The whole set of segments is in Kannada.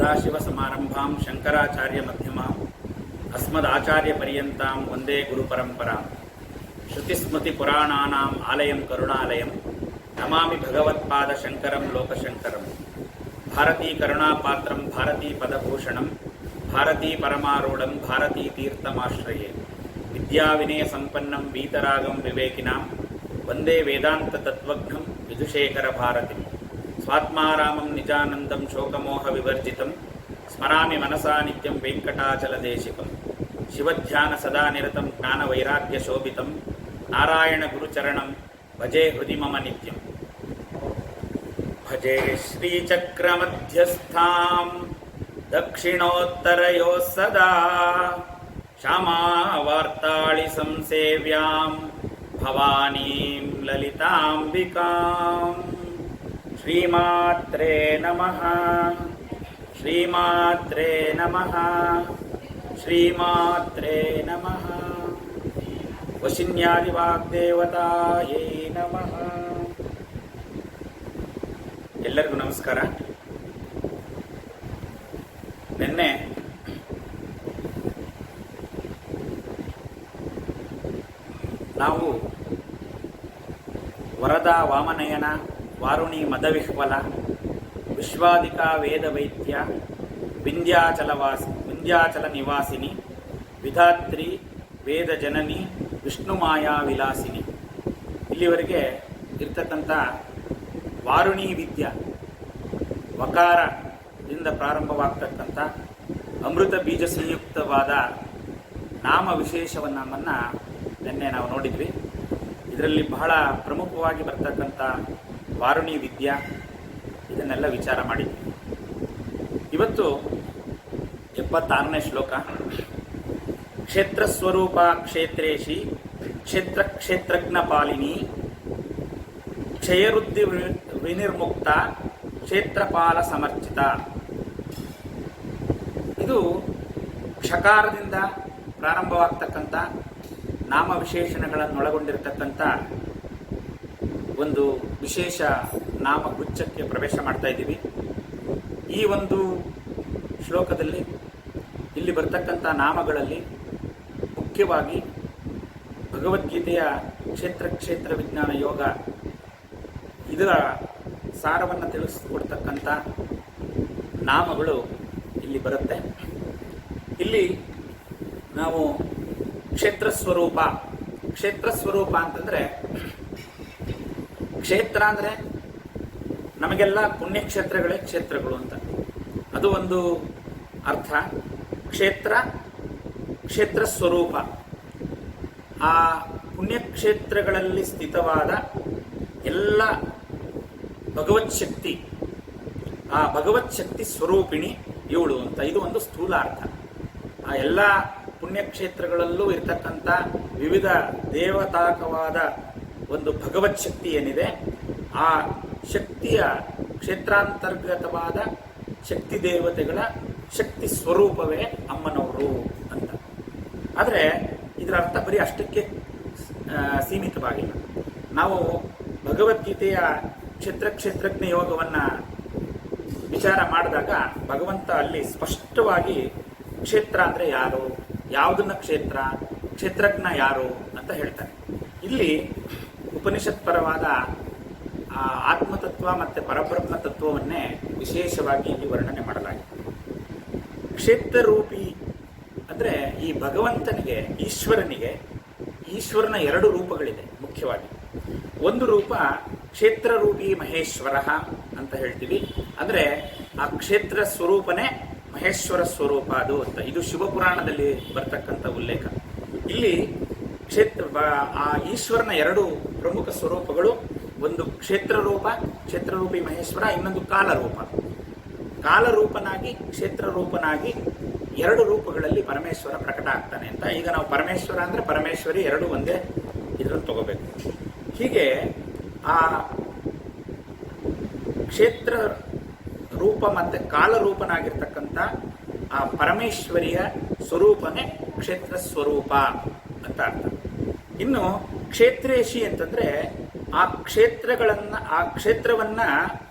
ಸದಾಶಿವಸಮಾರಂಭಾಂ ಶಂಕರಾಚಾರ್ಯಮಧ್ಯಮಾಂ ಅಸ್ಮದಾಚಾರ್ಯಪರ್ಯಂತಾಂ ವಂದೇ ಗುರುಪರಂಪರಾಂ ಶ್ರುತಿಸ್ಮೃತಿಪುರಾಣಾನಾಂ ಆಲಯಂ ಕರುಣಾಲಯಂ ನಮಾಮಿ ಭಗವತ್ಪಾದಶಂಕರಂ ಲೋಕಶಂಕರಂ ಭಾರತೀ ಕರುಣಾಪಾತ್ರಂ ಭಾರತೀ ಪದಭೂಷಣಂ ಭಾರತೀ ಪರಮಾರೂಢಂ ಭಾರತೀ ತೀರ್ಥಮಾಶ್ರಯೇ ವಿದ್ಯಾವಿನಯ ಸಂಪನ್ನಂ ವೀತರಾಗಂ ವಿವೇಕಿನಾಂ ವಂದೇ ವೇದಾಂತ ತತ್ವಜ್ಞಂ ವಿಧುಶೇಖರ ಭಾರತಿಂ ಸ್ವಾತ್ಮಾರಾಮಂ ನಿಜಾನಂದಂ ಶೋಕಮೋಹ ವಿವರ್ಜಿತಂ ಸ್ಮರಾಮಿ ಮನಸಾ ನಿತ್ಯಂ ವೆಂಕಟಾಚಲದೇಶಿಕಂ ಶಿವಧ್ಯಾನ ಸದಾ ನಿರತಂ ಜ್ಞಾನ ವೈರಾಗ್ಯ ಶೋಭಿತಂ ನಾರಾಯಣ ಗುರುಚರಣಂ ಭಜೆ ಹೃದಿ ಮಮ ನಿತ್ಯಂ ಭಜೆ ಶ್ರೀಚಕ್ರಮಧ್ಯಸ್ಥಾಂ ದಕ್ಷಿಣೋತ್ತರಯೋ ಸದಾ ಶ್ಯಾಮಾವಾರ್ತಾಳಿ ಸಂಸೇವ್ಯಾಂ ಭವಾನೀಂ ಲಲಿತಾಂಬಿಕಾಂ ಶ್ರೀಮಾತ್ರೇ ನಮಃ ಶ್ರೀಮಾತ್ರೇ ನಮಃ ಶ್ರೀಮಾತ್ರೇ ನಮಃ ವಶಿನ್ಯಾದಿವಾಗ್ದೇವತಾಯೇ ನಮಃ. ಎಲ್ಲರಿಗೂ ನಮಸ್ಕಾರ. ನಿನ್ನೆ ನಾವು ವರದಾ ವಾಮನಯನ ವಾರುಣಿ ಮದವಿಹ್ವಲ ವಿಶ್ವಾದಿಕಾ ವೇದವೈದ್ಯ ವಿಂಧ್ಯಾಚಲ ನಿವಾಸಿನಿ ವಿಧಾತ್ರಿ ವೇದ ಜನನಿ ವಿಷ್ಣುಮಾಯಾ ವಿಲಾಸಿನಿ ಇಲ್ಲಿವರೆಗೆ ಇರ್ತಕ್ಕಂಥ ವಾರುಣಿ ವಿದ್ಯಾ ವಕಾರದಿಂದ ಪ್ರಾರಂಭವಾಗ್ತಕ್ಕಂಥ ಅಮೃತ ಬೀಜ ಸಂಯುಕ್ತವಾದ ನಾಮ ವಿಶೇಷವನ್ನನ್ನು ನಿನ್ನೆ ನಾವು ನೋಡಿದ್ವಿ. ಇದರಲ್ಲಿ ಬಹಳ ಪ್ರಮುಖವಾಗಿ ಬರ್ತಕ್ಕಂಥ ವಾರುಣಿ ವಿದ್ಯಾ ಇದನ್ನೆಲ್ಲ ವಿಚಾರ ಮಾಡಿದ್ವಿ. ಇವತ್ತು 76ನೇ ಶ್ಲೋಕ. ಕ್ಷೇತ್ರಸ್ವರೂಪ ಕ್ಷೇತ್ರೇಶಿ ಕ್ಷೇತ್ರ ಕ್ಷೇತ್ರಜ್ಞ ಪಾಲಿನಿ ಕ್ಷಯವೃದ್ಧಿ ವಿನಿರ್ಮುಕ್ತ ಕ್ಷೇತ್ರಪಾಲ ಸಮರ್ಚಿತ. ಇದು ಕ್ಷಕಾರದಿಂದ ಪ್ರಾರಂಭವಾಗ್ತಕ್ಕಂಥ ನಾಮ ವಿಶೇಷಣಗಳನ್ನೊಳಗೊಂಡಿರತಕ್ಕಂಥ ಒಂದು ವಿಶೇಷ ನಾಮಗುಚ್ಛಕ್ಕೆ ಪ್ರವೇಶ ಮಾಡ್ತಾ ಇದ್ದೀವಿ. ಈ ಒಂದು ಶ್ಲೋಕದಲ್ಲಿ ಇಲ್ಲಿ ಬರ್ತಕ್ಕಂಥ ನಾಮಗಳಲ್ಲಿ ಮುಖ್ಯವಾಗಿ ಭಗವದ್ಗೀತೆಯ ಕ್ಷೇತ್ರ ವಿಜ್ಞಾನ ಯೋಗ ಇದರ ಸಾರವನ್ನು ತಿಳಿಸಿಕೊಡ್ತಕ್ಕಂಥ ನಾಮಗಳು ಇಲ್ಲಿ ಬರುತ್ತೆ. ಇಲ್ಲಿ ನಾವು ಕ್ಷೇತ್ರಸ್ವರೂಪ ಅಂತಂದರೆ, ಕ್ಷೇತ್ರ ಅಂದರೆ ನಮಗೆಲ್ಲ ಪುಣ್ಯಕ್ಷೇತ್ರಗಳೇ ಕ್ಷೇತ್ರಗಳು ಅಂತ ಅದು ಒಂದು ಅರ್ಥ. ಕ್ಷೇತ್ರ ಸ್ವರೂಪ ಆ ಪುಣ್ಯಕ್ಷೇತ್ರಗಳಲ್ಲಿ ಸ್ಥಿತವಾದ ಎಲ್ಲ ಭಗವತ್ ಶಕ್ತಿ, ಆ ಭಗವತ್ ಶಕ್ತಿ ಸ್ವರೂಪಿಣಿ ಇವಳು ಅಂತ ಇದು ಒಂದು ಸ್ಥೂಲ ಅರ್ಥ. ಆ ಎಲ್ಲ ಪುಣ್ಯಕ್ಷೇತ್ರಗಳಲ್ಲೂ ಇರ್ತಕ್ಕಂಥ ವಿವಿಧ ದೇವತಾಕವಾದ ಒಂದು ಭಗವತ್ ಶಕ್ತಿ ಏನಿದೆ, ಆ ಶಕ್ತಿಯ ಕ್ಷೇತ್ರಾಂತರ್ಗತವಾದ ಶಕ್ತಿ ದೇವತೆಗಳ ಶಕ್ತಿ ಸ್ವರೂಪವೇ ಅಮ್ಮನವರು ಅಂತ. ಆದರೆ ಇದರ ಅರ್ಥ ಬರೀ ಅಷ್ಟಕ್ಕೆ ಸೀಮಿತವಾಗಿಲ್ಲ. ನಾವು ಭಗವದ್ಗೀತೆಯ ಕ್ಷೇತ್ರಜ್ಞ ಯೋಗವನ್ನು ವಿಚಾರ ಮಾಡಿದಾಗ ಭಗವಂತ ಅಲ್ಲಿ ಸ್ಪಷ್ಟವಾಗಿ ಕ್ಷೇತ್ರ ಅಂದರೆ ಯಾರು, ಯಾವುದನ್ನ ಕ್ಷೇತ್ರಜ್ಞ ಯಾರು ಅಂತ ಹೇಳ್ತಾರೆ. ಇಲ್ಲಿ ಉಪನಿಷತ್ಪರವಾದ ಆತ್ಮತತ್ವ ಮತ್ತು ಪರಬ್ರಹ್ಮ ತತ್ವವನ್ನೇ ವಿಶೇಷವಾಗಿ ಇಲ್ಲಿ ವರ್ಣನೆ ಮಾಡಲಾಗಿದೆ. ಕ್ಷೇತ್ರರೂಪಿ ಅಂದರೆ ಈ ಭಗವಂತನಿಗೆ ಈಶ್ವರನ ಎರಡು ರೂಪಗಳಿದೆ ಮುಖ್ಯವಾಗಿ. ಒಂದು ರೂಪ ಕ್ಷೇತ್ರರೂಪಿ ಮಹೇಶ್ವರ ಅಂತ ಹೇಳ್ತೀವಿ. ಅಂದರೆ ಆ ಕ್ಷೇತ್ರ ಸ್ವರೂಪನೇ ಮಹೇಶ್ವರ ಸ್ವರೂಪ ಅದು ಅಂತ. ಇದು ಶಿವಪುರಾಣದಲ್ಲಿ ಬರ್ತಕ್ಕಂಥ ಉಲ್ಲೇಖ. ಇಲ್ಲಿ ಆ ಈಶ್ವರನ ಎರಡು ಪ್ರಮುಖ ಸ್ವರೂಪಗಳು, ಒಂದು ಕ್ಷೇತ್ರರೂಪಿ ಮಹೇಶ್ವರ, ಇನ್ನೊಂದು ಕಾಲರೂಪನಾಗಿ ಕ್ಷೇತ್ರರೂಪನಾಗಿ ಎರಡು ರೂಪಗಳಲ್ಲಿ ಪರಮೇಶ್ವರ ಪ್ರಕಟ ಆಗ್ತಾನೆ ಅಂತ. ಈಗ ನಾವು ಪರಮೇಶ್ವರ ಅಂದರೆ ಪರಮೇಶ್ವರಿ ಎರಡು ಒಂದೇ ಇದರಲ್ಲಿ ತಗೋಬೇಕು. ಹೀಗೆ ಆ ಕ್ಷೇತ್ರ ರೂಪ ಮತ್ತು ಕಾಲರೂಪನಾಗಿರ್ತಕ್ಕಂಥ ಆ ಪರಮೇಶ್ವರಿಯ ಸ್ವರೂಪನೇ ಕ್ಷೇತ್ರ ಸ್ವರೂಪ ಅಂತ ಅರ್ಥ. ಇನ್ನು ಕ್ಷೇತ್ರೇಶಿ ಅಂತಂದರೆ ಆ ಕ್ಷೇತ್ರವನ್ನು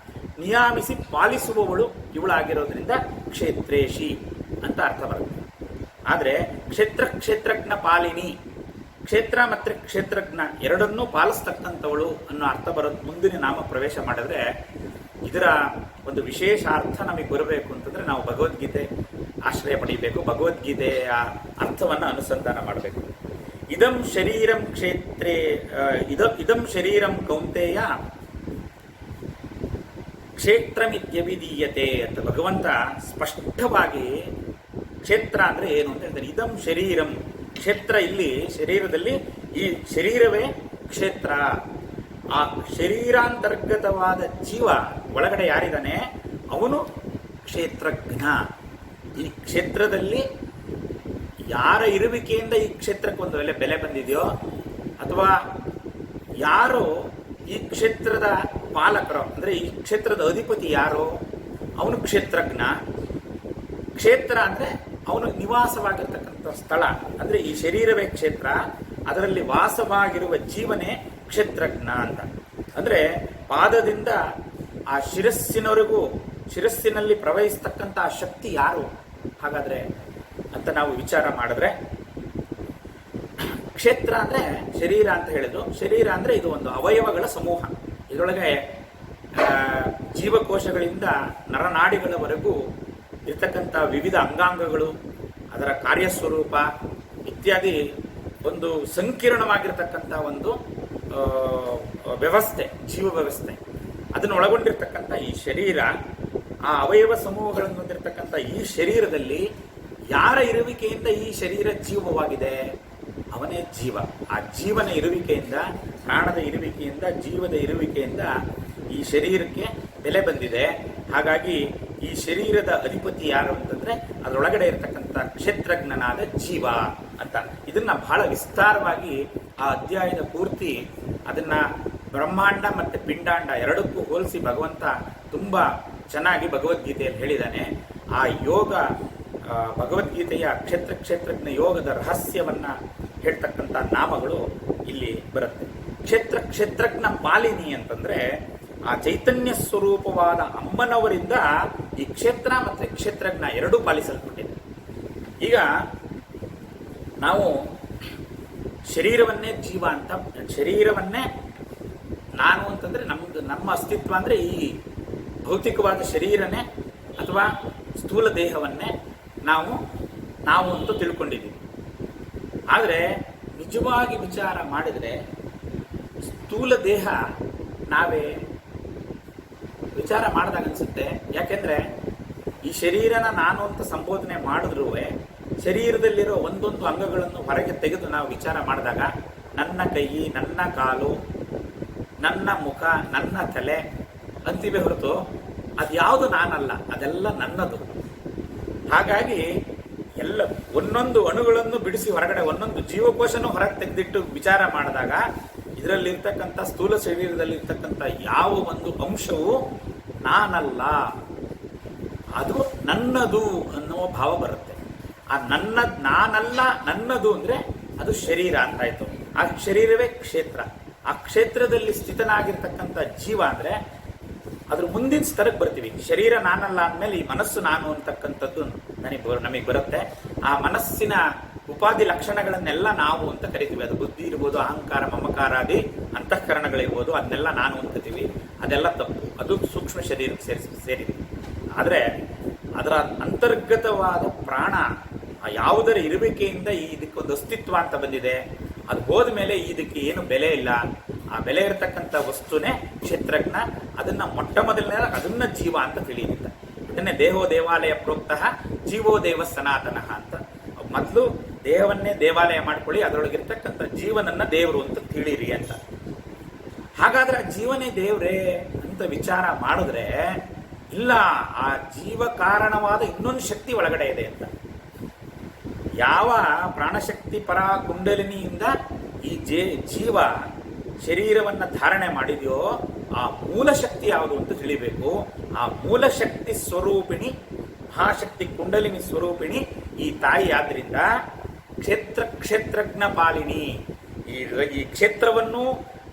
ನಿಯಾಮಿಸಿ ಪಾಲಿಸುವವಳು ಇವಳಾಗಿರೋದ್ರಿಂದ ಕ್ಷೇತ್ರೇಶಿ ಅಂತ ಅರ್ಥ ಬರುತ್ತೆ. ಆದರೆ ಕ್ಷೇತ್ರಜ್ಞ ಪಾಲಿನಿ, ಕ್ಷೇತ್ರ ಮತ್ತು ಕ್ಷೇತ್ರಜ್ಞ ಎರಡನ್ನೂ ಪಾಲಿಸ್ತಕ್ಕಂಥವಳು ಅನ್ನೋ ಅರ್ಥ ಬರೋದು ಮುಂದಿನ ನಾಮ ಪ್ರವೇಶ ಮಾಡಿದ್ರೆ ಇದರ ಒಂದು ವಿಶೇಷ ಅರ್ಥ ನಮಗೆ ಬರಬೇಕು ಅಂತಂದ್ರೆ ನಾವು ಭಗವದ್ಗೀತೆ ಆಶ್ರಯ ಪಡೀಬೇಕು, ಭಗವದ್ಗೀತೆಯ ಅರ್ಥವನ್ನು ಅನುಸಂಧಾನ ಮಾಡಬೇಕು. ಇದಂ ಶರೀರಂ ಕ್ಷೇತ್ರೇ ಇದಂ ಶರೀರಂ ಕೌಂತೆಯ ಕ್ಷೇತ್ರಮಿತ್ಯವಿಧೀಯತೆ ಅಂತ ಭಗವಂತ ಸ್ಪಷ್ಟವಾಗಿ ಕ್ಷೇತ್ರ ಅಂದ್ರೆ ಏನು ಅಂತ ಹೇಳ್ತಾರೆ. ಇದಂ ಶರೀರಂ, ಕ್ಷೇತ್ರ ಇಲ್ಲಿ ಶರೀರದಲ್ಲಿ ಈ ಶರೀರವೇ ಕ್ಷೇತ್ರ. ಆ ಶರೀರಾಂತರ್ಗತವಾದ ಜೀವ ಒಳಗಡೆ ಯಾರಿದ್ದಾನೆ ಅವನು ಕ್ಷೇತ್ರಜ್ಞ. ಈ ಕ್ಷೇತ್ರದಲ್ಲಿ ಯಾರ ಇರುವಿಕೆಯಿಂದ ಈ ಕ್ಷೇತ್ರಕ್ಕೆ ಒಂದು ಬೆಲೆ ಬಂದಿದೆಯೋ ಅಥವಾ ಯಾರೋ ಈ ಕ್ಷೇತ್ರದ ಪಾಲಕರು ಅಂದರೆ ಈ ಕ್ಷೇತ್ರದ ಅಧಿಪತಿ ಯಾರೋ ಅವನು ಕ್ಷೇತ್ರಜ್ಞ. ಕ್ಷೇತ್ರ ಅಂದರೆ ಅವನು ನಿವಾಸವಾಗಿರ್ತಕ್ಕಂಥ ಸ್ಥಳ, ಅಂದರೆ ಈ ಶರೀರವೇ ಕ್ಷೇತ್ರ, ಅದರಲ್ಲಿ ವಾಸವಾಗಿರುವ ಜೀವನೇ ಕ್ಷೇತ್ರಜ್ಞ ಅಂತ. ಅಂದರೆ ಪಾದದಿಂದ ಆ ಶಿರಸ್ಸಿನವರೆಗೂ ಶಿರಸ್ಸಿನಲ್ಲಿ ಪ್ರವಹಿಸ್ತಕ್ಕಂಥ ಆ ಶಕ್ತಿ ಯಾರು ಹಾಗಾದ್ರೆ ಅಂತ ನಾವು ವಿಚಾರ ಮಾಡಿದ್ರೆ, ಕ್ಷೇತ್ರ ಅಂದರೆ ಶರೀರ ಅಂತ ಹೇಳಿದ್ರು. ಶರೀರ ಅಂದರೆ ಇದು ಒಂದು ಅವಯವಗಳ ಸಮೂಹ. ಇದರೊಳಗೆ ಜೀವಕೋಶಗಳಿಂದ ನರನಾಡಿಗಳವರೆಗೂ ಇರ್ತಕ್ಕಂಥ ವಿವಿಧ ಅಂಗಾಂಗಗಳು, ಅದರ ಕಾರ್ಯಸ್ವರೂಪ ಇತ್ಯಾದಿ ಒಂದು ಸಂಕೀರ್ಣವಾಗಿರ್ತಕ್ಕಂಥ ಒಂದು ವ್ಯವಸ್ಥೆ, ಜೀವ ವ್ಯವಸ್ಥೆ, ಅದನ್ನು ಒಳಗೊಂಡಿರ್ತಕ್ಕಂಥ ಈ ಶರೀರ, ಆ ಅವಯವ ಸಮೂಹಗಳನ್ನು ಹೊಂದಿರತಕ್ಕಂಥ ಈ ಶರೀರದಲ್ಲಿ ಯಾರ ಇರುವಿಕೆಯಿಂದ ಈ ಶರೀರ ಜೀವವಾಗಿದೆ ಅವನೇ ಜೀವ. ಆ ಜೀವನ ಇರುವಿಕೆಯಿಂದ, ಪ್ರಾಣದ ಇರುವಿಕೆಯಿಂದ, ಜೀವದ ಇರುವಿಕೆಯಿಂದ ಈ ಶರೀರಕ್ಕೆ ಬೆಲೆ ಬಂದಿದೆ. ಹಾಗಾಗಿ ಈ ಶರೀರದ ಅಧಿಪತಿ ಯಾರು ಅಂತಂದ್ರೆ ಅದರೊಳಗಡೆ ಇರತಕ್ಕಂಥ ಕ್ಷೇತ್ರಜ್ಞನಾದ ಜೀವ ಅಂತ. ಇದನ್ನ ಬಹಳ ವಿಸ್ತಾರವಾಗಿ ಆ ಅಧ್ಯಾಯದ ಪೂರ್ತಿ ಅದನ್ನ ಬ್ರಹ್ಮಾಂಡ ಮತ್ತು ಪಿಂಡಾಂಡ ಎರಡಕ್ಕೂ ಹೋಲಿಸಿ ಭಗವಂತ ತುಂಬಾ ಚೆನ್ನಾಗಿ ಭಗವದ್ಗೀತೆಯಲ್ಲಿ ಹೇಳಿದ್ದಾನೆ. ಆ ಯೋಗ ಭಗವದ್ಗೀತೆಯ ಕ್ಷೇತ್ರಜ್ಞ ಯೋಗದ ರಹಸ್ಯವನ್ನ ಹೇಳ್ತಕ್ಕಂಥ ನಾಮಗಳು ಇಲ್ಲಿ ಬರುತ್ತೆ. ಕ್ಷೇತ್ರಜ್ಞ ಪಾಲಿನಿ ಅಂತಂದ್ರೆ ಆ ಚೈತನ್ಯ ಸ್ವರೂಪವಾದ ಅಮ್ಮನವರಿಂದ ಈ ಕ್ಷೇತ್ರ ಮತ್ತು ಕ್ಷೇತ್ರಜ್ಞ ಎರಡೂ ಪಾಲಿಸಲ್ಪಟ್ಟಿದೆ. ಈಗ ನಾವು ಶರೀರವನ್ನೇ ಜೀವ ಅಂತ, ಶರೀರವನ್ನೇ ನಾನು ಅಂತಂದ್ರೆ ನಮ್ಮ ಅಸ್ತಿತ್ವ ಅಂದ್ರೆ ಈ ಭೌತಿಕವಾದ ಶರೀರನೇ ಅಥವಾ ಸ್ಥೂಲ ದೇಹವನ್ನೇ ನಾವು ಅಂತ ತಿಳ್ಕೊಂಡಿದ್ದೀವಿ. ಆದರೆ ನಿಜವಾಗಿ ವಿಚಾರ ಮಾಡಿದರೆ ಸ್ಥೂಲ ದೇಹ ನಾವೇ ವಿಚಾರ ಮಾಡಿದಾಗ ಅನಿಸುತ್ತೆ. ಯಾಕೆಂದ್ರೆ ಈ ಶರೀರನ ನಾನು ಅಂತ ಸಂಬೋಧನೆ ಮಾಡಿದ್ರೂ ಶರೀರದಲ್ಲಿರೋ ಒಂದೊಂದು ಅಂಗಗಳನ್ನು ಹೊರಗೆ ತೆಗೆದು ನಾವು ವಿಚಾರ ಮಾಡಿದಾಗ ನನ್ನ ಕೈ, ನನ್ನ ಕಾಲು, ನನ್ನ ಮುಖ, ನನ್ನ ತಲೆ ಅಂತಿವೆ ಹೊರತು ಅದ್ಯಾವುದು ನಾನಲ್ಲ, ಅದೆಲ್ಲ ನನ್ನದು. ಹಾಗಾಗಿ ಎಲ್ಲ ಒಂದೊಂದು ಅಣುಗಳನ್ನು ಬಿಡಿಸಿ ಹೊರಗಡೆ ಒಂದೊಂದು ಜೀವಕೋಶನೂ ಹೊರಗೆ ತೆಗೆದಿಟ್ಟು ವಿಚಾರ ಮಾಡಿದಾಗ ಇದರಲ್ಲಿರ್ತಕ್ಕಂಥ ಸ್ಥೂಲ ಶರೀರದಲ್ಲಿರ್ತಕ್ಕಂಥ ಯಾವ ಒಂದು ಅಂಶವು ನಾನಲ್ಲ, ಅದು ನನ್ನದು ಅನ್ನುವ ಭಾವ ಬರುತ್ತೆ. ಆ ನಾನಲ್ಲ ನನ್ನದು ಅಂದ್ರೆ ಅದು ಶರೀರ ಅಂತಾಯ್ತು. ಆ ಶರೀರವೇ ಕ್ಷೇತ್ರ. ಆ ಕ್ಷೇತ್ರದಲ್ಲಿ ಸ್ಥಿತನಾಗಿರ್ತಕ್ಕಂಥ ಜೀವ ಅಂದ್ರೆ ಅದ್ರ ಮುಂದಿನ ಸ್ತರಕ್ಕೆ ಬರ್ತೀವಿ. ಶರೀರ ನಾನಲ್ಲ ಅಂದಮೇಲೆ ಈ ಮನಸ್ಸು ನಾನು ಅಂತಕ್ಕಂಥದ್ದು ನಮಗೆ ಬರುತ್ತೆ. ಆ ಮನಸ್ಸಿನ ಉಪಾಧಿ ಲಕ್ಷಣಗಳನ್ನೆಲ್ಲ ನಾವು ಅಂತ ಕರಿತೀವಿ. ಅದು ಬುದ್ಧಿ ಇರ್ಬೋದು, ಅಹಂಕಾರ, ಮಮಕಾರಾದಿ ಅಂತಃಕರಣಗಳಿರ್ಬೋದು, ಅದನ್ನೆಲ್ಲ ನಾನು ಅಂತೀವಿ. ಅದೆಲ್ಲ ತಪ್ಪು, ಅದು ಸೂಕ್ಷ್ಮ ಶರೀರಕ್ಕೆ ಸೇರಿದೆ. ಆದರೆ ಅದರ ಅಂತರ್ಗತವಾದ ಪ್ರಾಣ ಯಾವುದರ ಇರುವಿಕೆಯಿಂದ ಇದಕ್ಕೊಂದು ಅಸ್ತಿತ್ವ ಅಂತ ಬಂದಿದೆ. ಅದು ಹೋದ ಮೇಲೆ ಇದಕ್ಕೆ ಏನು ಬೆಲೆ ಇಲ್ಲ. ಆ ಬೆಲೆ ಇರತಕ್ಕಂಥ ವಸ್ತುನೇ ಕ್ಷೇತ್ರಜ್ಞ. ಅದನ್ನ ಮೊಟ್ಟ ಮೊದಲನೇ ಅದನ್ನ ಜೀವ ಅಂತ ತಿಳಿಯುತ್ತೆ. ಅದನ್ನೇ ದೇಹೋ ದೇವಾಲಯ ಪ್ರೋಕ್ತಃ ಜೀವೋ ದೇವ ಸನಾತನ ಅಂತ. ಮೊದಲು ದೇಹವನ್ನೇ ದೇವಾಲಯ ಮಾಡ್ಕೊಳ್ಳಿ, ಅದರೊಳಗಿರ್ತಕ್ಕಂಥ ಜೀವನನ್ನ ದೇವರು ಅಂತ ತಿಳಿರಿ ಅಂತ. ಹಾಗಾದ್ರೆ ಜೀವನೇ ದೇವ್ರೇ ಅಂತ ವಿಚಾರ ಮಾಡಿದ್ರೆ ಇಲ್ಲ, ಆ ಜೀವ ಕಾರಣವಾದ ಇನ್ನೊಂದು ಶಕ್ತಿ ಒಳಗಡೆ ಇದೆ ಅಂತ. ಯಾವ ಪ್ರಾಣಶಕ್ತಿ ಪರ ಕುಂಡಲಿನಿಯಿಂದ ಈ ಜೀವ ಶರೀರವನ್ನ ಧಾರಣೆ ಮಾಡಿದೆಯೋ ಆ ಮೂಲ ಶಕ್ತಿ ಯಾವುದು ಅಂತ ತಿಳಿಬೇಕು. ಆ ಮೂಲ ಶಕ್ತಿ ಸ್ವರೂಪಿಣಿ, ಮಹಾಶಕ್ತಿ ಕುಂಡಲಿನಿ ಸ್ವರೂಪಿಣಿ ಈ ತಾಯಿ. ಆದ್ರಿಂದ ಕ್ಷೇತ್ರಜ್ಞ ಪಾಲಿನಿ. ಈ ಕ್ಷೇತ್ರವನ್ನು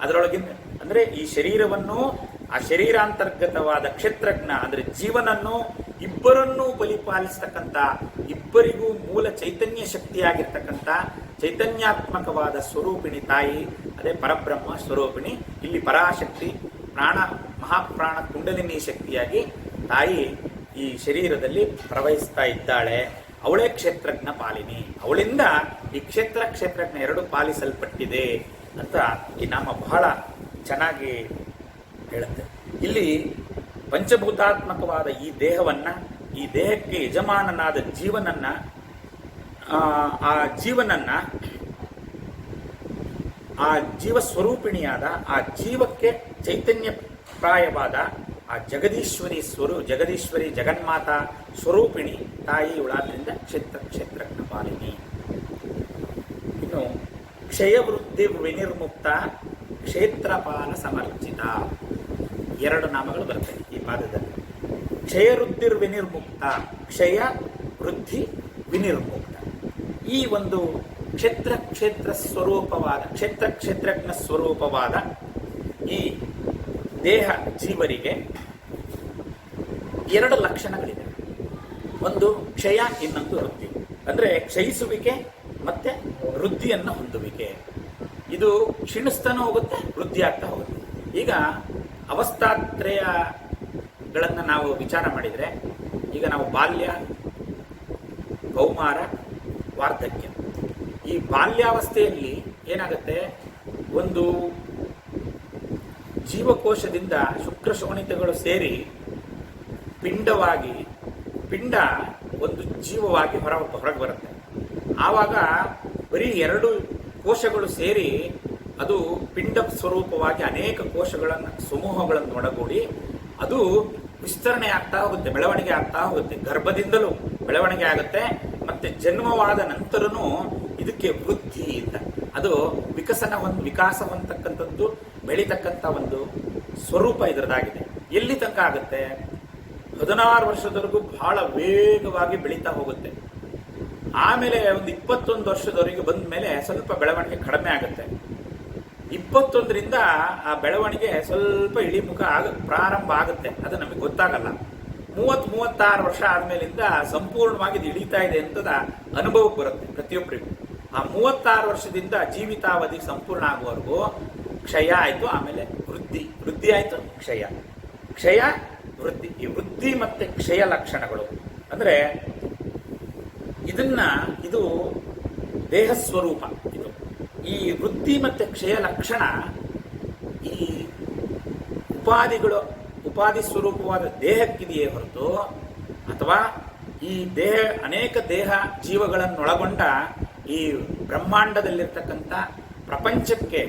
ಅದರೊಳಗಿನ ಅಂದ್ರೆ ಈ ಶರೀರವನ್ನು ಆ ಶರೀರಾಂತರ್ಗತವಾದ ಕ್ಷೇತ್ರಜ್ಞ ಅಂದರೆ ಜೀವನನ್ನು ಇಬ್ಬರನ್ನೂ ಬಲಿಪಾಲಿಸ್ತಕ್ಕಂಥ, ಇಬ್ಬರಿಗೂ ಮೂಲ ಚೈತನ್ಯ ಶಕ್ತಿಯಾಗಿರ್ತಕ್ಕಂಥ ಚೈತನ್ಯಾತ್ಮಕವಾದ ಸ್ವರೂಪಿಣಿ ತಾಯಿ, ಅದೇ ಪರಬ್ರಹ್ಮ ಸ್ವರೂಪಿಣಿ. ಇಲ್ಲಿ ಪರಾಶಕ್ತಿ ಪ್ರಾಣ ಮಹಾಪ್ರಾಣ ಕುಂಡಲಿನಿ ಶಕ್ತಿಯಾಗಿ ತಾಯಿ ಈ ಶರೀರದಲ್ಲಿ ಪ್ರವಹಿಸ್ತಾ ಇದ್ದಾಳೆ. ಅವಳೇ ಕ್ಷೇತ್ರಜ್ಞ ಪಾಲಿನಿ. ಅವಳಿಂದ ಈ ಕ್ಷೇತ್ರಜ್ಞ ಎರಡು ಪಾಲಿಸಲ್ಪಟ್ಟಿದೆ ಅಂತ ಈ ನಾಮ ಬಹಳ ಚೆನ್ನಾಗಿ ಹೇಳುತ್ತೆ. ಇಲ್ಲಿ ಪಂಚಭೂತಾತ್ಮಕವಾದ ಈ ದೇಹವನ್ನ, ಈ ದೇಹಕ್ಕೆ ಯಜಮಾನನಾದ ಜೀವನನ್ನ, ಆ ಜೀವ ಸ್ವರೂಪಿಣಿಯಾದ ಆ ಜೀವಕ್ಕೆ ಚೈತನ್ಯ ಪ್ರಾಯವಾದ ಆ ಜಗದೀಶ್ವರಿ ಜಗನ್ಮಾತಾ ಸ್ವರೂಪಿಣಿ ತಾಯಿ ಇವಳಾದ್ರಿಂದ ಕ್ಷೇತ್ರಜ್ಞ ಪಾಲಿನಿ. ಇನ್ನು ಕ್ಷಯವೃದ್ಧಿ ವಿನಿರ್ಮುಕ್ತ ಕ್ಷೇತ್ರಪಾಲ ಸಮರ್ಚಿತ ಎರಡು ನಾಮಗಳು ಬರ್ತವೆ ಈ ಪಾದದಲ್ಲಿ. ಕ್ಷಯವೃದ್ಧಿರ್ ವಿನಿರ್ಮುಕ್ತ, ಕ್ಷಯ ವೃದ್ಧಿ ವಿನಿರ್ಮುಕ್ತ. ಈ ಒಂದು ಕ್ಷೇತ್ರ ಸ್ವರೂಪವಾದ ಕ್ಷೇತ್ರಜ್ಞ ಸ್ವರೂಪವಾದ ಈ ದೇಹ ಜೀವರಿಗೆ ಎರಡು ಲಕ್ಷಣಗಳಿವೆ. ಒಂದು ಕ್ಷಯ, ಇನ್ನೊಂದು ವೃದ್ಧಿ. ಅಂದರೆ ಕ್ಷಯಿಸುವಿಕೆ ಮತ್ತೆ ವೃದ್ಧಿಯನ್ನು ಹೊಂದುವಿಕೆ. ಇದು ಕ್ಷೀಣಿಸ್ತಾನೂ ಹೋಗುತ್ತೆ, ವೃದ್ಧಿ ಆಗ್ತಾ ಹೋಗುತ್ತೆ. ಈಗ ಅವಸ್ಥಾತ್ರಯಗಳನ್ನು ನಾವು ವಿಚಾರ ಮಾಡಿದರೆ, ಈಗ ನಾವು ಬಾಲ್ಯ, ಕೌಮಾರ, ವಾರ್ಧಕ್ಯ. ಈ ಬಾಲ್ಯಾವಸ್ಥೆಯಲ್ಲಿ ಏನಾಗುತ್ತೆ, ಒಂದು ಜೀವಕೋಶದಿಂದ ಶುಕ್ರ ಶೋಣಿತಗಳು ಸೇರಿ ಪಿಂಡ ಒಂದು ಜೀವವಾಗಿ ಹೊರಗೆ ಬರುತ್ತೆ. ಆವಾಗ ಬರೀ ಎರಡು ಕೋಶಗಳು ಸೇರಿ ಅದು ಪಿಂಡ ಸ್ವರೂಪವಾಗಿ ಅನೇಕ ಕೋಶಗಳನ್ನು ಸಮೂಹಗಳನ್ನು ಒಳಗೂಡಿ ಅದು ವಿಸ್ತರಣೆ ಆಗ್ತಾ ಹೋಗುತ್ತೆ, ಬೆಳವಣಿಗೆ ಆಗ್ತಾ ಹೋಗುತ್ತೆ. ಗರ್ಭದಿಂದಲೂ ಬೆಳವಣಿಗೆ ಆಗುತ್ತೆ. ಮತ್ತೆ ಜನ್ಮವಾದ ನಂತರನೂ ಇದಕ್ಕೆ ವೃದ್ಧಿ ಅಂತ ಅದು ವಿಕಾಸ ಹೊಂದತಕ್ಕಂಥದ್ದು, ಬೆಳೀತಕ್ಕಂಥ ಒಂದು ಸ್ವರೂಪ ಇದರದಾಗಿದೆ. ಎಲ್ಲಿ ತನಕ ಆಗುತ್ತೆ? 16 ವರ್ಷದವರೆಗೂ ಬಹಳ ವೇಗವಾಗಿ ಬೆಳೀತಾ ಹೋಗುತ್ತೆ. ಆಮೇಲೆ ಒಂದು 21 ವರ್ಷದವರೆಗೆ ಬಂದ ಮೇಲೆ ಸ್ವಲ್ಪ ಬೆಳವಣಿಗೆ ಕಡಿಮೆ ಆಗುತ್ತೆ. 21ರಿಂದ ಆ ಬೆಳವಣಿಗೆ ಸ್ವಲ್ಪ ಇಳಿಮುಖ ಪ್ರಾರಂಭ ಆಗುತ್ತೆ. ಅದು ನಮಗೆ ಗೊತ್ತಾಗಲ್ಲ. 30-36 ವರ್ಷ ಆದ್ಮೇಲಿಂದ ಸಂಪೂರ್ಣವಾಗಿ ಇದು ಇಳಿತಾ ಇದೆ ಅಂತದ ಅನುಭವಕ್ಕೆ ಬರುತ್ತೆ ಪ್ರತಿಯೊಬ್ಬರಿಗೂ. ಆ 36 ವರ್ಷದಿಂದ ಜೀವಿತಾವಧಿ ಸಂಪೂರ್ಣ ಆಗುವವರೆಗೂ ಕ್ಷಯ ಆಯಿತು, ಆಮೇಲೆ ವೃದ್ಧಿ ಆಯಿತು, ಕ್ಷಯ ವೃದ್ಧಿ. ಈ ವೃದ್ಧಿ ಮತ್ತೆ ಕ್ಷಯ ಲಕ್ಷಣಗಳು ಅಂದರೆ ಇದು ದೇಹ ಸ್ವರೂಪ. ಇದು ಈ ವೃದ್ಧಿ ಮತ್ತೆ ಕ್ಷಯ ಲಕ್ಷಣ ಈ ಉಪಾಧಿ ಸ್ವರೂಪವಾದ ದೇಹಕ್ಕಿದೆಯೇ ಹೊರತು, ಅಥವಾ ಈ ಅನೇಕ ದೇಹ ಜೀವಗಳನ್ನೊಳಗೊಂಡ ಈ ಬ್ರಹ್ಮಾಂಡದಲ್ಲಿರ್ತಕ್ಕಂಥ ಪ್ರಪಂಚಕ್ಕೆ,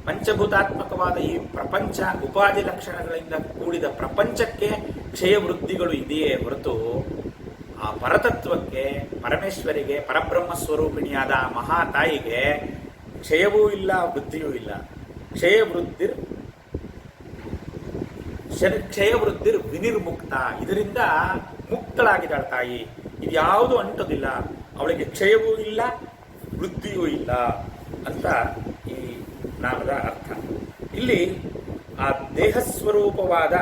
ಪಂಚಭೂತಾತ್ಮಕವಾದ ಈ ಪ್ರಪಂಚ ಉಪಾಧಿ ಲಕ್ಷಣಗಳಿಂದ ಕೂಡಿದ ಪ್ರಪಂಚಕ್ಕೆ ಕ್ಷಯ ವೃದ್ಧಿಗಳು ಇದೆಯೇ ಹೊರತು ಆ ಪರತತ್ವಕ್ಕೆ, ಪರಮೇಶ್ವರಿಗೆ, ಪರಬ್ರಹ್ಮ ಸ್ವರೂಪಿಣಿಯಾದ ಮಹಾತಾಯಿಗೆ ಕ್ಷಯವೂ ಇಲ್ಲ, ವೃದ್ಧಿಯೂ ಇಲ್ಲ. ಕ್ಷಯವೃದ್ಧಿರ್ ವಿನಿರ್ಮುಕ್ತ. ಇದರಿಂದ ಮುಕ್ತಳಾಗಿದ್ದಾಳೆ ತಾಯಿ. ಇದ್ಯಾವುದು ಅಂಟೋದಿಲ್ಲ, ಅವಳಿಗೆ ಕ್ಷಯವೂ ಇಲ್ಲ, ವೃದ್ಧಿಯೂ ಇಲ್ಲ ಅಂತ ಈ ನಾಮದ ಅರ್ಥ. ಇಲ್ಲಿ ಆ ದೇಹ ಸ್ವರೂಪವಾದ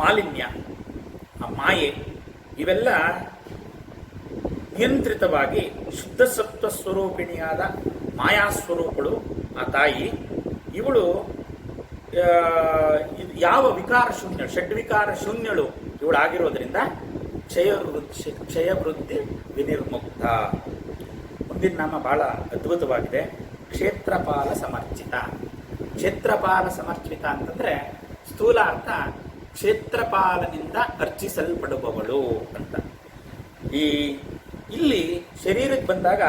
ಮಾಲಿನ್ಯ, ಆ ಮಾಯೆ, ಇವೆಲ್ಲ ನಿಯಂತ್ರಿತವಾಗಿ ಶುದ್ಧ ಸತ್ವ ಸ್ವರೂಪಿಣಿಯಾದ ಮಾಯಾಸ್ವರೂಪಗಳು ಆ ತಾಯಿ. ಇವಳು ಯಾವ ವಿಕಾರ ಶೂನ್ಯ, ಷಡ್ವಿಕಾರ ಶೂನ್ಯಳು ಇವಳಾಗಿರೋದ್ರಿಂದ ಕ್ಷಯವೃದ್ಧಿ ವಿನಿರ್ಮುಕ್ತ. ಮುಂದಿನ ನಾಮ ಬಹಳ ಅದ್ಭುತವಾಗಿದೆ, ಕ್ಷೇತ್ರಪಾಲ ಸಮರ್ಚಿತ. ಕ್ಷೇತ್ರಪಾಲ ಸಮರ್ಚಿತ ಅಂತಂದ್ರೆ ಸ್ಥೂಲ ಅರ್ಥ ಕ್ಷೇತ್ರಪಾಲನಿಂದ ಅರ್ಚಿಸಲ್ಪಡುವವಳು ಅಂತ. ಇಲ್ಲಿ ಶರೀರಕ್ಕೆ ಬಂದಾಗ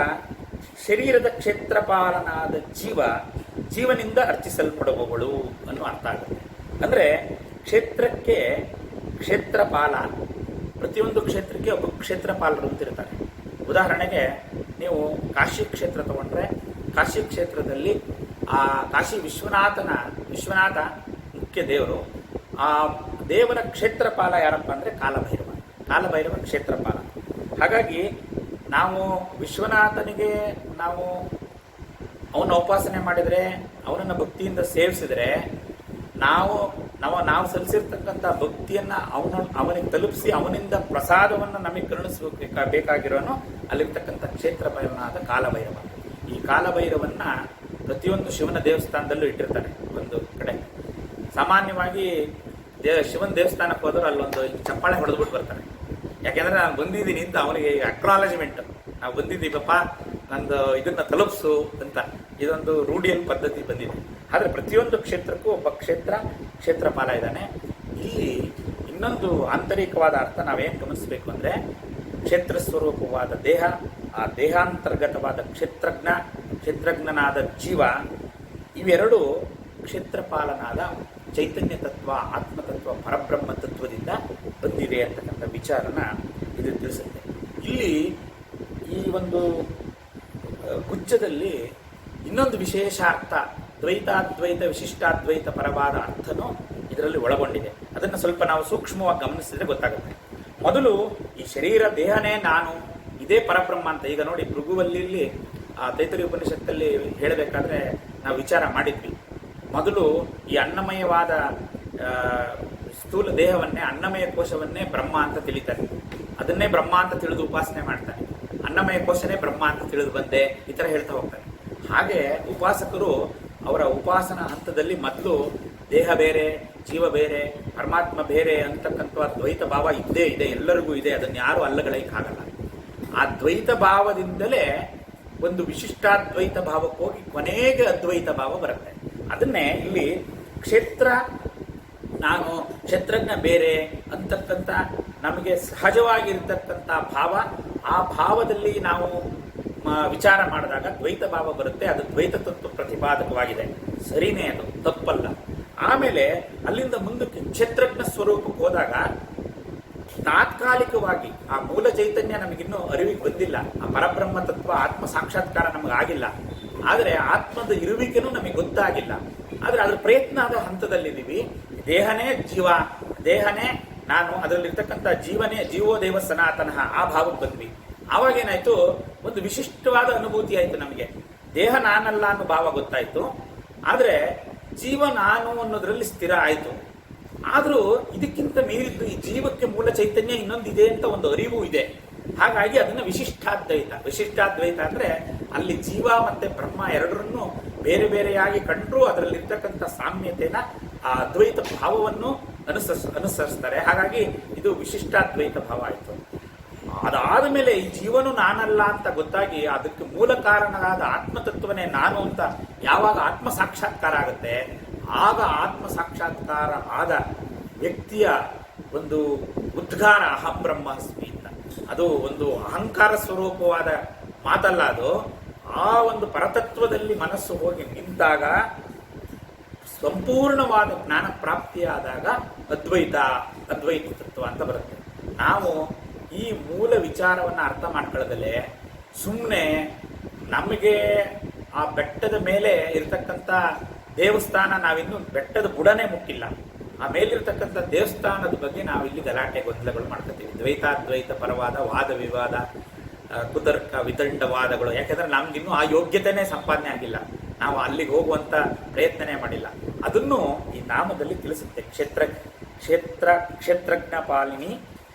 ಶರೀರದ ಕ್ಷೇತ್ರಪಾಲನಾದ ಜೀವನಿಂದ ಅರ್ಚಿಸಲ್ಪಡುವವಳು ಅನ್ನೋ ಅರ್ಥ ಆಗುತ್ತೆ. ಅಂದರೆ ಕ್ಷೇತ್ರಕ್ಕೆ ಕ್ಷೇತ್ರಪಾಲ, ಪ್ರತಿಯೊಂದು ಕ್ಷೇತ್ರಕ್ಕೆ ಒಬ್ಬ ಕ್ಷೇತ್ರಪಾಲರು ಅಂತಿರ್ತಾರೆ. ಉದಾಹರಣೆಗೆ ನೀವು ಕಾಶಿ ಕ್ಷೇತ್ರ ತಗೊಂಡ್ರೆ, ಕಾಶಿ ಕ್ಷೇತ್ರದಲ್ಲಿ ಆ ಕಾಶಿ ವಿಶ್ವನಾಥ ಮುಖ್ಯ ದೇವರು. ಆ ದೇವರ ಕ್ಷೇತ್ರಪಾಲ ಯಾರಪ್ಪ ಅಂದರೆ ಕಾಲಭೈರವ ಕ್ಷೇತ್ರಪಾಲ. ಹಾಗಾಗಿ ನಾವು ವಿಶ್ವನಾಥನಿಗೆ ನಾವು ಅವನ ಉಪಾಸನೆ ಮಾಡಿದರೆ, ಅವನನ್ನು ಭಕ್ತಿಯಿಂದ ಸೇವಿಸಿದ್ರೆ ನಾವು ಸಲ್ಲಿಸಿರ್ತಕ್ಕಂಥ ಭಕ್ತಿಯನ್ನು ಅವನಿಗೆ ತಲುಪಿಸಿ ಅವನಿಂದ ಪ್ರಸಾದವನ್ನು ನಮಗೆ ಕರುಣಿಸಬೇಕಾಗಿರೋನು ಅಲ್ಲಿರ್ತಕ್ಕಂಥ ಕ್ಷೇತ್ರ ಭೈರವನಾದ ಕಾಲಭೈರವ. ಈ ಕಾಲಭೈರವನ್ನ ಪ್ರತಿಯೊಂದು ಶಿವನ ದೇವಸ್ಥಾನದಲ್ಲೂ ಇಟ್ಟಿರ್ತಾರೆ. ಒಂದು ಕಡೆ ಸಾಮಾನ್ಯವಾಗಿ ಶಿವನ ದೇವಸ್ಥಾನಕ್ಕೆ ಹೋದ್ರೆ ಅಲ್ಲೊಂದು ಚಪ್ಪಾಳೆ ಹೊಡೆದ್ಬಿಟ್ಟು ಬರ್ತಾರೆ. ಯಾಕೆಂದ್ರೆ ನಾನು ಬಂದಿದ್ದೀನಿ ಅಂತ ಅವನಿಗೆ ಅಕ್ನಾಲಜ್ಮೆಂಟ್, ನಾವು ಬಂದಿದ್ದೀವಪ್ಪ, ನಂದು ಇದನ್ನ ತಲುಪಿಸು ಅಂತ. ಇದೊಂದು ರೂಢಿಯಲ್ ಪದ್ಧತಿ ಬಂದಿದೆ. ಆದರೆ ಪ್ರತಿಯೊಂದು ಕ್ಷೇತ್ರಕ್ಕೂ ಒಬ್ಬ ಕ್ಷೇತ್ರಪಾಲ ಇದ್ದಾನೆ. ಇಲ್ಲಿ ಇನ್ನೊಂದು ಆಂತರಿಕವಾದ ಅರ್ಥ ನಾವೇನು ಗಮನಿಸಬೇಕು ಅಂದರೆ, ಕ್ಷೇತ್ರ ಸ್ವರೂಪವಾದ ದೇಹ, ಆ ದೇಹಾಂತರ್ಗತವಾದ ಕ್ಷೇತ್ರಜ್ಞನಾದ ಜೀವ, ಇವೆರಡು ಕ್ಷೇತ್ರಪಾಲನಾದ ಚೈತನ್ಯ ತತ್ವ, ಆತ್ಮತತ್ವ, ಪರಬ್ರಹ್ಮ ತತ್ವದಿಂದ ಬಂದಿದೆ ಅಂತಕ್ಕಂಥ ವಿಚಾರನ ಇದು ತಿಳಿಸುತ್ತೆ. ಇಲ್ಲಿ ಈ ಒಂದು ಗುಚ್ಛದಲ್ಲಿ ಇನ್ನೊಂದು ವಿಶೇಷ ಅರ್ಥ, ದ್ವೈತಾದ್ವೈತ ವಿಶಿಷ್ಟಾದ್ವೈತ ಪರವಾದ ಅರ್ಥನೂ ಇದರಲ್ಲಿ ಒಳಗೊಂಡಿದೆ. ಅದನ್ನು ಸ್ವಲ್ಪ ನಾವು ಸೂಕ್ಷ್ಮವಾಗಿ ಗಮನಿಸಿದ್ರೆ ಗೊತ್ತಾಗುತ್ತೆ. ಮೊದಲು ಈ ಶರೀರ ದೇಹನೇ ನಾನು, ಇದೇ ಪರಬ್ರಹ್ಮ ಅಂತ. ಈಗ ನೋಡಿ, ಭೃಗುವಲ್ಲಿ ಆ ತೈತರಿಯ ಉಪನಿಷತ್ತಲ್ಲಿ ಹೇಳಬೇಕಾದ್ರೆ ನಾವು ವಿಚಾರ ಮಾಡಿದ್ವಿ. ಮೊದಲು ಈ ಅನ್ನಮಯವಾದ ಸ್ಥೂಲ ದೇಹವನ್ನೇ, ಅನ್ನಮಯ ಕೋಶವನ್ನೇ ಬ್ರಹ್ಮ ಅಂತ ತಿಳಿತಾರೆ. ಅದನ್ನೇ ಬ್ರಹ್ಮ ಅಂತ ತಿಳಿದು ಉಪಾಸನೆ ಮಾಡ್ತಾರೆ. ಅನ್ನಮಯ ಕೋಶನೇ ಬ್ರಹ್ಮ ಅಂತ ತಿಳಿದು ಬಂದೆ, ಈ ಥರ ಹೇಳ್ತಾ ಹೋಗ್ತಾರೆ. ಹಾಗೆ ಉಪಾಸಕರು ಅವರ ಉಪಾಸನಾ ಹಂತದಲ್ಲಿ ಮೊದಲು ದೇಹ ಬೇರೆ, ಜೀವ ಬೇರೆ, ಪರಮಾತ್ಮ ಬೇರೆ ಅಂತಕ್ಕಂಥ ದ್ವೈತ ಭಾವ ಇದ್ದೇ ಇದೆ, ಎಲ್ಲರಿಗೂ ಇದೆ. ಅದನ್ನು ಯಾರು ಅಲ್ಲಗಳೆಯಕ್ಕಾಗಲ್ಲ. ಆ ದ್ವೈತ ಭಾವದಿಂದಲೇ ಒಂದು ವಿಶಿಷ್ಟಾದ್ವೈತ ಭಾವಕ್ಕೆ ಹೋಗಿ ಕೊನೆಗೆ ಅದ್ವೈತ ಭಾವ ಬರುತ್ತೆ. ಅದನ್ನೇ ಇಲ್ಲಿ ನಾನು ಕ್ಷೇತ್ರಜ್ಞ ಬೇರೆ ಅಂತಕ್ಕಂಥ ನಮಗೆ ಸಹಜವಾಗಿರ್ತಕ್ಕಂಥ ಭಾವ, ಆ ಭಾವದಲ್ಲಿ ನಾವು ವಿಚಾರ ಮಾಡಿದಾಗ ದ್ವೈತ ಭಾವ ಬರುತ್ತೆ. ಅದು ದ್ವೈತ ತತ್ವ ಪ್ರತಿಪಾದಕವಾಗಿದೆ, ಸರಿನೇ, ಅದು ತಪ್ಪಲ್ಲ. ಆಮೇಲೆ ಅಲ್ಲಿಂದ ಮುಂದಕ್ಕೆ ಕ್ಷೇತ್ರಜ್ಞ ಸ್ವರೂಪಕ್ಕೆ ಹೋದಾಗ ತಾತ್ಕಾಲಿಕವಾಗಿ ಆ ಮೂಲ ಚೈತನ್ಯ ನಮಗಿನ್ನೂ ಅರಿವಿಗೆ ಬಂದಿಲ್ಲ, ಆ ಪರಬ್ರಹ್ಮ ತತ್ವ ಆತ್ಮ ಸಾಕ್ಷಾತ್ಕಾರ ನಮಗಾಗಿಲ್ಲ. ಆದರೆ ಆತ್ಮದ ಇರುವಿಕೆನೂ ನಮಗೆ ಗೊತ್ತಾಗಿಲ್ಲ. ಆದರೆ ಅದ್ರ ಪ್ರಯತ್ನದ ಹಂತದಲ್ಲಿದ್ದೀವಿ. ದೇಹನೇ ಜೀವ, ದೇಹನೇ ನಾನು, ಅದರಲ್ಲಿರ್ತಕ್ಕಂಥ ಜೀವೋ ದೇವ ಸನಾತನಃ, ಆ ಭಾವಕ್ಕೆ ಬಂದ್ವಿ. ಆವಾಗೇನಾಯ್ತು, ಒಂದು ವಿಶಿಷ್ಟವಾದ ಅನುಭೂತಿ ಆಯಿತು ನಮಗೆ. ದೇಹ ನಾನಲ್ಲ ಅನ್ನೋ ಭಾವ ಗೊತ್ತಾಯಿತು. ಆದರೆ ಜೀವ ನಾನು ಅನ್ನೋದ್ರಲ್ಲಿ ಸ್ಥಿರ ಆಯಿತು. ಆದರೂ ಇದಕ್ಕಿಂತ ಮೀರಿದ್ದು ಈ ಜೀವಕ್ಕೆ ಮೂಲ ಚೈತನ್ಯ ಇನ್ನೊಂದಿದೆ ಅಂತ ಒಂದು ಅರಿವು ಇದೆ. ಹಾಗಾಗಿ ಅದನ್ನು ವಿಶಿಷ್ಟಾದ್ವೈತ ಅಂದರೆ ಅಲ್ಲಿ ಜೀವ ಮತ್ತೆ ಬ್ರಹ್ಮ ಎರಡರನ್ನು ಬೇರೆ ಬೇರೆಯಾಗಿ ಕಂಡ್ರೂ ಅದರಲ್ಲಿರ್ತಕ್ಕಂಥ ಸಾಮ್ಯತೆನ, ಆ ಅದ್ವೈತ ಭಾವವನ್ನು ಅನುಸರಿಸ್ತಾರೆ. ಹಾಗಾಗಿ ಇದು ವಿಶಿಷ್ಟಾದ್ವೈತ ಭಾವ ಆಯಿತು. ಅದಾದ ಮೇಲೆ ಈ ಜೀವನು ನಾನಲ್ಲ ಅಂತ ಗೊತ್ತಾಗಿ ಅದಕ್ಕೆ ಮೂಲ ಕಾರಣವಾದ ಆತ್ಮತತ್ವನೇ ನಾನು ಅಂತ ಯಾವಾಗ ಆತ್ಮ ಸಾಕ್ಷಾತ್ಕಾರ ಆಗುತ್ತೆ, ಆಗ ಆತ್ಮ ಸಾಕ್ಷಾತ್ಕಾರ ಆದ ವ್ಯಕ್ತಿಯ ಒಂದು ಉದ್ಗಾರ ಅಹಂ ಬ್ರಹ್ಮಾಸ್ಮಿ ಅಂತ. ಅದು ಒಂದು ಅಹಂಕಾರ ಸ್ವರೂಪವಾದ ಮಾತಲ್ಲ, ಅದು ಆ ಒಂದು ಪರತತ್ವದಲ್ಲಿ ಮನಸ್ಸು ಹೋಗಿ ನಿಂತಾಗ, ಸಂಪೂರ್ಣವಾದ ಜ್ಞಾನ ಪ್ರಾಪ್ತಿಯಾದಾಗ ಅದ್ವೈತ ತತ್ವ ಅಂತ ಬರುತ್ತೆ. ನಾವು ಈ ಮೂಲ ವಿಚಾರವನ್ನು ಅರ್ಥ ಮಾಡ್ಕೊಳ್ಳೋದಲ್ಲೇ ಸುಮ್ಮನೆ ನಮಗೆ ಆ ಬೆಟ್ಟದ ಮೇಲೆ ಇರತಕ್ಕಂಥ ದೇವಸ್ಥಾನ, ನಾವಿನ್ನೂ ಬೆಟ್ಟದ ಬುಡನೇ ಮುಟ್ಟಿಲ್ಲ, ಆ ಮೇಲಿರ್ತಕ್ಕಂಥ ದೇವಸ್ಥಾನದ ಬಗ್ಗೆ ನಾವು ಇಲ್ಲಿ ಗಲಾಟೆ ಗೊಂದಲಗಳು ಮಾಡ್ಕೊತೀವಿ. ದ್ವೈತಾದ್ವೈತ ಪರವಾದ ವಾದ ವಿವಾದ, ಕುತರ್ಕ ವಿತಂಡವಾದಗಳು. ಯಾಕೆಂದ್ರೆ ನಮ್ಗಿನ್ನೂ ಆ ಯೋಗ್ಯತೆನೇ ಸಂಪಾದನೆ ಆಗಿಲ್ಲ, ನಾವು ಅಲ್ಲಿಗೆ ಹೋಗುವಂತ ಪ್ರಯತ್ನನೇ ಮಾಡಿಲ್ಲ. ಅದನ್ನು ಈ ನಾಮದಲ್ಲಿ ತಿಳಿಸುತ್ತೆ. ಕ್ಷೇತ್ರಜ್ಞ ಪಾಲಿನಿ,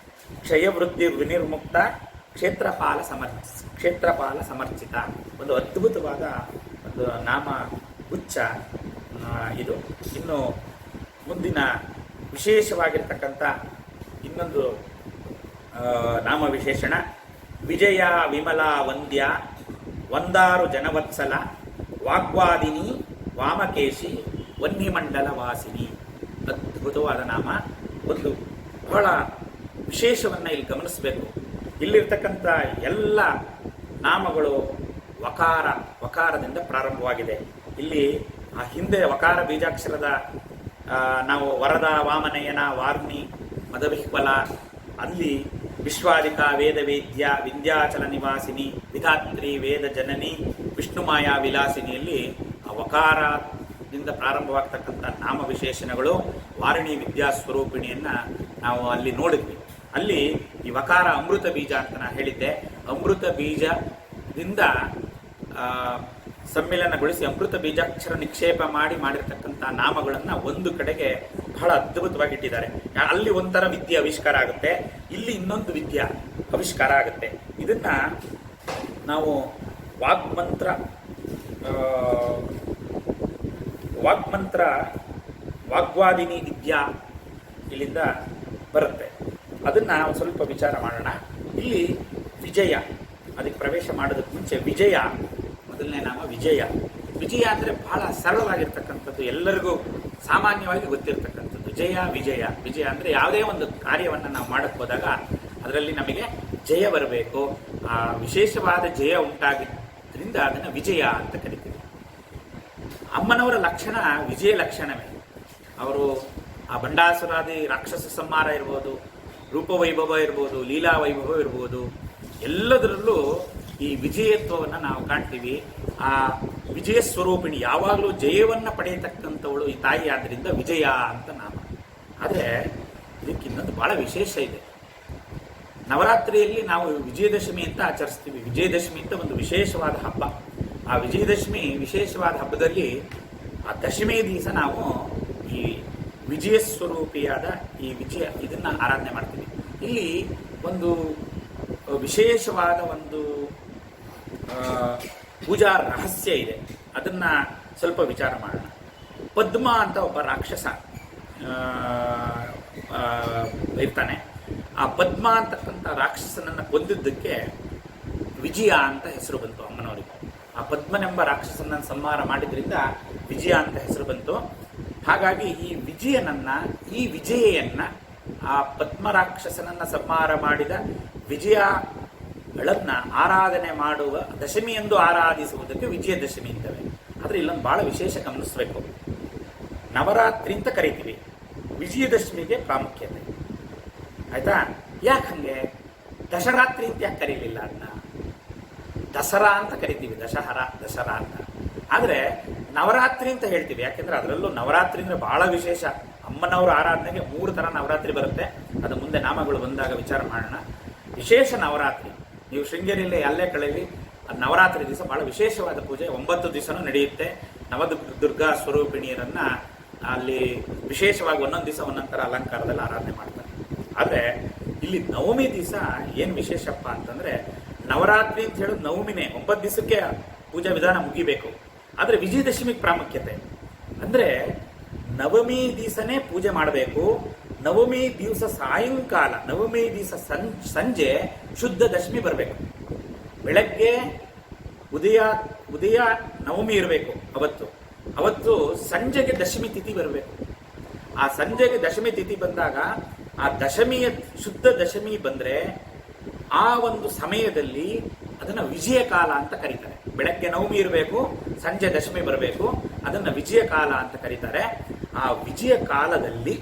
ಕ್ಷಯವೃದ್ಧಿ ವಿನಿರ್ಮುಕ್ತ, ಕ್ಷೇತ್ರಪಾಲ ಸಮರ್ಚಿತ. ಒಂದು ಅದ್ಭುತವಾದ ಒಂದು ನಾಮ ಗುಚ್ಛ ಇದು. ಇನ್ನು ಮುಂದಿನ ವಿಶೇಷವಾಗಿರ್ತಕ್ಕಂಥ ಇನ್ನೊಂದು ನಾಮ ವಿಶೇಷಣ, ವಿಜಯ ವಿಮಲ ವಂದ್ಯ, ವಂದಾರು ಜನವತ್ಸಲ, ವಾಗ್ವಾದಿನಿ, ವಾಮಕೇಶಿ, ವನ್ನಿಮಂಡಲ ವಾಸಿನಿ. ಅದ್ಭುತವಾದ ನಾಮ. ಒಂದು ಬಹಳ ವಿಶೇಷವನ್ನು ಇಲ್ಲಿ ಗಮನಿಸಬೇಕು. ಇಲ್ಲಿರ್ತಕ್ಕಂಥ ಎಲ್ಲ ನಾಮಗಳು ವಕಾರದಿಂದ ಪ್ರಾರಂಭವಾಗಿದೆ. ಇಲ್ಲಿ ಆ ಹಿಂದೆ ವಕಾರ ಬೀಜಾಕ್ಷರದ ನಾವು ವರದ, ವಾಮನಯನ, ವಾರ್ಣಿ, ಮದವಿಹ್ವಲ, ಅಲ್ಲಿ ವಿಶ್ವಾದಿಕ, ವೇದವೇದ್ಯ, ವಿಂಧ್ಯಾಚಲ ನಿವಾಸಿನಿ, ವಿಧಾತ್ರಿ, ವೇದ ಜನನಿ, ವಿಷ್ಣುಮಾಯಾ ವಿಲಾಸಿನಿಯಲ್ಲಿ ಆ ವಕಾರದಿಂದ ಪ್ರಾರಂಭವಾಗ್ತಕ್ಕಂಥ ನಾಮ ವಿಶೇಷಣಗಳು, ವಾರಿಣಿ ವಿದ್ಯಾ ಸ್ವರೂಪಿಣಿಯನ್ನು ನಾವು ಅಲ್ಲಿ ನೋಡಿದ್ವಿ. ಅಲ್ಲಿ ಈ ವಕಾರ ಅಮೃತ ಬೀಜ ಅಂತ ನಾನು ಹೇಳಿದ್ದೆ. ಅಮೃತ ಬೀಜದಿಂದ ಸಮ್ಮಿಲನಗೊಳಿಸಿ ಅಮೃತ ಬೀಜಾಕ್ಷರ ನಿಕ್ಷೇಪ ಮಾಡಿರ್ತಕ್ಕಂಥ ನಾಮಗಳನ್ನು ಒಂದು ಕಡೆಗೆ ಬಹಳ ಅದ್ಭುತವಾಗಿ ಇಟ್ಟಿದ್ದಾರೆ. ಅಲ್ಲಿ ಒಂಥರ ವಿದ್ಯೆ ಆವಿಷ್ಕಾರ ಆಗುತ್ತೆ, ಇಲ್ಲಿ ಇನ್ನೊಂದು ವಿದ್ಯೆ ಆವಿಷ್ಕಾರ ಆಗುತ್ತೆ. ಇದನ್ನ ನಾವು ವಾಗ್ವಾದಿನಿ ವಿದ್ಯಾ ಇಲ್ಲಿಂದ ಬರುತ್ತೆ. ಅದನ್ನ ಸ್ವಲ್ಪ ವಿಚಾರ ಮಾಡೋಣ. ಇಲ್ಲಿ ವಿಜಯ, ಅದಕ್ಕೆ ಪ್ರವೇಶ ಮಾಡೋದಕ್ಕೆ ಮುಂಚೆ ವಿಜಯ, ಮೊದಲನೇ ನಾಮ ವಿಜಯ. ವಿಜಯ ಅಂದರೆ ಬಹಳ ಸರಳವಾಗಿರ್ತಕ್ಕಂಥದ್ದು, ಎಲ್ಲರಿಗೂ ಸಾಮಾನ್ಯವಾಗಿ ಗೊತ್ತಿರ್ತಕ್ಕಂಥದ್ದು. ವಿಜಯ ಅಂದರೆ ಯಾವುದೇ ಒಂದು ಕಾರ್ಯವನ್ನು ನಾವು ಮಾಡಕ್ಕೆ ಹೋದಾಗ ಅದರಲ್ಲಿ ನಮಗೆ ಜಯ ಬರಬೇಕು, ಆ ವಿಶೇಷವಾದ ಜಯ ಉಂಟಾಗಿದ್ದರಿಂದ ಅದನ್ನು ವಿಜಯ ಅಂತ ಕರಿತೀವಿ. ಅಮ್ಮನವರ ಲಕ್ಷಣ ವಿಜಯ ಲಕ್ಷಣವೇ. ಅವರು ಆ ಬಂಡಾಸುರಾದಿ ರಾಕ್ಷಸ ಸಂಹಾರ ಇರ್ಬೋದು, ರೂಪವೈಭವ ಇರ್ಬೋದು, ಲೀಲಾ ವೈಭವ ಇರ್ಬೋದು, ಎಲ್ಲದರಲ್ಲೂ ಈ ವಿಜಯತ್ವವನ್ನು ನಾವು ಕಾಣ್ತೀವಿ. ಆ ವಿಜಯ ಸ್ವರೂಪಿಣಿ, ಯಾವಾಗಲೂ ಜಯವನ್ನು ಪಡೆಯತಕ್ಕಂಥವಳು ಈ ತಾಯಿ, ಆದ್ದರಿಂದ ವಿಜಯ ಅಂತ ನಾಮ. ಆದರೆ ಇದಕ್ಕೆ ಇನ್ನೊಂದು ಬಹಳ ವಿಶೇಷ ಇದೆ. ನವರಾತ್ರಿಯಲ್ಲಿ ನಾವು ವಿಜಯದಶಮಿ ಅಂತ ಆಚರಿಸ್ತೀವಿ. ವಿಜಯದಶಮಿ ಅಂತ ಒಂದು ವಿಶೇಷವಾದ ಹಬ್ಬ. ಆ ವಿಜಯದಶಮಿ ವಿಶೇಷವಾದ ಹಬ್ಬದಲ್ಲಿ ಆ ದಶಮಿ ದಿವಸ ನಾವು ಈ ವಿಜಯ ಸ್ವರೂಪಿಯಾದ ಈ ವಿಜಯ ಇದನ್ನು ಆರಾಧನೆ ಮಾಡ್ತೀವಿ. ಇಲ್ಲಿ ಒಂದು ವಿಶೇಷವಾದ ಒಂದು ಪೂಜಾ ರಹಸ್ಯ ಇದೆ, ಅದನ್ನು ಸ್ವಲ್ಪ ವಿಚಾರ ಮಾಡೋಣ. ಪದ್ಮ ಅಂತ ಒಬ್ಬ ರಾಕ್ಷಸ ಇರ್ತಾನೆ. ಆ ಪದ್ಮ ಅಂತಕ್ಕಂಥ ರಾಕ್ಷಸನನ್ನು ಕೊಂದಿದ್ದಕ್ಕೆ ವಿಜಯ ಅಂತ ಹೆಸರು ಬಂತು ಅಮ್ಮನವರಿಗೆ. ಆ ಪದ್ಮನೆಂಬ ರಾಕ್ಷಸನನ್ನು ಸಂಹಾರ ಮಾಡಿದ್ರಿಂದ ವಿಜಯ ಅಂತ ಹೆಸರು ಬಂತು. ಹಾಗಾಗಿ ಈ ವಿಜಯೆಯನ್ನ ಆ ಪದ್ಮ ರಾಕ್ಷಸನನ್ನು ಸಂಹಾರ ಮಾಡಿದ ವಿಜಯಗಳನ್ನ ಆರಾಧನೆ ಮಾಡುವ ದಶಮಿ ಎಂದು ಆರಾಧಿಸುವುದಕ್ಕೆ ವಿಜಯದಶಮಿ ಅಂತವೆ. ಆದರೆ ಇಲ್ಲೊಂದು ಬಹಳ ವಿಶೇಷ ಗಮನಿಸಬೇಕು. ನವರಾತ್ರಿ ಅಂತ ಕರಿತೀವಿ, ವಿಜಯದಶಮಿಗೆ ಪ್ರಾಮುಖ್ಯತೆ. ಆಯ್ತಾ? ಯಾಕೆ ಹಂಗೆ? ದಶರಾತ್ರಿ ಅಂತ ಯಾಕೆ ಕರೀಲಿಲ್ಲ? ಅದನ್ನ ದಸರಾ ಅಂತ ಕರಿತೀವಿ, ದಸರಾ ಅಂತ. ಆದರೆ ನವರಾತ್ರಿ ಅಂತ ಹೇಳ್ತೀವಿ, ಯಾಕೆಂದ್ರೆ ಅದರಲ್ಲೂ ನವರಾತ್ರಿ ಅಂದ್ರೆ ಬಹಳ ವಿಶೇಷ. ಅಮ್ಮನವರ ಆರಾಧನೆಗೆ 3 ಥರ ನವರಾತ್ರಿ ಬರುತ್ತೆ. ಅದು ಮುಂದೆ ನಾಮಗಳು ಬಂದಾಗ ವಿಚಾರ ಮಾಡೋಣ. ವಿಶೇಷ ನವರಾತ್ರಿ ನೀವು ಶೃಂಗೇರಿಯಲ್ಲಿ ಅಲ್ಲೇ ಕಳೆಯಲ್ಲಿ ನವರಾತ್ರಿ ದಿವಸ ಬಹಳ ವಿಶೇಷವಾದ ಪೂಜೆ 9 ದಿವಸನೂ ನಡೆಯುತ್ತೆ. ನವದುರ್ಗಾ ಸ್ವರೂಪಿಣಿಯರನ್ನ ಅಲ್ಲಿ ವಿಶೇಷವಾಗಿ ಒಂದೊಂದು ದಿವಸ ಒಂದೊಂದು ಥರ ಅಲಂಕಾರದಲ್ಲಿ ಆರಾಧನೆ ಮಾಡ್ತಾರೆ. ಆದರೆ ಇಲ್ಲಿ ನವಮಿ ದಿವಸ ಏನು ವಿಶೇಷಪ್ಪ ಅಂತಂದ್ರೆ, ನವರಾತ್ರಿ ಅಂತ ಹೇಳೋದು ನವಮಿನೇ, 9 ದಿವಸಕ್ಕೆ ಪೂಜಾ ವಿಧಾನ ಮುಗಿಬೇಕು. ಆದರೆ ವಿಜಯದಶಮಿಗೆ ಪ್ರಾಮುಖ್ಯತೆ ಅಂದರೆ ನವಮಿ ದಿವಸನೇ ಪೂಜೆ ಮಾಡಬೇಕು. ನವಮಿ ದಿವಸ ಸಾಯಂಕಾಲ, ನವಮಿ ದಿವಸ ಸಂಜೆ ಶುದ್ಧ ದಶಮಿ ಬರಬೇಕು. ಬೆಳಗ್ಗೆ ಉದಯ ನವಮಿ ಇರಬೇಕು, ಅವತ್ತು ಸಂಜೆಗೆ ದಶಮಿ ತಿಥಿ ಬರಬೇಕು. ಆ ಸಂಜೆಗೆ ದಶಮಿ ತಿಥಿ ಬಂದಾಗ ಆ ದಶಮಿಯ ಶುದ್ಧ ದಶಮಿ ಬಂದರೆ ಆ ಒಂದು ಸಮಯದಲ್ಲಿ ಅದನ್ನು ವಿಜಯ ಕಾಲ ಅಂತ ಕರೀತಾರೆ. ಬೆಳಗ್ಗೆ ನವಮಿ ಇರಬೇಕು, ಸಂಜೆ ದಶಮಿ ಬರಬೇಕು, ಅದನ್ನು ವಿಜಯ ಕಾಲ ಅಂತ ಕರೀತಾರೆ. ಆ ವಿಜಯ ಕಾಲದಲ್ಲಿ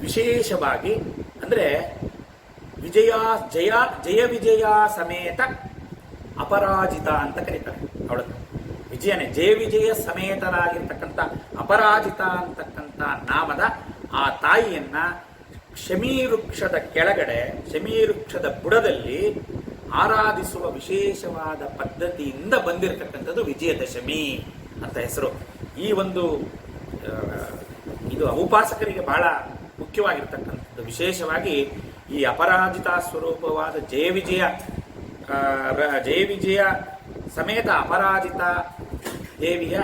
ವಿಶೇಷವಾಗಿ ಅಂದರೆ ಜಯ ವಿಜಯ ಸಮೇತ ಅಪರಾಜಿತ ಅಂತ ಕರೀತಾರೆ. ಅವಳನ್ನು ವಿಜಯನೇ ಜಯ ವಿಜಯ ಸಮೇತರಾಗಿರ್ತಕ್ಕಂಥ ಅಪರಾಜಿತ ಅಂತಕ್ಕಂಥ ನಾಮದ ಆ ತಾಯಿಯನ್ನ ಶಮೀವೃಕ್ಷದ ಕೆಳಗಡೆ, ಶಮೀವೃಕ್ಷದ ಬುಡದಲ್ಲಿ ಆರಾಧಿಸುವ ವಿಶೇಷವಾದ ಪದ್ಧತಿಯಿಂದ ಬಂದಿರತಕ್ಕಂಥದ್ದು ವಿಜಯದಶಮಿ ಅಂತ ಹೆಸರು. ಈ ಒಂದು ಇದು ಉಪಾಸಕರಿಗೆ ಬಹಳ ಮುಖ್ಯವಾಗಿರ್ತಕ್ಕಂಥದ್ದು. ವಿಶೇಷವಾಗಿ ಈ ಅಪರಾಜಿತ ಸ್ವರೂಪವಾದ ಜಯ ವಿಜಯ ಸಮೇತ ಅಪರಾಜಿತ ದೇವಿಯ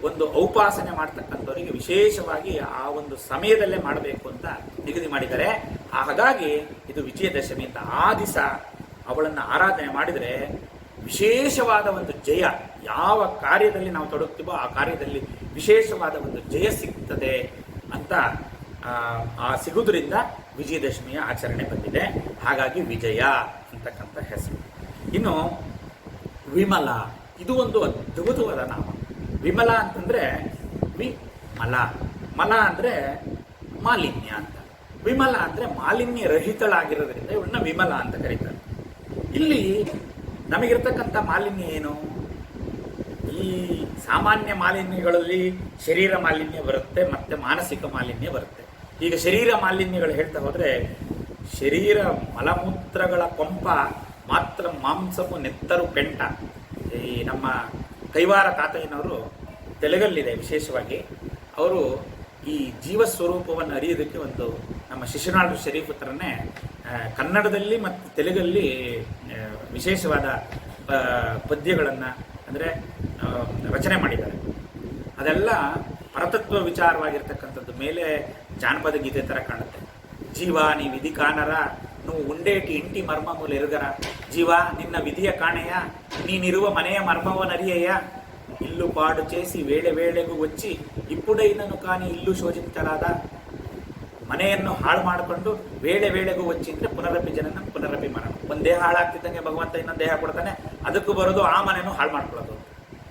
ಒಂದು ಔಪಾಸನೆ ಮಾಡ್ತಕ್ಕಂಥವರಿಗೆ ವಿಶೇಷವಾಗಿ ಆ ಒಂದು ಸಮಯದಲ್ಲೇ ಮಾಡಬೇಕು ಅಂತ ನಿಗದಿ ಮಾಡಿದ್ದಾರೆ. ಹಾಗಾಗಿ ಇದು ವಿಜಯದಶಮಿ ಅಂತ. ಆ ದಿವಸ ಅವಳನ್ನು ಆರಾಧನೆ ಮಾಡಿದರೆ ವಿಶೇಷವಾದ ಒಂದು ಜಯ, ಯಾವ ಕಾರ್ಯದಲ್ಲಿ ನಾವು ತೊಡಗ್ತೀವೋ ಆ ಕಾರ್ಯದಲ್ಲಿ ವಿಶೇಷವಾದ ಒಂದು ಜಯ ಸಿಗ್ತದೆ ಅಂತ ಸಿಗುವುದರಿಂದ ವಿಜಯದಶಮಿಯ ಆಚರಣೆ ಬಂದಿದೆ. ಹಾಗಾಗಿ ವಿಜಯ ಅಂತಕ್ಕಂಥ ಹೆಸರು. ಇನ್ನು ವಿಮಲ, ಇದು ಒಂದು ಅದ್ಭುತವಾದ ನಾಮ. ವಿಮಲ ಅಂತಂದ್ರೆ ಮಲ ಅಂದ್ರೆ ಮಾಲಿನ್ಯ ಅಂತ. ವಿಮಲ ಅಂದ್ರೆ ಮಾಲಿನ್ಯ ರಹಿತಳಾಗಿರೋದ್ರಿಂದ ಇವಳನ್ನ ವಿಮಲ ಅಂತ ಕರೀತಾರೆ. ಇಲ್ಲಿ ನಮಗಿರ್ತಕ್ಕಂಥ ಮಾಲಿನ್ಯ ಏನು? ಈ ಸಾಮಾನ್ಯ ಮಾಲಿನ್ಯಗಳಲ್ಲಿ ಶರೀರ ಮಾಲಿನ್ಯ ಬರುತ್ತೆ, ಮತ್ತೆ ಮಾನಸಿಕ ಮಾಲಿನ್ಯ ಬರುತ್ತೆ. ಈಗ ಶರೀರ ಮಾಲಿನ್ಯಗಳು ಹೇಳ್ತಾ ಹೋದ್ರೆ, ಶರೀರ ಮಲಮೂತ್ರಗಳ ಕೊಂಪ ಮಾತ್ರ ಮಾಂಸವು ನೆತ್ತರು ಪೆಂಟ. ಈ ನಮ್ಮ ಕೈವಾರ ತಾತಯ್ಯನವರು ತೆಲುಗಲ್ಲಿದೆ ವಿಶೇಷವಾಗಿ. ಅವರು ಈ ಜೀವಸ್ವರೂಪವನ್ನು ಅರಿಯೋದಕ್ಕೆ ಒಂದು ನಮ್ಮ ಶಿಶುನಾಳ ಶರೀಫ್ ಹತ್ರನೇ ಕನ್ನಡದಲ್ಲಿ ಮತ್ತು ತೆಲುಗಲ್ಲಿ ವಿಶೇಷವಾದ ಪದ್ಯಗಳನ್ನು ಅಂದರೆ ರಚನೆ ಮಾಡಿದ್ದಾರೆ. ಅದೆಲ್ಲ ಪರತತ್ವ ವಿಚಾರವಾಗಿರ್ತಕ್ಕಂಥದ್ದು. ಮೇಲೆ ಜಾನಪದ ಗೀತೆ ಥರ ಕಾಣುತ್ತೆ. ಜೀವ ನೀ ವಿಧಿ ಕಾಣರ ನೀವು ಉಂಡೇಟಿ ಇಂಟಿ ಮರ್ಮಮೂಲ ಎರುಗರ, ಜೀವ ನಿನ್ನ ವಿಧಿಯ ಕಾಣೆಯ ನೀನಿರುವ ಮನೆಯ ಮರ್ಮವನರಿಯಯ್ಯ, ಇಲ್ಲು ಪಾಡು చేసి ವೇಳೆ ವೇಳೆಗೂ వచ్చి ಇಪ್ಪುಡೈನನು ಕಾನಿ ಇಲ್ಲು ಶೋಚಿತರಾದ. ಮನೆಯನ್ನು ಹಾಳು ಮಾಡಿಕೊಂಡು ವೇಳೆ ವೇಳೆಗೂ వచ్చి ಅಂದರೆ ಪುನರಪಿ ಜನನ ಪುನರಪಿ ಮರಣ. ಒಂದು ದೇಹ ಹಾಳಾಗ್ತಿದ್ದಂಗೆ ಭಗವಂತ ಇನ್ನೊಂದು ದೇಹ ಕೊಡ್ತಾನೆ, ಅದಕ್ಕೂ ಬರೋದು ಆ ಮನೆಯನ್ನು ಹಾಳು ಮಾಡ್ಕೊಳ್ಳೋದು.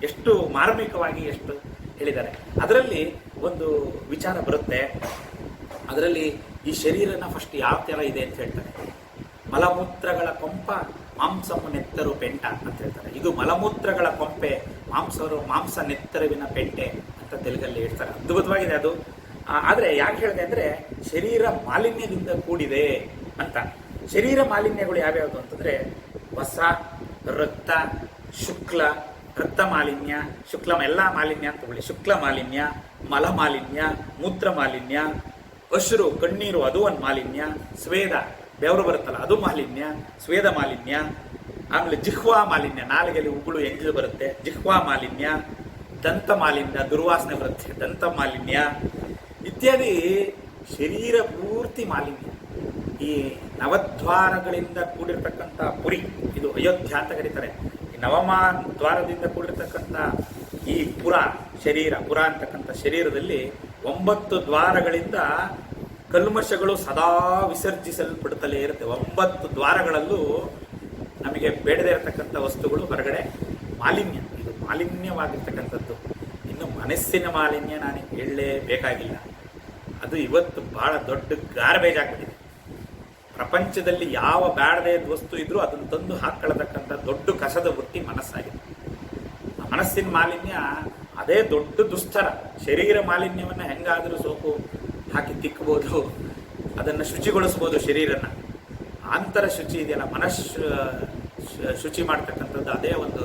ಎಷ್ಟು ಮಾರ್ಮಿಕವಾಗಿ ಎಷ್ಟು ಹೇಳಿದ್ದಾರೆ. ಅದರಲ್ಲಿ ಒಂದು ವಿಚಾರ ಬರುತ್ತೆ. ಅದರಲ್ಲಿ ಈ ಶರೀರನ ಫಸ್ಟ್ ಯಾವ ಥರ ಇದೆ ಅಂತ ಹೇಳ್ತಾರೆ. ಮಲಮೂತ್ರಗಳ ಕೊಂಪ ಮಾಂಸವು ನೆತ್ತರು ಪೆಂಟ ಅಂತ ಹೇಳ್ತಾರೆ. ಇದು ಮಲಮೂತ್ರಗಳ ಕೊಂಪೆ, ಮಾಂಸ ನೆತ್ತರುವಿನ ಪೆಂಟೆ ಅಂತ ತೆಲುಗಲ್ಲಿ ಹೇಳ್ತಾರೆ. ಅದ್ಭುತವಾಗಿದೆ ಅದು. ಆದರೆ ಯಾಕೆ ಹೇಳಿದೆ ಅಂದರೆ ಶರೀರ ಮಾಲಿನ್ಯದಿಂದ ಕೂಡಿದೆ ಅಂತ. ಶರೀರ ಮಾಲಿನ್ಯಗಳು ಯಾವ್ಯಾವುದು ಅಂತಂದರೆ ಹೊಸ, ರಕ್ತ, ಶುಕ್ಲ, ರಕ್ತ ಮಾಲಿನ್ಯ, ಶುಕ್ಲ ಎಲ್ಲ ಮಾಲಿನ್ಯ ಅಂತ ತಗೊಳ್ಳಿ. ಶುಕ್ಲ ಮಾಲಿನ್ಯ, ಮಲ ಮಾಲಿನ್ಯ, ಮೂತ್ರ ಮಾಲಿನ್ಯ, ಅಶ್ರು ಕಣ್ಣೀರು ಅದು ಒಂದು ಮಾಲಿನ್ಯ, ಸ್ವೇದ ಬೆವರು ಬರುತ್ತಲ್ಲ ಅದು ಮಾಲಿನ್ಯ, ಸ್ವೇದ ಮಾಲಿನ್ಯ. ಆಮೇಲೆ ಜಿಹ್ವಾ ಮಾಲಿನ್ಯ, ನಾಲಿಗೆಯಲ್ಲಿ ಉಗುಳು ಎಂಜಲು ಬರುತ್ತೆ, ಜಿಹ್ವಾ ಮಾಲಿನ್ಯ. ದಂತ ಮಾಲಿನ್ಯ, ದುರ್ವಾಸನೆ ಬರುತ್ತೆ, ದಂತ ಮಾಲಿನ್ಯ ಇತ್ಯಾದಿ. ಶರೀರ ಪೂರ್ತಿ ಮಾಲಿನ್ಯ. ಈ ನವದ್ವಾರಗಳಿಂದ ಕೂಡಿರ್ತಕ್ಕಂಥ ಪುರಿ, ಇದು ಅಯೋಧ್ಯ ಅಂತ ಕರೀತಾರೆ. ಈ ನವಮಾ ದ್ವಾರದಿಂದ ಕೂಡಿರ್ತಕ್ಕಂಥ ಈ ಪುರ ಅಂತಕ್ಕಂಥ ಶರೀರದಲ್ಲಿ 9 ದ್ವಾರಗಳಿಂದ ಕಲ್ಮಶಗಳು ಸದಾ ವಿಸರ್ಜಿಸಲ್ಪಡುತ್ತಲೇ ಇರುತ್ತೆ. 9 ದ್ವಾರಗಳಲ್ಲೂ ನಮಗೆ ಬೇಡದೇ ಇರತಕ್ಕಂಥ ವಸ್ತುಗಳು ಹೊರಗಡೆ ಮಾಲಿನ್ಯ. ಇದು ಮಾಲಿನ್ಯವಾಗಿರ್ತಕ್ಕಂಥದ್ದು. ಇನ್ನು ಮನಸ್ಸಿನ ಮಾಲಿನ್ಯ ನಾನು ಹೇಳಲೇಬೇಕಾಗಿಲ್ಲ. ಅದು ಇವತ್ತು ಬಹಳ ದೊಡ್ಡ ಗಾರ್ಬೇಜ್ ಆಗ್ಬಿಟ್ಟಿದೆ. ಪ್ರಪಂಚದಲ್ಲಿ ಯಾವ ಬೇಡದೇ ವಸ್ತು ಇದ್ರೂ ಅದನ್ನು ತಂದು ಹಾಕೊಳ್ಳತಕ್ಕಂಥ ದೊಡ್ಡ ಕಸದ ಬುಟ್ಟಿ ಮನಸ್ಸಾಗಿದೆ. ಆ ಮನಸ್ಸಿನ ಮಾಲಿನ್ಯ ಅದೇ ದೊಡ್ಡ ದುಸ್ತರ. ಶರೀರ ಮಾಲಿನ್ಯವನ್ನು ಹೆಂಗಾದರೂ ಸೋಪು ಹಾಕಿ ತಿಕ್ಕಬಹುದು, ಅದನ್ನು ಶುಚಿಗೊಳಿಸ್ಬೋದು ಶರೀರನ. ಆಂತರ ಶುಚಿ ಇದೆಯಲ್ಲ, ಶುಚಿ ಮಾಡ್ತಕ್ಕಂಥದ್ದು ಅದೇ ಒಂದು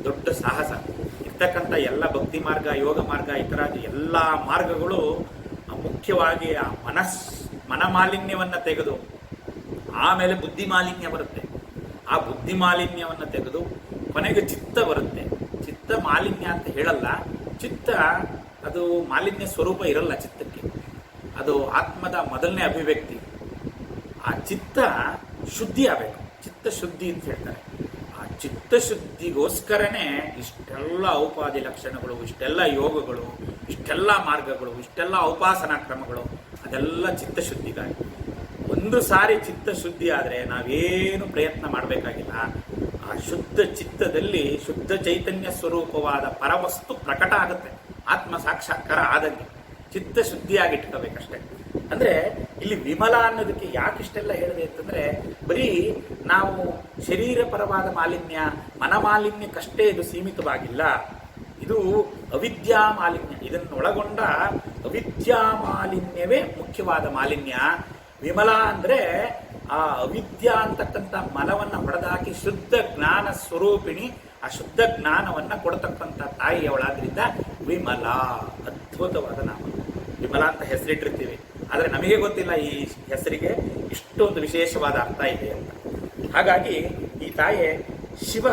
ದೊಡ್ಡ ಸಾಹಸ. ಇರ್ತಕ್ಕಂಥ ಎಲ್ಲ ಭಕ್ತಿ ಮಾರ್ಗ, ಯೋಗ ಮಾರ್ಗ, ಇತರ ಎಲ್ಲ ಮಾರ್ಗಗಳು ಮುಖ್ಯವಾಗಿ ಆ ಮನ ಮಾಲಿನ್ಯವನ್ನು ತೆಗೆದು ಆಮೇಲೆ ಬುದ್ಧಿ ಮಾಲಿನ್ಯ ಬರುತ್ತೆ. ಆ ಬುದ್ಧಿ ಮಾಲಿನ್ಯವನ್ನು ತೆಗೆದು ಕೊನೆಗೆ ಚಿತ್ತ ಬರುತ್ತೆ. ಚಿತ್ತ ಮಾಲಿನ್ಯ ಅಂತ ಹೇಳಲ್ಲ. ಚಿತ್ತ ಅದು ಮಾಲಿನ್ಯ ಸ್ವರೂಪ ಇರಲ್ಲ ಚಿತ್ತಕ್ಕೆ. ಅದು ಆತ್ಮದ ಮೊದಲನೇ ಅಭಿವ್ಯಕ್ತಿ. ಆ ಚಿತ್ತ ಶುದ್ಧಿ ಆಗಬೇಕು. ಚಿತ್ತ ಶುದ್ಧಿ ಅಂತ ಹೇಳ್ತಾರೆ. ಆ ಚಿತ್ತ ಶುದ್ಧಿಗೋಸ್ಕರನೇ ಇಷ್ಟೆಲ್ಲ ಔಪಾದಿ ಲಕ್ಷಣಗಳು, ಇಷ್ಟೆಲ್ಲ ಯೋಗಗಳು, ಇಷ್ಟೆಲ್ಲ ಮಾರ್ಗಗಳು, ಇಷ್ಟೆಲ್ಲ ಉಪಾಸನಾ ಕ್ರಮಗಳು, ಅದೆಲ್ಲ ಚಿತ್ತಶುದ್ಧಿಗಾಗಿ. ಒಂದು ಸಾರಿ ಚಿತ್ತಶುದ್ಧಿ ಆದರೆ ನಾವೇನು ಪ್ರಯತ್ನ ಮಾಡಬೇಕಾಗಿಲ್ಲ. ಆ ಶುದ್ಧ ಚಿತ್ತದಲ್ಲಿ ಶುದ್ಧ ಚೈತನ್ಯ ಸ್ವರೂಪವಾದ ಪರವಸ್ತು ಪ್ರಕಟ ಆಗುತ್ತೆ. ಆತ್ಮ ಸಾಕ್ಷಾತ್ಕಾರ ಆದಂಗೆ ಚಿತ್ತಶುದ್ಧಿಯಾಗಿಟ್ಕೋಬೇಕಷ್ಟೆ. ಅಂದರೆ ಇಲ್ಲಿ ವಿಮಲ ಅನ್ನೋದಕ್ಕೆ ಯಾಕಿಷ್ಟೆಲ್ಲ ಹೇಳಿದೆ ಅಂತಂದರೆ, ಬರೀ ನಾವು ಶರೀರ ಪರವಾದ ಮಾಲಿನ್ಯ, ಮನ ಮಾಲಿನ್ಯಕ್ಕಷ್ಟೇ ಇದು ಸೀಮಿತವಾಗಿಲ್ಲ. ಇದು ಅವಿದ್ಯಾ ಮಾಲಿನ್ಯ. ಇದನ್ನು ಒಳಗೊಂಡ ಅವಿದ್ಯಾ ಮಾಲಿನ್ಯವೇ ಮುಖ್ಯವಾದ ಮಾಲಿನ್ಯ. ವಿಮಲ ಅಂದರೆ ಆ ಅವಿದ್ಯಾ ಅಂತಕ್ಕಂಥ ಮಲವನ್ನು ಹೊಡೆದಾಕಿ ಶುದ್ಧ ಜ್ಞಾನ ಸ್ವರೂಪಿಣಿ, ಆ ಶುದ್ಧ ಜ್ಞಾನವನ್ನು ಕೊಡ್ತಕ್ಕಂಥ ತಾಯಿಯವಳಾದ್ರಿಂದ ವಿಮಲ. ಅದ್ಭುತವಾದ ನಾಮ. ವಿಮಲ ಅಂತ ಹೆಸರಿಟ್ಟಿರ್ತೀವಿ, ಆದರೆ ನಮಗೆ ಗೊತ್ತಿಲ್ಲ ಈ ಹೆಸರಿಗೆ ಇಷ್ಟೊಂದು ವಿಶೇಷವಾದ ಅರ್ಥ ಇದೆ ಅಂತ. ಹಾಗಾಗಿ ಈ ತಾಯೆ ಶಿವ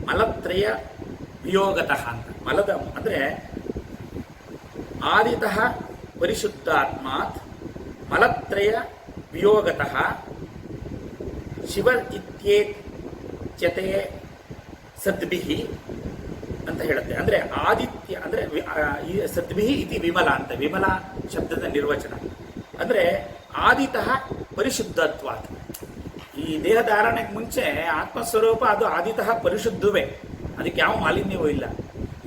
ಮಲತ್ರಯ ವಿಯೋಗತಃ ಅಂತ. ಮಲದ ಅಂದರೆ ಆದಿತಃ ಪರಿಶುದ್ಧಾತ್ಮಾತ್ ಮಲತ್ರಯ ವಿಯೋಗತಃ ಶಿವ ಇತ್ಯೇಚ್ಯತೆ ಸದ್ಭಿಹಿ ಅಂತ ಹೇಳುತ್ತೆ. ಅಂದರೆ ಆದಿತ್ಯ ಅಂದರೆ ಸದ್ಭಿಹಿ ಇತಿ ವಿಮಲ ಅಂತ. ವಿಮಲ ಶಬ್ದದ ನಿರ್ವಚನ ಅಂದರೆ ಆದಿತಃ ಪರಿಶುದ್ಧತ್ವಾತ್. ಈ ದೇಹಧಾರಣೆಗೆ ಮುಂಚೆ ಆತ್ಮಸ್ವರೂಪ ಅದು ಆದಿತಃ ಪರಿಶುದ್ಧವೇ, ಅದಕ್ಕೆ ಯಾವ ಮಾಲಿನ್ಯವೂ ಇಲ್ಲ.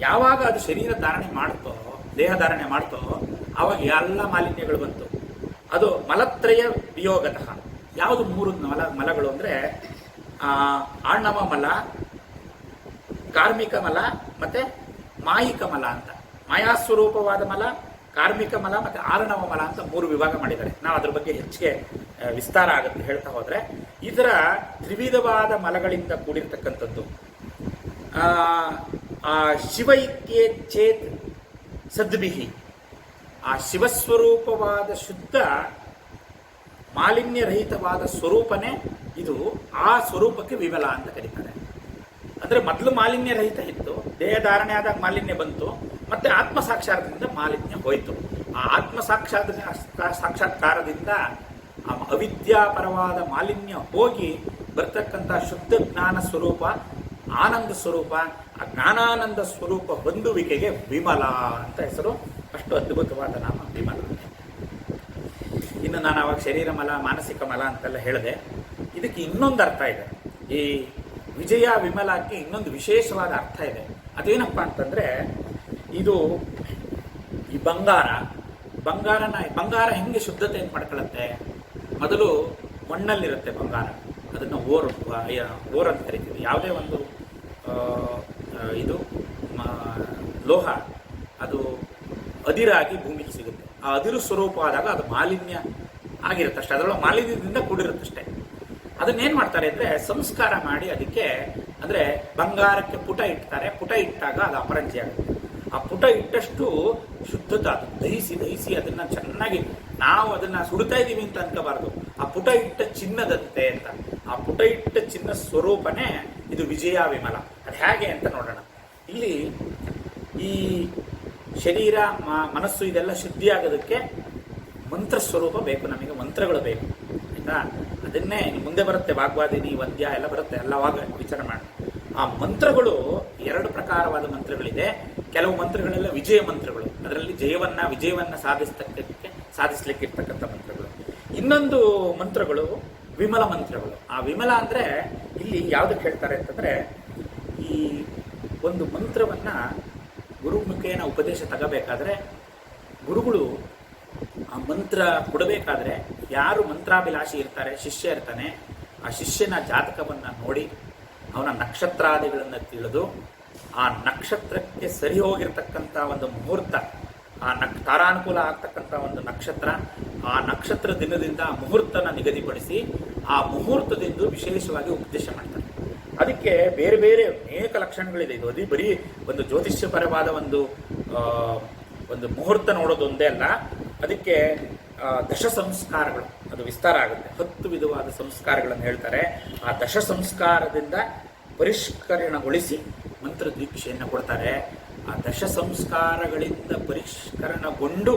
ಯಾವಾಗ ಅದು ಶರೀರ ಧಾರಣೆ ಮಾಡ್ತೋ, ದೇಹ ಧಾರಣೆ ಮಾಡ್ತೋ, ಆವಾಗ ಎಲ್ಲ ಮಾಲಿನ್ಯಗಳು ಬಂತು. ಅದು ಮಲತ್ರಯ ವಿಯೋಗತಃ. ಯಾವುದು 3 ಮಲಗಳು ಅಂದರೆ ಆರ್ಣವ ಮಲ, ಕಾರ್ಮಿಕ ಮಲ ಮತ್ತು ಮಾಯಿಕ ಮಲ ಅಂತ. ಮಾಯಾಸ್ವರೂಪವಾದ ಮಲ, ಕಾರ್ಮಿಕ ಮಲ ಮತ್ತು ಆರ್ಣವ ಮಲ ಅಂತ 3 ವಿಭಾಗ ಮಾಡಿದ್ದಾರೆ. ನಾವು ಅದ್ರ ಬಗ್ಗೆ ಹೆಚ್ಚಿಗೆ ವಿಸ್ತಾರ ಆಗುತ್ತೆ ಹೇಳ್ತಾ ಹೋದರೆ. ಇದರ ತ್ರಿವಿಧವಾದ ಮಲಗಳಿಂದ ಕೂಡಿರ್ತಕ್ಕಂಥದ್ದು. ಆ ಶಿವೈಕ್ಯೇ ಚೇತ್ ಸದ್ಭಿಹಿ, ಆ ಶಿವಸ್ವರೂಪವಾದ ಶುದ್ಧ ಮಾಲಿನ್ಯರಹಿತವಾದ ಸ್ವರೂಪನೇ ಇದು. ಆ ಸ್ವರೂಪಕ್ಕೆ ವಿಮಲ ಅಂತ ಕರೀತಾರೆ. ಅಂದರೆ ಮೊದಲು ಮಾಲಿನ್ಯರಹಿತ ಇತ್ತು, ದೇಹಧಾರಣೆ ಆದಾಗ ಮಾಲಿನ್ಯ ಬಂತು, ಮತ್ತೆ ಆತ್ಮ ಸಾಕ್ಷಾತ್ಕಾರದಿಂದ ಮಾಲಿನ್ಯ ಹೋಯಿತು. ಆ ಆತ್ಮ ಸಾಕ್ಷಾತ್ಕಾರದಿಂದ ಆ ಅವಿದ್ಯಾಪರವಾದ ಮಾಲಿನ್ಯ ಹೋಗಿ ಬರ್ತಕ್ಕಂಥ ಶುದ್ಧ ಜ್ಞಾನ ಸ್ವರೂಪ, ಆನಂದ ಸ್ವರೂಪ, ಆ ಜ್ಞಾನಾನಂದ ಸ್ವರೂಪ ಬಂದುವಿಕೆಗೆ ವಿಮಲ ಅಂತ ಹೆಸರು. ಅಷ್ಟು ಅದ್ಭುತವಾದ ನಾಮ ವಿಮಲ. ಇನ್ನು ನಾನು ಅವಾಗ ಶರೀರ ಮಲ, ಮಾನಸಿಕ ಮಲ ಅಂತೆಲ್ಲ ಹೇಳಿದೆ. ಇದಕ್ಕೆ ಇನ್ನೊಂದು ಅರ್ಥ ಇದೆ. ಈ ವಿಜಯ ವಿಮಲಕ್ಕೆ ಇನ್ನೊಂದು ವಿಶೇಷವಾದ ಅರ್ಥ ಇದೆ. ಅದೇನಪ್ಪ ಅಂತಂದರೆ, ಇದು ಈ ಬಂಗಾರ ಹೆಂಗೆ ಶುದ್ಧತೆಯನ್ನು ಪಡ್ಕೊಳ್ಳುತ್ತೆ? ಮೊದಲು ಮಣ್ಣಲ್ಲಿರುತ್ತೆ ಬಂಗಾರ, ಅದನ್ನು ಓರ್ ಅಂತ ಕರಿತೀವಿ. ಯಾವುದೇ ಒಂದು ಇದು ಲೋಹ ಅದು ಅದಿರಾಗಿ ಭೂಮಿಗೆ ಸಿಗುತ್ತೆ. ಆ ಅದಿರು ಸ್ವರೂಪ ಆದಾಗ ಅದು ಮಾಲಿನ್ಯ ಆಗಿರುತ್ತಷ್ಟೆ, ಅದರೊಳಗೆ ಮಾಲಿನ್ಯದಿಂದ ಕೂಡಿರುತ್ತಷ್ಟೆ. ಅದನ್ನೇನು ಮಾಡ್ತಾರೆ ಅಂದರೆ ಸಂಸ್ಕಾರ ಮಾಡಿ ಅದಕ್ಕೆ, ಅಂದರೆ ಬಂಗಾರಕ್ಕೆ ಪುಟ ಇಡ್ತಾರೆ. ಪುಟ ಇಟ್ಟಾಗ ಅದು ಅಪರಂಜಿ ಆಗುತ್ತೆ. ಆ ಪುಟ ಇಟ್ಟಷ್ಟು ಶುದ್ಧತೆ, ಅದು ದಹಿಸಿ ಅದನ್ನು ಚೆನ್ನಾಗಿ, ನಾವು ಅದನ್ನು ಸುಡ್ತಾ ಇದ್ದೀವಿ ಅಂತ ಅನ್ಕೋಬಾರ್ದು. ಆ ಪುಟ ಇಟ್ಟ ಚಿನ್ನದಂತೆ ಅಂತ. ಆ ಪುಟ ಇಟ್ಟ ಚಿನ್ನ ಸ್ವರೂಪನೇ ಇದು ವಿಜಯ ವಿಮಲ. ಅದು ಹೇಗೆ ಅಂತ ನೋಡೋಣ. ಇಲ್ಲಿ ಈ ಶರೀರ ಮನಸ್ಸು ಇದೆಲ್ಲ ಶುದ್ಧಿ ಆಗೋದಕ್ಕೆ ಮಂತ್ರ ಸ್ವರೂಪ ಬೇಕು, ನಮಗೆ ಮಂತ್ರಗಳು ಬೇಕು ಆಯಿತಾ. ಅದನ್ನೇ ಮುಂದೆ ಬರುತ್ತೆ, ವಾಗ್ವಾದಿನಿ, ವಂದ್ಯ ಎಲ್ಲ ಬರುತ್ತೆ, ಎಲ್ಲವಾಗ ವಿಚಾರ ಮಾಡಿ. ಆ ಮಂತ್ರಗಳು ಎರಡು ಪ್ರಕಾರವಾದ ಮಂತ್ರಗಳಿದೆ. ಕೆಲವು ಮಂತ್ರಗಳೆಲ್ಲ ವಿಜಯ ಮಂತ್ರಗಳು, ಅದರಲ್ಲಿ ವಿಜಯವನ್ನ ಸಾಧಿಸ್ಲಿಕ್ಕೆ ಇರ್ತಕ್ಕಂಥ ಮಂತ್ರಗಳು. ಇನ್ನೊಂದು ಮಂತ್ರಗಳು ವಿಮಲ ಮಂತ್ರಗಳು. ಆ ವಿಮಲ ಅಂದರೆ ಇಲ್ಲಿ ಯಾವುದಕ್ಕೆ ಹೇಳ್ತಾರೆ ಅಂತಂದರೆ, ಈ ಒಂದು ಮಂತ್ರವನ್ನು ಗುರುಮುಖೇನ ಉಪದೇಶ ತಗೋಬೇಕಾದ್ರೆ, ಗುರುಗಳು ಆ ಮಂತ್ರ ಕೊಡಬೇಕಾದ್ರೆ ಯಾರು ಮಂತ್ರಾಭಿಲಾಷಿ ಇರ್ತಾರೆ, ಶಿಷ್ಯ ಇರ್ತಾನೆ, ಆ ಶಿಷ್ಯನ ಜಾತಕವನ್ನು ನೋಡಿ ಅವನ ನಕ್ಷತ್ರಾದಿಗಳನ್ನು ತಿಳಿದು ಆ ನಕ್ಷತ್ರಕ್ಕೆ ಸರಿ ಹೋಗಿರ್ತಕ್ಕಂಥ ಒಂದು ಮುಹೂರ್ತ, ಆ ತಾರಾನುಕೂಲ ಆಗ್ತಕ್ಕಂಥ ಒಂದು ನಕ್ಷತ್ರ, ಆ ನಕ್ಷತ್ರ ದಿನದಿಂದ ಮುಹೂರ್ತನ ನಿಗದಿಪಡಿಸಿ ಆ ಮುಹೂರ್ತದಿಂದ ವಿಶೇಷವಾಗಿ ಉಪದೇಶ ಮಾಡ್ತಾರೆ. ಅದಕ್ಕೆ ಬೇರೆ ಬೇರೆ ಅನೇಕ ಲಕ್ಷಣಗಳಿದೆ. ಇದು ಅದೇ ಬರೀ ಒಂದು ಜ್ಯೋತಿಷ್ಯಪರವಾದ ಒಂದು ಮುಹೂರ್ತ ನೋಡೋದು ಒಂದೇ ಅಲ್ಲ, ಅದಕ್ಕೆ ದಶ ಸಂಸ್ಕಾರಗಳು, ಅದು ವಿಸ್ತಾರ ಆಗುತ್ತೆ. 10 ವಿಧವಾದ ಸಂಸ್ಕಾರಗಳನ್ನು ಹೇಳ್ತಾರೆ. ಆ ದಶ ಸಂಸ್ಕಾರದಿಂದ ಪರಿಷ್ಕರಣಗೊಳಿಸಿ ಮಂತ್ರ ದೀಕ್ಷೆಯನ್ನು ಕೊಡ್ತಾರೆ. ಆ ದಶ ಸಂಸ್ಕಾರಗಳಿಂದ ಪರಿಷ್ಕರಣಗೊಂಡು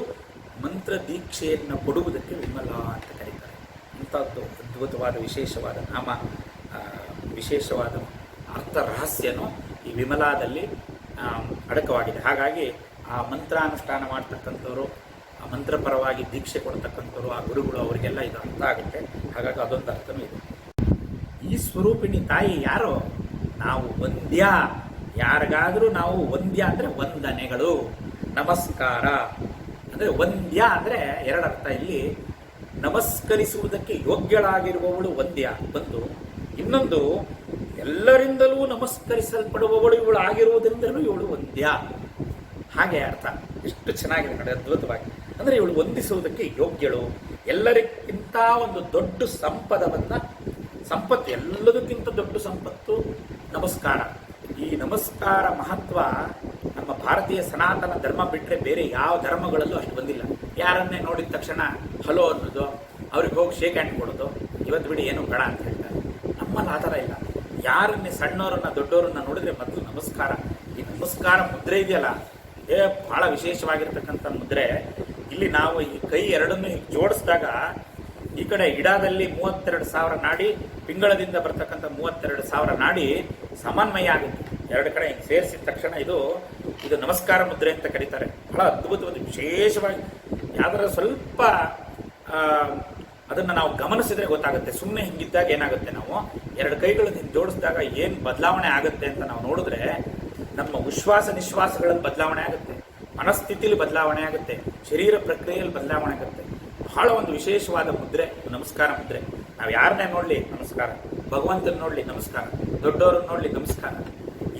ಮಂತ್ರ ದೀಕ್ಷೆಯನ್ನು ಕೊಡುವುದಕ್ಕೆ ವಿಮಲ ಅಂತ ಕರೀತಾರೆ. ಇಂಥದ್ದು ಅದ್ಭುತವಾದ ವಿಶೇಷವಾದ ನಾಮ, ವಿಶೇಷವಾದ ಅರ್ಥ ರಹಸ್ಯನೂ ಈ ವಿಮಲಾದಲ್ಲಿ ಅಡಕವಾಗಿದೆ. ಹಾಗಾಗಿ ಆ ಮಂತ್ರಾನುಷ್ಠಾನ ಮಾಡ್ತಕ್ಕಂಥವ್ರು, ಆ ಮಂತ್ರಪರವಾಗಿ ದೀಕ್ಷೆ ಕೊಡ್ತಕ್ಕಂಥವ್ರು, ಆ ಗುರುಗಳು, ಅವರಿಗೆಲ್ಲ ಇದು ಅರ್ಥ ಆಗುತ್ತೆ. ಹಾಗಾಗಿ ಅದೊಂದು ಅರ್ಥನೂ ಇದೆ. ಈ ಸ್ವರೂಪಿಣಿ ತಾಯಿ ಯಾರೋ, ನಾವು ವಂದ್ಯ. ಯಾರಿಗಾದರೂ ನಾವು ವಂದ್ಯ ಅಂದರೆ ವಂದನೆಗಳು, ನಮಸ್ಕಾರ ಅಂದರೆ ವಂದ್ಯ ಅಂದರೆ ಎರಡರ್ಥ. ಇಲ್ಲಿ ನಮಸ್ಕರಿಸುವುದಕ್ಕೆ ಯೋಗ್ಯಳಾಗಿರುವವಳು ವಂದ್ಯ ಬಂದು, ಇನ್ನೊಂದು ಎಲ್ಲರಿಂದಲೂ ನಮಸ್ಕರಿಸಲ್ಪಡುವವಳು ಇವಳು ಆಗಿರುವುದರಿಂದಲೂ ಇವಳು ವಂದ್ಯ. ಹಾಗೆ ಅರ್ಥ. ಎಷ್ಟು ಚೆನ್ನಾಗಿದೆ ನೋಡಿ, ಅದ್ಭುತವಾಗಿ. ಅಂದರೆ ಇವಳು ವಂದಿಸುವುದಕ್ಕೆ ಯೋಗ್ಯಳು. ಎಲ್ಲರಿಗಿಂತ ಒಂದು ದೊಡ್ಡ ಸಂಪತ್ತು, ಎಲ್ಲದಕ್ಕಿಂತ ದೊಡ್ಡ ಸಂಪತ್ತು ನಮಸ್ಕಾರ. ಈ ನಮಸ್ಕಾರ ಮಹತ್ವ ನಮ್ಮ ಭಾರತೀಯ ಸನಾತನ ಧರ್ಮ ಬಿಟ್ಟರೆ ಬೇರೆ ಯಾವ ಧರ್ಮಗಳಲ್ಲೂ ಅಷ್ಟು ಬಂದಿಲ್ಲ. ಯಾರನ್ನೇ ನೋಡಿದ ತಕ್ಷಣ ಹಲೋ ಅನ್ನೋದು, ಅವ್ರಿಗೆ ಹೋಗಿ ಶೇಕ್ ಹ್ಯಾಂಡ್ ಕೊಡೋದು, ಇವತ್ತು ಬಿಡಿ ಏನು ಬೇಡ ಅಂತ ಹೇಳ್ತಾರೆ. ನಮ್ಮಲ್ಲಿ ಆ ಥರ ಇಲ್ಲ. ಯಾರನ್ನೇ ಸಣ್ಣವರನ್ನ ದೊಡ್ಡವರನ್ನ ನೋಡಿದ್ರೆ ಮೊದಲು ನಮಸ್ಕಾರ. ಈ ನಮಸ್ಕಾರ ಮುದ್ರೆ ಇದೆಯಲ್ಲ, ಇದೇ ಬಹಳ ವಿಶೇಷವಾಗಿರ್ತಕ್ಕಂಥ ಮುದ್ರೆ. ಇಲ್ಲಿ ನಾವು ಈ ಕೈ ಎರಡನ್ನೂ ಜೋಡಿಸಿದಾಗ ಈ ಕಡೆ ಇಡಾದಲ್ಲಿ 32,000 ನಾಡಿ, ಪಿಂಗಳದಿಂದ ಬರ್ತಕ್ಕಂಥ 32,000 ನಾಡಿ ಸಮನ್ವಯ ಆಗುತ್ತೆ. ಎರಡು ಕಡೆ ಸೇರಿಸಿದ ತಕ್ಷಣ ಇದು ನಮಸ್ಕಾರ ಮುದ್ರೆ ಅಂತ ಕರೀತಾರೆ. ಬಹಳ ಅದ್ಭುತವಾದ ವಿಶೇಷವಾಗಿ ಯಾವ್ದಾರ ಸ್ವಲ್ಪ ಅದನ್ನು ನಾವು ಗಮನಿಸಿದ್ರೆ ಗೊತ್ತಾಗುತ್ತೆ. ಸುಮ್ಮನೆ ಹಿಂಗಿದ್ದಾಗ ಏನಾಗುತ್ತೆ, ನಾವು ಎರಡು ಕೈಗಳನ್ನು ಜೋಡಿಸಿದಾಗ ಏನು ಬದಲಾವಣೆ ಆಗುತ್ತೆ ಅಂತ ನಾವು ನೋಡಿದ್ರೆ, ನಮ್ಮ ಉಶ್ವಾಸ ನಿಶ್ವಾಸಗಳಲ್ಲಿ ಬದಲಾವಣೆ ಆಗುತ್ತೆ, ಮನಸ್ಥಿತಿಯಲ್ಲಿ ಬದಲಾವಣೆ ಆಗುತ್ತೆ, ಶರೀರ ಪ್ರಕ್ರಿಯೆಯಲ್ಲಿ ಬದಲಾವಣೆ ಆಗುತ್ತೆ. ಬಹಳ ಒಂದು ವಿಶೇಷವಾದ ಮುದ್ರೆ ನಮಸ್ಕಾರ ಮುದ್ರೆ. ನಾವು ಯಾರನ್ನೇ ನೋಡಲಿ ನಮಸ್ಕಾರ, ಭಗವಂತನ ನೋಡಲಿ ನಮಸ್ಕಾರ, ದೊಡ್ಡವ್ರನ್ನ ನೋಡಲಿ ನಮಸ್ಕಾರ.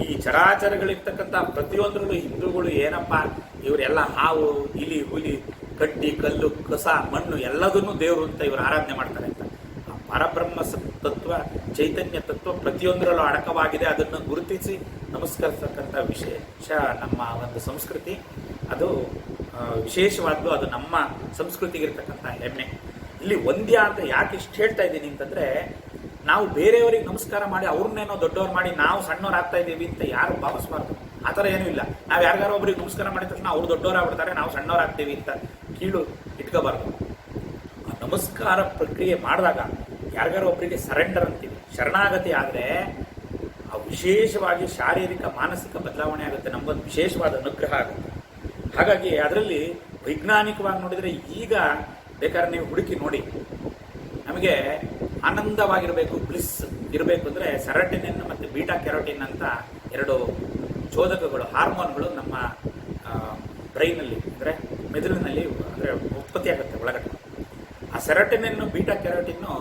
ಈ ಚರಾಚರಗಳಿರ್ತಕ್ಕಂಥ ಪ್ರತಿಯೊಂದರಲ್ಲೂ ಹಿಂದೂಗಳು ಏನಪ್ಪ ಇವರೆಲ್ಲ ಹಾವು, ಇಲಿ, ಹುಲಿ, ಕಡ್ಡಿ ಕಲ್ಲು ಕಸ ಮಣ್ಣು ಎಲ್ಲದನ್ನೂ ದೇವರು ಅಂತ ಇವರು ಆರಾಧನೆ ಮಾಡ್ತಾರೆ ಅಂತ. ಆ ಪರಬ್ರಹ್ಮ ತತ್ವ, ಚೈತನ್ಯ ತತ್ವ ಪ್ರತಿಯೊಂದರಲ್ಲೂ ಅಡಕವಾಗಿದೆ. ಅದನ್ನು ಗುರುತಿಸಿ ನಮಸ್ಕರಿಸ್ತಕ್ಕಂಥ ವಿಶೇಷ ನಮ್ಮ ಒಂದು ಸಂಸ್ಕೃತಿ. ಅದು ವಿಶೇಷವಾದ್ದು, ಅದು ನಮ್ಮ ಸಂಸ್ಕೃತಿಗಿರ್ತಕ್ಕಂಥ ಹೆಮ್ಮೆ. ಇಲ್ಲಿ ವಂದ್ಯ ಅಂತ ಯಾಕೆ ಇಷ್ಟು ಹೇಳ್ತಾ ಇದ್ದೀನಿ ಅಂತಂದರೆ, ನಾವು ಬೇರೆಯವರಿಗೆ ನಮಸ್ಕಾರ ಮಾಡಿ ಅವ್ರನ್ನೇನೋ ದೊಡ್ಡವ್ರು ಮಾಡಿ ನಾವು ಸಣ್ಣವ್ರಾಗ್ತಾ ಇದ್ದೀವಿ ಅಂತ ಯಾರು ಭಾವಿಸಬಾರ್ದು. ಆ ಥರ ಏನೂ ಇಲ್ಲ. ನಾವು ಯಾರಿಗಾರೋ ಒಬ್ರಿಗೆ ನಮಸ್ಕಾರ ಮಾಡಿದ ತಕ್ಷಣ ಅವ್ರು ದೊಡ್ಡವರಾಗ್ಬಿಡ್ತಾರೆ, ನಾವು ಸಣ್ಣವರಾಗ್ತೀವಿ ಅಂತ ಕೀಳು ಇಟ್ಕೋಬಾರ್ದು. ಆ ನಮಸ್ಕಾರ ಪ್ರಕ್ರಿಯೆ ಮಾಡಿದಾಗ ಯಾರಿಗಾರೋ ಒಬ್ಬರಿಗೆ ಸರೆಂಡರ್ ಅಂತೀವಿ, ಶರಣಾಗತಿ ಆದರೆ ಆ ವಿಶೇಷವಾಗಿ ಶಾರೀರಿಕ ಮಾನಸಿಕ ಬದಲಾವಣೆ ಆಗುತ್ತೆ, ನಮಗೊಂದು ವಿಶೇಷವಾದ ಅನುಗ್ರಹ ಆಗುತ್ತೆ. ಹಾಗಾಗಿ ಅದರಲ್ಲಿ ವೈಜ್ಞಾನಿಕವಾಗಿ ನೋಡಿದರೆ, ಈಗ ಬೇಕಾದ್ರೆ ನೀವು ಹುಡುಕಿ ನೋಡಿ, ನಮಗೆ ಆನಂದವಾಗಿರಬೇಕು, ಬ್ಲಿಸ್ ಇರಬೇಕು ಅಂದರೆ ಸೆರೋಟೋನಿನ್ ಮತ್ತು ಬೀಟಾ ಕ್ಯಾರೋಟಿನ್ ಅಂತ ಎರಡು ಚೋದಕಗಳು, ಹಾರ್ಮೋನ್ಗಳು ನಮ್ಮ ಬ್ರೈನಲ್ಲಿ ಅಂದರೆ ಮೆದುಳಿನಲ್ಲಿ ಅಂದರೆ ಉತ್ಪತ್ತಿ ಆಗುತ್ತೆ ಒಳಗಡೆ. ಆ ಸೆರೋಟೋನಿನ್ನು ಬೀಟಾ ಕ್ಯಾರೋಟಿನ್ನು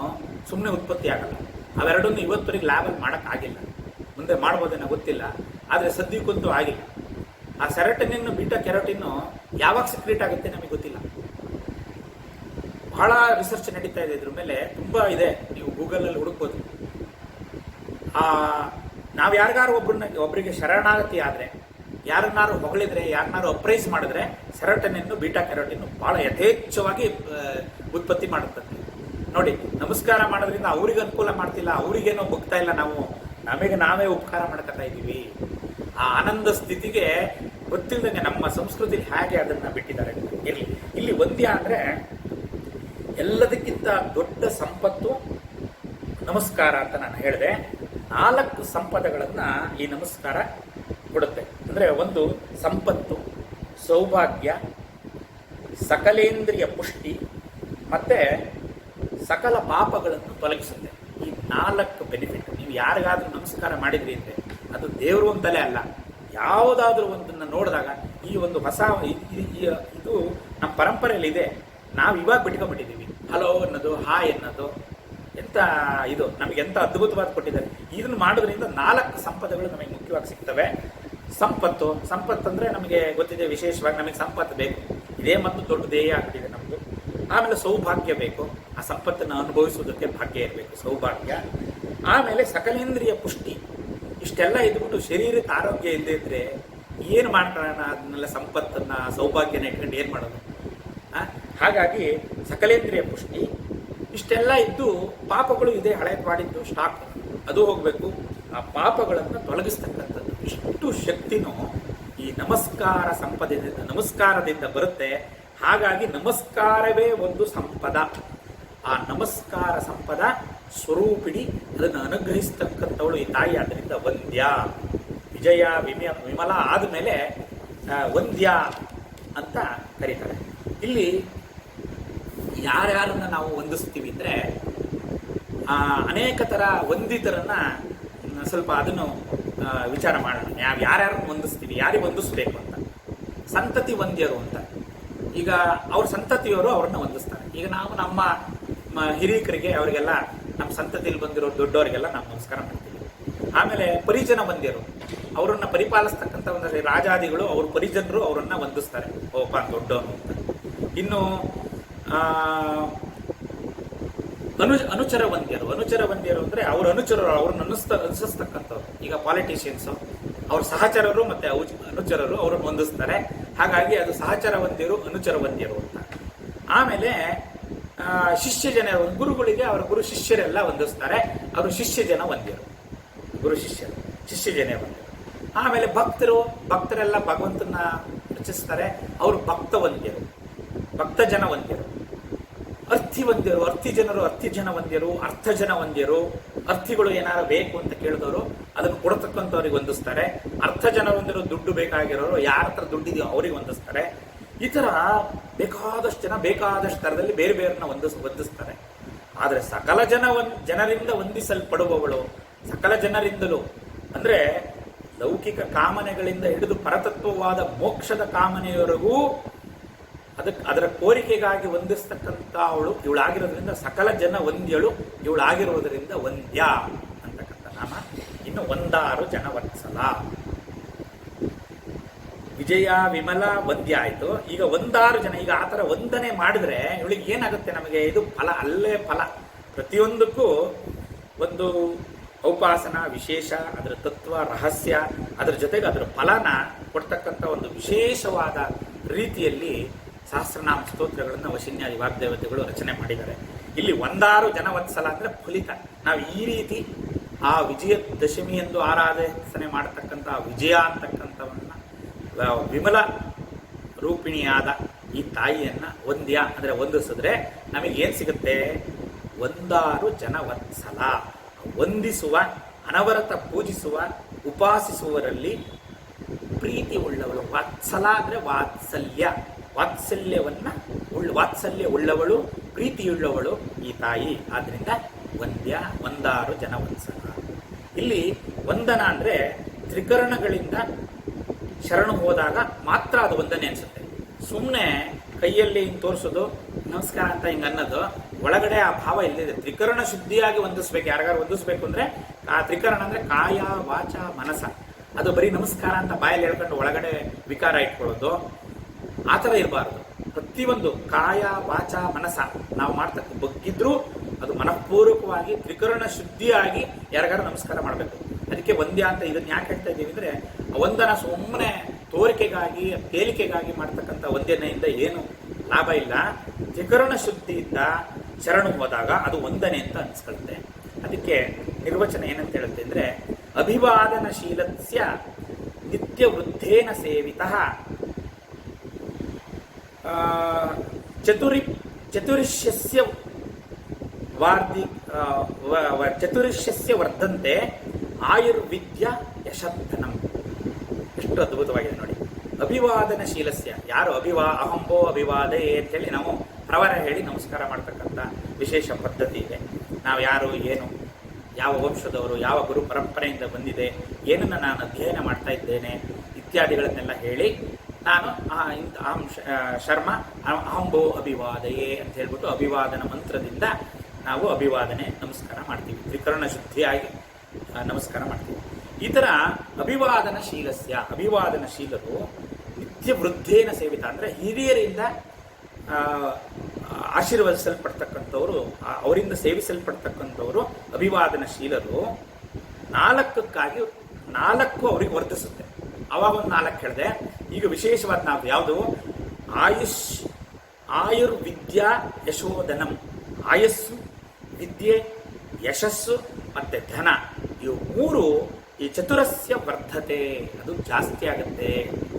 ಸುಮ್ಮನೆ ಉತ್ಪತ್ತಿ ಆಗಲ್ಲ. ಅವೆರಡನ್ನು ಇವತ್ತವರೆಗೆ ಲ್ಯಾಬಲ್ಲಿ ಮಾಡೋಕ್ಕಾಗಿಲ್ಲ. ಮುಂದೆ ಮಾಡ್ಬೋದೇನೋ ಗೊತ್ತಿಲ್ಲ, ಆದರೆ ಸದ್ಯಕ್ಕಂತೂ ಆಗಿಲ್ಲ. ಆ ಸೆರೋಟೋನಿನ್ನು ಬೀಟಾ ಕ್ಯಾರೋಟಿನ್ನು ಯಾವಾಗ ಸಿಕ್ರೇಟ್ ಆಗುತ್ತೆ ನಮಗೆ ಗೊತ್ತಿಲ್ಲ. ಬಹಳ ರಿಸರ್ಚ್ ನಡೀತಾ ಇದೆ ಇದ್ರ ಮೇಲೆ, ತುಂಬ ಇದೆ, ನೀವು ಗೂಗಲಲ್ಲಿ ಹುಡುಕ್ಬೋದು. ನಾವು ಯಾರಿಗಾರು ಒಬ್ಬರಿಗೆ ಶರಣಾಗತಿ ಆದರೆ, ಯಾರನ್ನಾರು ಹೊಗಳಿದ್ರೆ, ಯಾರನ್ನಾರು ಅಪ್ರೈಸ್ ಮಾಡಿದ್ರೆ ಸೆರೋಟೋನಿನ್ನು ಬೀಟಾ ಕ್ಯಾರೋಟಿನ್ನು ಭಾಳ ಯಥೇಚ್ಛವಾಗಿ ಉತ್ಪತ್ತಿ ಮಾಡುತ್ತದೆ. ನೋಡಿ, ನಮಸ್ಕಾರ ಮಾಡೋದ್ರಿಂದ ಅವ್ರಿಗೆ ಅನುಕೂಲ ಮಾಡ್ತಿಲ್ಲ, ಅವ್ರಿಗೇನೋ ಬಗ್ತಾ ಇಲ್ಲ, ನಾವು ನಮಗೆ ನಾವೇ ಉಪಕಾರ ಮಾಡ್ಕೊತಾ ಇದ್ದೀವಿ. ಆ ಆನಂದ ಸ್ಥಿತಿಗೆ ಗೊತ್ತಿಲ್ಲದಂಗೆ ನಮ್ಮ ಸಂಸ್ಕೃತಿ ಹೇಗೆ ಅದನ್ನು ಬಿಟ್ಟಿದ್ದಾರೆ ಇರಲಿ. ಇಲ್ಲಿ ವಂದ್ಯ ಅಂದರೆ ಎಲ್ಲದಕ್ಕಿಂತ ದೊಡ್ಡ ಸಂಪತ್ತು ನಮಸ್ಕಾರ ಅಂತ ನಾನು ಹೇಳಿದೆ. 4 ಸಂಪದಗಳನ್ನು ಈ ನಮಸ್ಕಾರ ಕೊಡುತ್ತೆ. ಅಂದರೆ ಒಂದು ಸಂಪತ್ತು, ಸೌಭಾಗ್ಯ, ಸಕಲೇಂದ್ರಿಯ ಪುಷ್ಟಿ ಮತ್ತು ಸಕಲ ಪಾಪಗಳನ್ನು ತೊಲಗಿಸುತ್ತೆ. ಈ 4 ಬೆನಿಫಿಟ್. ನೀವು ಯಾರಿಗಾದ್ರೂ ನಮಸ್ಕಾರ ಮಾಡಿದ್ರಿ ಅಂದರೆ ಅದು ದೇವರು ಅಂತಲೇ ಅಲ್ಲ, ಯಾವುದಾದ್ರೂ ಒಂದನ್ನು ನೋಡಿದಾಗ ಈ ಒಂದು ಹೊಸ ಇದು ನಮ್ಮ ಪರಂಪರೆಯಲ್ಲಿ ಇದೆ. ನಾವು ಇವಾಗ ಬಿಟ್ಕೊಂಡ್ಬಿಟ್ಟಿದ್ದೀವಿ. ಹಲೋ ಅನ್ನೋದು, ಹಾಯ್ ಅನ್ನೋದು, ಎಂಥ ಇದು ನಮಗೆ ಎಂಥ ಅದ್ಭುತವಾದ ಕೊಟ್ಟಿದ್ದಾರೆ. ಇದನ್ನು ಮಾಡೋದ್ರಿಂದ 4 ಸಂಪದಗಳು ನಮಗೆ ಮುಖ್ಯವಾಗಿ ಸಿಗ್ತವೆ. ಸಂಪತ್ತು ಅಂದರೆ ನಮಗೆ ಗೊತ್ತಿದೆ, ವಿಶೇಷವಾಗಿ ನಮಗೆ ಸಂಪತ್ತು ಬೇಕು. ಇದೇ ಮತ್ತು ದೊಡ್ಡ ಧ್ಯೇಯ ಆಗ್ಬಿಟ್ಟಿದೆ ನಮ್ಮದು. ಆಮೇಲೆ ಸೌಭಾಗ್ಯ ಬೇಕು, ಆ ಸಂಪತ್ತನ್ನು ಅನುಭವಿಸೋದಕ್ಕೆ ಭಾಗ್ಯ ಇರಬೇಕು, ಸೌಭಾಗ್ಯ. ಆಮೇಲೆ ಸಕಲೇಂದ್ರಿಯ ಪುಷ್ಟಿ. ಇಷ್ಟೆಲ್ಲ ಇದ್ಬಿಟ್ಟು ಶರೀರಕ್ಕೆ ಆರೋಗ್ಯ ಇಲ್ಲದೆ ಇದ್ದರೆ ಏನು ಮಾಡ್ಕೊಳ್ಳೋಣ? ಅದನ್ನೆಲ್ಲ ಸಂಪತ್ತನ್ನು, ಸೌಭಾಗ್ಯನ ಇಟ್ಕೊಂಡು ಏನು ಮಾಡೋದು? ಹಾಗಾಗಿ ಸಕಲೇಂದ್ರಿಯ ಪುಷ್ಟಿ ಇಷ್ಟೆಲ್ಲ ಇದ್ದು, ಪಾಪಗಳು ಇದೆ, ಹಳೆ ಮಾಡಿದ್ದು ಸ್ಟಾಕ್, ಅದು ಹೋಗಬೇಕು. ಆ ಪಾಪಗಳನ್ನು ತೊಲಗಿಸ್ತಕ್ಕಂಥದ್ದು ಇಷ್ಟು ಶಕ್ತಿನೂ ಈ ನಮಸ್ಕಾರದಿಂದ ಬರುತ್ತೆ. ಹಾಗಾಗಿ ನಮಸ್ಕಾರವೇ ಒಂದು ಸಂಪದ. ಆ ನಮಸ್ಕಾರ ಸಂಪದ ಸ್ವರೂಪಿಣಿ, ಅದನ್ನು ಅನುಗ್ರಹಿಸ್ತಕ್ಕಂಥವಳು ಈ ತಾಯಿ. ಆದ್ದರಿಂದ ವಂದ್ಯ, ವಿಜಯ, ವಿಮಲ ಆದಮೇಲೆ ವಂದ್ಯ ಅಂತ ಕರೀತಾರೆ. ಇಲ್ಲಿ ಯಾರ್ಯಾರನ್ನ ನಾವು ವಂದಿಸ್ತೀವಿ ಅಂದರೆ, ಅನೇಕ ಥರ ವಂದಿತರನ್ನ ಸ್ವಲ್ಪ ಅದನ್ನು ವಿಚಾರ ಮಾಡೋಣ. ನಾವು ಯಾರ್ಯಾರನ್ನು ವಂದಿಸ್ತೀವಿ, ಯಾರಿಗೆ ವಂದಿಸ್ಬೇಕು ಅಂತ. ಸಂತತಿ ವಂದ್ಯರು ಅಂತ. ಈಗ ಅವ್ರ ಸಂತತಿಯವರು ಅವ್ರನ್ನ ವಂದಿಸ್ತಾರೆ. ಈಗ ನಾವು ನಮ್ಮ ಹಿರಿಯಕರಿಗೆ, ಅವರಿಗೆಲ್ಲ, ನಮ್ಮ ಸಂತತಿಯಲ್ಲಿ ಬಂದಿರೋ ದೊಡ್ಡವರಿಗೆಲ್ಲ ನಾವು ನಮಸ್ಕಾರ ಮಾಡ್ತೀವಿ. ಆಮೇಲೆ ಪರಿಜನ ವಂದ್ಯರು, ಅವರನ್ನು ಪರಿಪಾಲಿಸ್ತಕ್ಕಂಥ ಒಂದು ರಾಜಾದಿಗಳು, ಅವ್ರ ಪರಿಜನರು ಅವರನ್ನು ವಂದಿಸ್ತಾರೆ, ಓಪ ದೊಡ್ಡವನು ಅಂತ. ಇನ್ನು ಅನುಚರ ವಂದ್ಯರು ಅಂದರೆ ಅವ್ರ ಅನುಚರರು, ಅವ್ರನ್ನ ಅನುಸರಿಸ್ತಕ್ಕಂಥವ್ರು. ಈಗ ಪಾಲಿಟಿಷಿಯನ್ಸು, ಅವ್ರ ಸಹಚರರು ಮತ್ತು ಅನುಚರರು ಅವ್ರನ್ನ ವಂದಿಸ್ತಾರೆ. ಹಾಗಾಗಿ ಅದು ಸಹಚರ ವಂದ್ಯರು, ಅನುಚರ ವಂದ್ಯರು ಅಂತ. ಆಮೇಲೆ ಶಿಷ್ಯ ಜನ, ಗುರುಗಳಿಗೆ ಅವರ ಗುರು ಶಿಷ್ಯರೆಲ್ಲ ವಂದಿಸ್ತಾರೆ, ಅವರು ಶಿಷ್ಯ ಜನ ವಂದ್ಯರು, ಗುರು ಶಿಷ್ಯರು, ಶಿಷ್ಯ ಜನ ವಂದ್ಯರು. ಆಮೇಲೆ ಭಕ್ತರೆಲ್ಲ ಭಗವಂತನ ರಚಿಸ್ತಾರೆ, ಅವರು ಭಕ್ತ ವಂದ್ಯರು, ಭಕ್ತ ಜನ ವಂದ್ಯರು. ಅರ್ಥಿ ವಂದ್ಯರು, ಅರ್ಥಿ ಜನ ವಂದ್ಯರು, ಅರ್ಥ ಜನ ವಂದ್ಯರು. ಅರ್ಥಿಗಳು ಏನಾರು ಬೇಕು ಅಂತ ಕೇಳಿದವರು ಅದನ್ನು ಕೊಡತಕ್ಕಂಥವ್ರಿಗೆ ವಂದಿಸ್ತಾರೆ. ಅರ್ಥ ಜನ ವಂದ್ಯರು, ದುಡ್ಡು ಬೇಕಾಗಿರೋರು, ಯಾರ ಹತ್ರ ದುಡ್ಡಿದೆಯೋ ಅವ್ರಿಗೆ ವಂದಿಸ್ತಾರೆ. ಈ ಥರ ಬೇಕಾದಷ್ಟು ಜನ ಬೇಕಾದಷ್ಟು ಥರದಲ್ಲಿ ಬೇರೆ ಬೇರೆಯನ್ನ ವಂದಿಸ್ತಾರೆ. ಆದರೆ ಸಕಲ ಜನರಿಂದ ವಂದಿಸಲ್ಪಡುವವಳು, ಸಕಲ ಜನರಿಂದಲೂ ಅಂದರೆ ಲೌಕಿಕ ಕಾಮನೆಗಳಿಂದ ಹಿಡಿದು ಪರತತ್ವವಾದ ಮೋಕ್ಷದ ಕಾಮನೆಯವರೆಗೂ ಅದರ ಕೋರಿಕೆಗಾಗಿ ವಂದಿಸ್ತಕ್ಕಂಥ ಇವಳಾಗಿರೋದ್ರಿಂದ ಸಕಲ ಜನ ವಂದ್ಯಳು, ಇವಳಾಗಿರೋದ್ರಿಂದ ವಂದ್ಯ ಅಂತಕ್ಕಂಥ ನಾಮ. ಇನ್ನು 16 ಜನ ವತ್ಸಲ. ವಿಜಯ, ವಿಮಲ, ವಂದ್ಯ ಆಯಿತು. ಈಗ 1-6 ಜನ, ಈಗ ಆ ಥರ ವಂದನೆ ಮಾಡಿದ್ರೆ ಇವಳಿಗೆ ಏನಾಗುತ್ತೆ? ನಮಗೆ ಇದು ಫಲ ಅಲ್ಲೇ ಫಲ. ಪ್ರತಿಯೊಂದಕ್ಕೂ ಒಂದು ಔಪಾಸನ ವಿಶೇಷ, ಅದರ ತತ್ವ ರಹಸ್ಯ, ಅದರ ಜೊತೆಗೆ ಅದರ ಫಲನ ಕೊಡ್ತಕ್ಕಂಥ ಒಂದು ವಿಶೇಷವಾದ ರೀತಿಯಲ್ಲಿ ಸಹಸ್ರನಾಮ ಸ್ತೋತ್ರಗಳನ್ನು ವಶಿನ್ಯಾದಿ ವಾಗ್ದೇವತೆಗಳು ರಚನೆ ಮಾಡಿದ್ದಾರೆ. ಇಲ್ಲಿ 1-6 ಜನವತ್ಸಲ ಅಂದರೆ ಫಲಿತ. ನಾವು ಈ ರೀತಿ ಆ ವಿಜಯದಶಮಿ ಎಂದು ಆರಾಧನೆ ಮಾಡತಕ್ಕಂಥ ವಿಜಯ ಅಂತಕ್ಕಂಥವನ್ನ ವಿಮಲ ರೂಪಿಣಿಯಾದ ಈ ತಾಯಿಯನ್ನ ವಂದ್ಯ ಅಂದರೆ ವಂದಿಸಿದ್ರೆ ನಮಗೇನು ಸಿಗುತ್ತೆ? 1-6 ಜನವತ್ಸಲ. ವಂದಿಸುವ, ಅನವರತ ಪೂಜಿಸುವ, ಉಪಾಸಿಸುವವರಲ್ಲಿ ಪ್ರೀತಿ ಉಳ್ಳವಳು. ವಾತ್ಸಲ ಅಂದರೆ ವಾತ್ಸಲ್ಯ, ವಾತ್ಸಲ್ಯ ಉಳ್ಳವಳು, ಪ್ರೀತಿಯುಳ್ಳವಳು ಈ ತಾಯಿ. ಆದ್ದರಿಂದ ವಂದ್ಯ, 1-6 ಜನವತ್ಸಲ. ಇಲ್ಲಿ ವಂದನ ಅಂದರೆ ತ್ರಿಕರಣಗಳಿಂದ ಶರಣು ಹೋದಾಗ ಮಾತ್ರ ಅದು ವಂದನೆ ಅನಿಸುತ್ತೆ. ಸುಮ್ಮನೆ ಕೈಯಲ್ಲಿ ಹಿಂಗೆ ತೋರಿಸೋದು, ನಮಸ್ಕಾರ ಅಂತ ಹಿಂಗೆ ಅನ್ನೋದು, ಒಳಗಡೆ ಆ ಭಾವ ಇಲ್ಲಿದೆ. ತ್ರಿಕರಣ ಶುದ್ಧಿಯಾಗಿ ವಂದಿಸ್ಬೇಕು. ಯಾರಿಗಾರು ವಂದಿಸ್ಬೇಕು ಅಂದರೆ ಆ ತ್ರಿಕರಣ ಅಂದರೆ ಕಾಯ, ವಾಚ, ಮನಸ. ಅದು ಬರೀ ನಮಸ್ಕಾರ ಅಂತ ಬಾಯಲ್ಲಿ ಹೇಳ್ಕೊಂಡು ಒಳಗಡೆ ವಿಕಾರ ಇಟ್ಕೊಳ್ಳೋದು ಆ ಥರ ಇರಬಾರ್ದು. ಪ್ರತಿಯೊಂದು ಕಾಯ, ವಾಚ, ಮನಸ ನಾವು ಮಾಡ್ತಕ್ಕ ಬಗ್ಗಿದ್ರೂ ಅದು ಮನಃಪೂರ್ವಕವಾಗಿ ತ್ರಿಕರಣ ಶುದ್ಧಿಯಾಗಿ ಯಾರಿಗಾರು ನಮಸ್ಕಾರ ಮಾಡಬೇಕು. ಅದಕ್ಕೆ ವಂದ್ಯ ಅಂತ ಇದನ್ನ ಯಾಕೆ ಹೇಳ್ತಾ ಇದ್ದೀವಿ ಅಂದರೆ, ವಂದನ ಸುಮ್ಮನೆ ತೋರಿಕೆಗಾಗಿ, ತೇಲಿಕೆಗಾಗಿ ಮಾಡ್ತಕ್ಕಂಥ ವಂದನೆಯಿಂದ ಏನು ಲಾಭ ಇಲ್ಲ. ತ್ರಿಕರಣ ಶುದ್ಧಿಯಿಂದ ಶರಣು ಹೋದಾಗ ಅದು ವಂದನೆ ಅಂತ ಅನಿಸ್ಕೊಳ್ಳುತ್ತೆ. ಅದಕ್ಕೆ ನಿರ್ವಚನ ಏನಂತ ಹೇಳುತ್ತೆ ಅಂದರೆ, ಅಭಿವಾದನಶೀಲಸ್ಯ ನಿತ್ಯ ವೃದ್ಧೇನ ಸೇವಿತಃ ಚತುರಿಷ್ಯಸ್ಯ ವರ್ಧಂತೆ ಆಯುರ್ವಿದ್ಯ ಯಶಧನಂ. ಎಷ್ಟು ಅದ್ಭುತವಾಗಿದೆ ನೋಡಿ. ಅಭಿವಾದನಶೀಲಸ್ಯ, ಯಾರು ಅಹಂಭೋ ಅಭಿವಾದೇ ಅಂತೇಳಿ ನಾವು ಪ್ರವರ ಹೇಳಿ ನಮಸ್ಕಾರ ಮಾಡ್ತಕ್ಕಂಥ ವಿಶೇಷ ಪದ್ಧತಿ ಇದೆ. ನಾವು ಯಾರು, ಏನು, ಯಾವ ವಂಶದವರು, ಯಾವ ಗುರು ಪರಂಪರೆಯಿಂದ ಬಂದಿದೆ, ಏನನ್ನು ನಾನು ಅಧ್ಯಯನ ಮಾಡ್ತಾ ಇದ್ದೇನೆ ಇತ್ಯಾದಿಗಳನ್ನೆಲ್ಲ ಹೇಳಿ ನಾನು ಶರ್ಮ ಅಹಂಭೋ ಅಭಿವಾದಯೇ ಅಂತ ಹೇಳ್ಬಿಟ್ಟು ಅಭಿವಾದನ ಮಂತ್ರದಿಂದ ನಾವು ಅಭಿವಾದನೆ ನಮಸ್ಕಾರ ಮಾಡ್ತೀವಿ. ತ್ರಿಕರಣ ಶುದ್ಧಿಯಾಗಿ ನಮಸ್ಕಾರ ಮಾಡ್ತೀವಿ. ಈ ಥರ ಅಭಿವಾದನಶೀಲರು ನಿತ್ಯ ವೃದ್ಧೇನ ಸೇವಿತ ಅಂದರೆ ಹಿರಿಯರಿಂದ ಆಶೀರ್ವದಿಸಲ್ಪಡ್ತಕ್ಕಂಥವ್ರು, ಅವರಿಂದ ಸೇವಿಸಲ್ಪಡ್ತಕ್ಕಂಥವರು ಅಭಿವಾದನಶೀಲರು. 4 ಅವ್ರಿಗೆ ವರ್ಧಿಸುತ್ತೆ. ಅವಾಗ ಒಂದು 4 ಹೇಳಿದೆ. ಈಗ ವಿಶೇಷವಾದ ನಾವು ಯಾವುದು? ಆಯುರ್ವಿದ್ಯಾ ಯಶೋಧನಂ. ಆಯಸ್ಸು, ವಿದ್ಯೆ, ಯಶಸ್ಸು ಮತ್ತು ಧನ, ಇವು 3 ಈ ಚತುರಸ್ಯ ವರ್ಧತೆ, ಅದು ಜಾಸ್ತಿ ಆಗುತ್ತೆ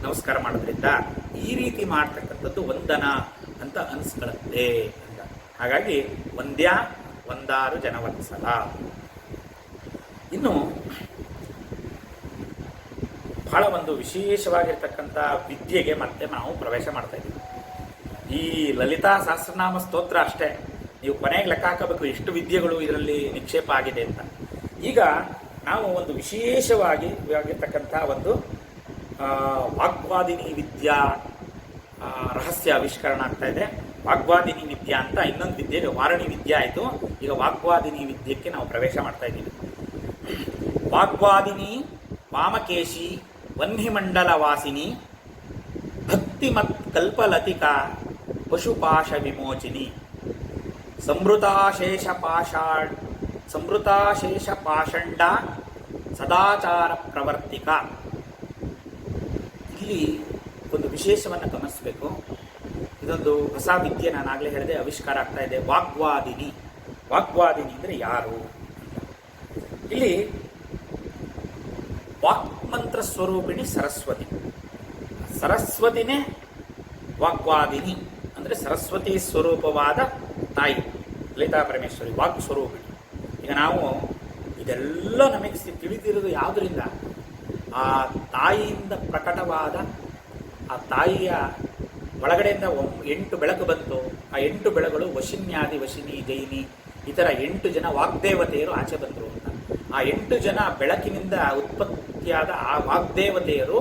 ನಮಸ್ಕಾರ ಮಾಡೋದ್ರಿಂದ. ಈ ರೀತಿ ಮಾಡ್ತಕ್ಕಂಥದ್ದು ವಂದನ ಅಂತ ಅನಿಸ್ಕೊಳ್ಳುತ್ತೆ ಅಂತ. ಹಾಗಾಗಿ ವಂದ್ಯ, 1-6 ಜನವತ್ಸಲ. ಇನ್ನು ಬಹಳ ಒಂದು ವಿಶೇಷವಾಗಿರ್ತಕ್ಕಂಥ ವಿದ್ಯೆಗೆ ಮತ್ತೆ ನಾವು ಪ್ರವೇಶ ಮಾಡ್ತಾ ಇದ್ದೀವಿ. ಈ ಲಲಿತಾ ಸಹಸ್ರನಾಮ ಸ್ತೋತ್ರ ಅಷ್ಟೇ, ನೀವು ಕೊನೆಗೆ ಲೆಕ್ಕ ಹಾಕಬೇಕು ಎಷ್ಟು ವಿದ್ಯೆಗಳು ಇದರಲ್ಲಿ ನಿಕ್ಷೇಪ ಆಗಿದೆ ಅಂತ. ಈಗ ನಾವು ಒಂದು ವಿಶೇಷವಾಗಿರ್ತಕ್ಕಂಥ ಒಂದು ವಾಗ್ವಾದಿನಿ ವಿದ್ಯಾ ರಹಸ್ಯ ಆವಿಷ್ಕರಣ ಆಗ್ತಾ ಇದೆ. ವಾಗ್ವಾದಿನಿ ವಿದ್ಯಾ ಅಂತ ಇನ್ನೊಂದು ವಿದ್ಯೆ, ವಾರಣಿ ವಿದ್ಯೆ ಆಯಿತು. ಈಗ ವಾಗ್ವಾದಿನಿ ವಿದ್ಯೆಗೆ ನಾವು ಪ್ರವೇಶ ಮಾಡ್ತಾ ಇದ್ದೀವಿ. ವಾಗ್ವಾದಿನಿ ವಾಮಕೇಶಿ ವನ್ಹಿಮಂಡಲ ವಾಸಿನಿ ಭಕ್ತಿಮತ್ ಕಲ್ಪಲತಿಕಾ ಪಶುಪಾಶ ವಿಮೋಚಿನಿ ಸಮೃತಾಶೇಷ ಪಾಷಂಡ ಸದಾಚಾರ ಪ್ರವರ್ತಿಕ. ಇಲ್ಲಿ ಒಂದು ವಿಶೇಷವನ್ನು ಗಮನಿಸಬೇಕು. ಇದೊಂದು ಹೊಸ ವಿದ್ಯೆ, ನಾನು ಆಗಲೇ ಹೇಳಿದೆ, ಆವಿಷ್ಕಾರ ಆಗ್ತಾ ಇದೆ. ವಾಗ್ವಾದಿನಿ. ವಾಗ್ವಾದಿನಿ ಅಂದರೆ ಯಾರು? ಇಲ್ಲಿ ವಾಕ್ಮಂತ್ರ ಸ್ವರೂಪಿಣಿ ಸರಸ್ವತಿ. ಸರಸ್ವತಿನೇ ವಾಗ್ವಾದಿನಿ ಅಂದರೆ ಸರಸ್ವತಿ ಸ್ವರೂಪವಾದ ತಾಯಿ ಲಲಿತಾ ಪರಮೇಶ್ವರಿ, ವಾಕ್ ಸ್ವರೂಪಿಣಿ. ಈಗ ನಾವು ಇದೆಲ್ಲ ನಮಗೆ ತಿಳಿದಿರೋದು ಯಾವುದರಿಂದ? ಆ ತಾಯಿಯಿಂದ ಪ್ರಕಟವಾದ, ಆ ತಾಯಿಯ ಒಳಗಡೆಯಿಂದ 8 ಬೆಳಕು ಬಂತು. ಆ 8 ಬೆಳಗಳು ವಶಿನ್ಯಾದಿ, ವಶಿನಿ, ಜೈನಿ, ಈ ಥರ 8 ಜನ ವಾಗ್ದೇವತೆಯರು ಆಚೆ ಬಂದರು ಅಂತ. ಆ 8 ಜನ ಬೆಳಕಿನಿಂದ ಉತ್ಪತ್ತಿಯಾದ ಆ ವಾಗ್ದೇವತೆಯರು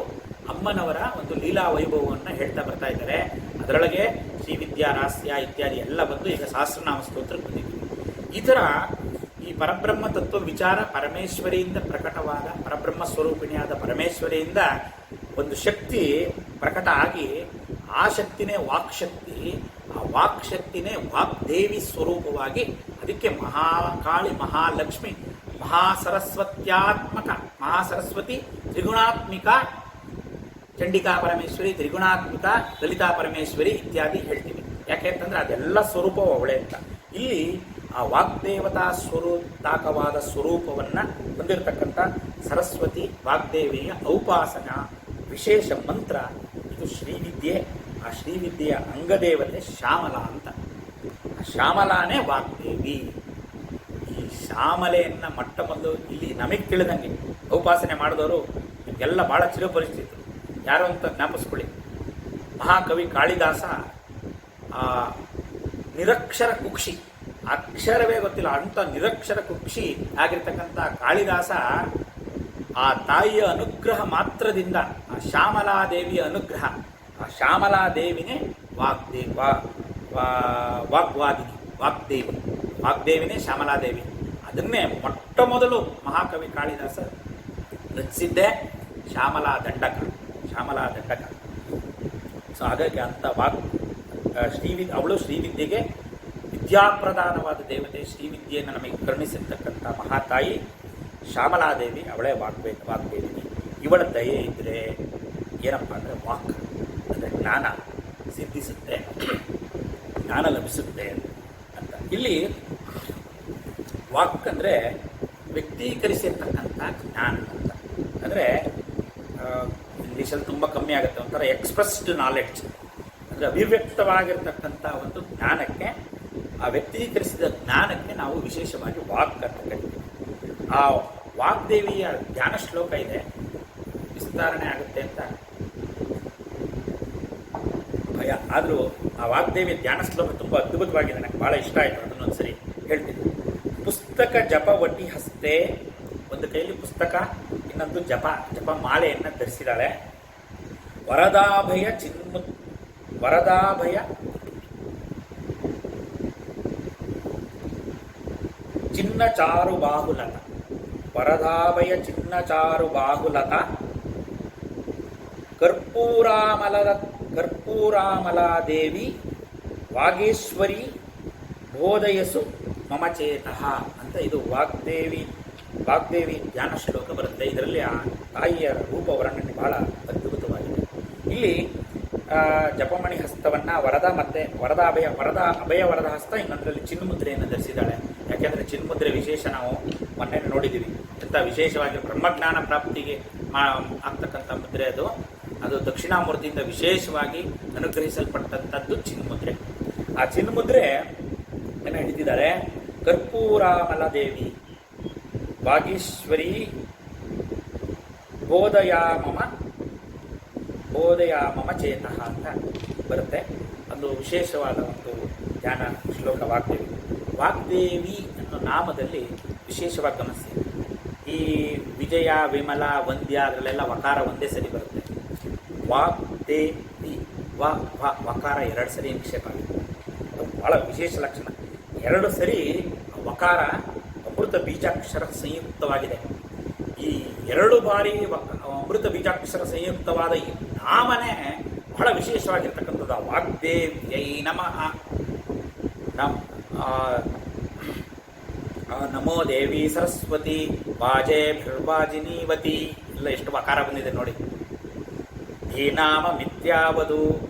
ಅಮ್ಮನವರ ಒಂದು ಲೀಲಾ ವೈಭವವನ್ನು ಹೇಳ್ತಾ ಬರ್ತಾ ಇದ್ದಾರೆ. ಅದರೊಳಗೆ ಶ್ರೀವಿದ್ಯಾ ರಹಸ್ಯ ಇತ್ಯಾದಿ ಎಲ್ಲ ಬಂದು ಈಗ ಸಹಸ್ರನಾಮ ಸ್ತೋತ್ರಕ್ಕೆ ಬಂದಿದ್ದೀವಿ. ಈ ಥರ ಈ ಪರಬ್ರಹ್ಮ ತತ್ವ ವಿಚಾರ ಪರಮೇಶ್ವರಿಯಿಂದ ಪ್ರಕಟವಾದ, ಪರಬ್ರಹ್ಮ ಸ್ವರೂಪಿಣಿಯಾದ ಪರಮೇಶ್ವರಿಯಿಂದ ಒಂದು ಶಕ್ತಿ ಪ್ರಕಟ ಆಗಿ ಆ ಶಕ್ತಿನೇ ವಾಕ್ಶಕ್ತಿ, ಆ ವಾಕ್ಶಕ್ತಿನೇ ವಾಗ್ದೇವಿ ಸ್ವರೂಪವಾಗಿ, ಅದಕ್ಕೆ ಮಹಾಕಾಳಿ, ಮಹಾಲಕ್ಷ್ಮಿ, ಮಹಾಸರಸ್ವತ್ಯಾತ್ಮಕ, ಮಹಾಸರಸ್ವತಿ ತ್ರಿಗುಣಾತ್ಮಿಕ, ಚಂಡಿಕಾ ಪರಮೇಶ್ವರಿ ತ್ರಿಗುಣಾತ್ಮಿಕ, ಲಲಿತಾ ಪರಮೇಶ್ವರಿ ಇತ್ಯಾದಿ ಹೇಳ್ತೀವಿ. ಯಾಕೆ ಅಂತಂದ್ರೆ ಅದೆಲ್ಲ ಸ್ವರೂಪವು ಅವಳೇ ಅಂತ. ಇಲ್ಲಿ ಆ ವಾಗ್ದೇವತಾ ಸ್ವರೂಪಾಕವಾದ ಸ್ವರೂಪವನ್ನು ಹೊಂದಿರತಕ್ಕಂಥ ಸರಸ್ವತಿ ವಾಗ್ದೇವಿಯ ಔಪಾಸನ ವಿಶೇಷ ಮಂತ್ರ ಇದು ಶ್ರೀವಿದ್ಯೆ. ಆ ಶ್ರೀವಿದ್ಯೆಯ ಅಂಗದೇವತೆ ಶ್ಯಾಮಲ ಅಂತ. ಆ ಶ್ಯಾಮಲಾನೇ ವಾಗ್ದೇವಿ. ಈ ಶ್ಯಾಮಲೆಯನ್ನು ಮೊಟ್ಟ ಮೊದಲು ಇಲ್ಲಿ ನಮಗೆ ತಿಳಿದಂಗೆ ಔಪಾಸನೆ ಮಾಡಿದವರು ನಿಮಗೆಲ್ಲ ಭಾಳ ಚಿರಪರಿಚಿತರು. ಯಾರು ಅಂತ ಜ್ಞಾಪಿಸ್ಕೊಳ್ಳಿ. ಮಹಾಕವಿ ಕಾಳಿದಾಸ ನಿರಕ್ಷರ ಕುಕ್ಷಿ, ಅಕ್ಷರವೇ ಗೊತ್ತಿಲ್ಲ ಅಂಥ ನಿರಕ್ಷರ ಕುಕ್ಷಿ ಆಗಿರ್ತಕ್ಕಂಥ ಕಾಳಿದಾಸ ಆ ತಾಯಿಯ ಅನುಗ್ರಹ ಮಾತ್ರದಿಂದ, ಆ ಶ್ಯಾಮಲಾದೇವಿಯ ಅನುಗ್ರಹ, ಆ ಶ್ಯಾಮಲಾದೇವಿನೇ ವಾಗ್ವಾದಿನಿ, ವಾಗ್ದೇವಿನೇ ಶ್ಯಾಮಲಾದೇವಿ. ಅದನ್ನೇ ಮೊಟ್ಟ ಮೊದಲು ಮಹಾಕವಿ ಕಾಳಿದಾಸ ರಚಿಸಿದ್ದೇ ಶ್ಯಾಮಲಾ ದಂಡಕ. ಸೊ ಹಾಗಾಗಿ ಅಂಥ ಅವಳು ಶ್ರೀವಿದ್ಯೆಗೆ ವಿದ್ಯಾಪ್ರಧಾನವಾದ ದೇವತೆ. ಶ್ರೀವಿದ್ಯೆಯನ್ನು ನಮಗೆ ಕರುಣಿಸಿರ್ತಕ್ಕಂಥ ಮಹಾತಾಯಿ ಶ್ಯಾಮಲಾದೇವಿ, ಅವಳೇ ವಾಗ್ದೇವಿ. ಇವಳ ದಯೆ ಇದ್ದರೆ ಏನಪ್ಪ ಅಂದರೆ ವಾಕ್ ಅಂದರೆ ಜ್ಞಾನ ಸಿದ್ಧಿಸುತ್ತೆ, ಜ್ಞಾನ ಲಭಿಸುತ್ತೆ ಅಂತ. ಇಲ್ಲಿ ವಾಕ್ ಅಂದರೆ ವ್ಯಕ್ತೀಕರಿಸಿರ್ತಕ್ಕಂಥ ಜ್ಞಾನ ಅಂತ. ಅಂದರೆ ಇಂಗ್ಲೀಷಲ್ಲಿ ತುಂಬ ಕಮ್ಮಿ ಆಗುತ್ತೆ, ಒಂಥರ ಎಕ್ಸ್ಪ್ರೆಸ್ಡ್ ನಾಲೆಡ್ಜ್, ಅಂದರೆ ಅಭಿವ್ಯಕ್ತವಾಗಿರ್ತಕ್ಕಂಥ ಒಂದು ಜ್ಞಾನಕ್ಕೆ, ಆ ವ್ಯಕ್ತೀಕರಿಸಿದ ಜ್ಞಾನಕ್ಕೆ ನಾವು ವಿಶೇಷವಾಗಿ ವಾಕ್ ಅಂತ ಕರಿತೀವಿ. ಆ ವಾಗ್ದೇವಿಯ ಧ್ಯಾನ ಶ್ಲೋಕ ಇದೆ, ವಿಸ್ತರಣೆ ಆಗುತ್ತೆ ಅಂತ ಭಯ. ಆದರೂ ಆ ವಾಗ್ದೇವಿಯ ಧ್ಯಾನ ಶ್ಲೋಕ ತುಂಬ ಅದ್ಭುತವಾಗಿದೆ, ನನಗೆ ಭಾಳ ಇಷ್ಟ ಆಯಿತು. ಅದನ್ನೊಂದು ಸರಿ ಹೇಳ್ತೀನಿ. ಪುಸ್ತಕ ಜಪವಟಿ ಹಸ್ತೆ, ಒಂದು ಕೈಯಲ್ಲಿ ಪುಸ್ತಕ, ಇನ್ನೊಂದು ಜಪ ಮಾಲೆಯನ್ನು ಧರಿಸಿದಾಳೆ. ವರದಾಭಯ ಚಿನ್ನಚಾರು ಬಾಹುಲತ, ವರದಾಭಯ ಚಿನ್ನಚಾರು ಬಾಹುಲತ, ಕರ್ಪೂರಾಮಲಾದೇವಿ ವಾಗೇಶ್ವರಿ ಬೋಧಯಸು ಮಮ ಚೇತಃ ಅಂತ ಇದು ವಾಗ್ದೇವಿ ಧ್ಯಾನ ಶ್ಲೋಕ ಬರುತ್ತೆ. ಇದರಲ್ಲಿ ಆ ತಾಯಿಯ ರೂಪ ವರ್ಣನೆ ಬಹಳ ಅದ್ಭುತವಾಗಿದೆ. ಇಲ್ಲಿ ಜಪಮಣಿ ಹಸ್ತವನ್ನು ಅಭಯ ವರದ ಹಸ್ತ, ಇನ್ನೊಂದರಲ್ಲಿ ಚಿನ್ಮುದ್ರೆಯನ್ನು ಧರಿಸಿದ್ದಾಳೆ. ಯಾಕೆಂದರೆ ಚಿನ್ಮುದ್ರೆ ವಿಶೇಷ ನಾವು ಮೊನ್ನೆ ನೋಡಿದ್ದೀವಿ. ಎಂಥ ವಿಶೇಷವಾಗಿ ಬ್ರಹ್ಮಜ್ಞಾನ ಪ್ರಾಪ್ತಿಗೆ ಆಗ್ತಕ್ಕಂಥ ಮುದ್ರೆ ಅದು ದಕ್ಷಿಣಾಮೂರ್ತಿಯಿಂದ ವಿಶೇಷವಾಗಿ ಅನುಗ್ರಹಿಸಲ್ಪಟ್ಟಂಥದ್ದು ಚಿನ್ಮುದ್ರೆ. ಆ ಚಿನ್ಮುದ್ರೆ ಏನು ಹಿಡಿದಿದ್ದಾರೆ, ಕರ್ಪೂರಾಮಲಾದೇವಿ ವಾಗೀಶ್ವರಿ ಬೋಧಯಾಮಮ ಚೇತಃ ಅಂತ ಬರುತ್ತೆ. ಒಂದು ವಿಶೇಷವಾದ ಒಂದು ಧ್ಯಾನ ಶ್ಲೋಕ ವಾಗ್ದೇವಿ ಅನ್ನೋ ನಾಮದಲ್ಲಿ ವಿಶೇಷವಾಗಿ ಗಮನಿಸಿ. ಈ ವಿಜಯ, ವಿಮಲ, ವಂದ್ಯ ಅದರಲ್ಲೆಲ್ಲ ವಕಾರ ಒಂದೇ ಸರಿ ಬರುತ್ತೆ. ವಾಗ್ದೇವಿ ವಕಾರ 2 ಸರಿ ನಿಕ್ಷೇಪ ಆಗಿದೆ. ಅದು ಭಾಳ ವಿಶೇಷ ಲಕ್ಷಣ. 2 ಸರಿ ವಕಾರ ಅಮೃತ ಬೀಜಾಕ್ಷರ ಸಂಯುಕ್ತವಾಗಿದೆ. ಈ 2 ಬಾರಿ ಅಮೃತ ಬೀಜಾಕ್ಷರ ಸಂಯುಕ್ತವಾದ ಈ ನಾಮನೇ ಬಹಳ ವಿಶೇಷವಾಗಿರ್ತಕ್ಕಂಥದ್ದು. ವಾಗ್ದೇವ್ಯೈ ನಮಃ, ನಮೋ ದೇವಿ ಸರಸ್ವತಿ ವಾಜೇಭಿರ್ವಾಜಿನೀವತಿ, ಎಲ್ಲ ಎಷ್ಟು ವಕಾರ ಬಂದಿದೆ ನೋಡಿ. ಈ ನಾಮ ಮಿಥ್ಯಾವದು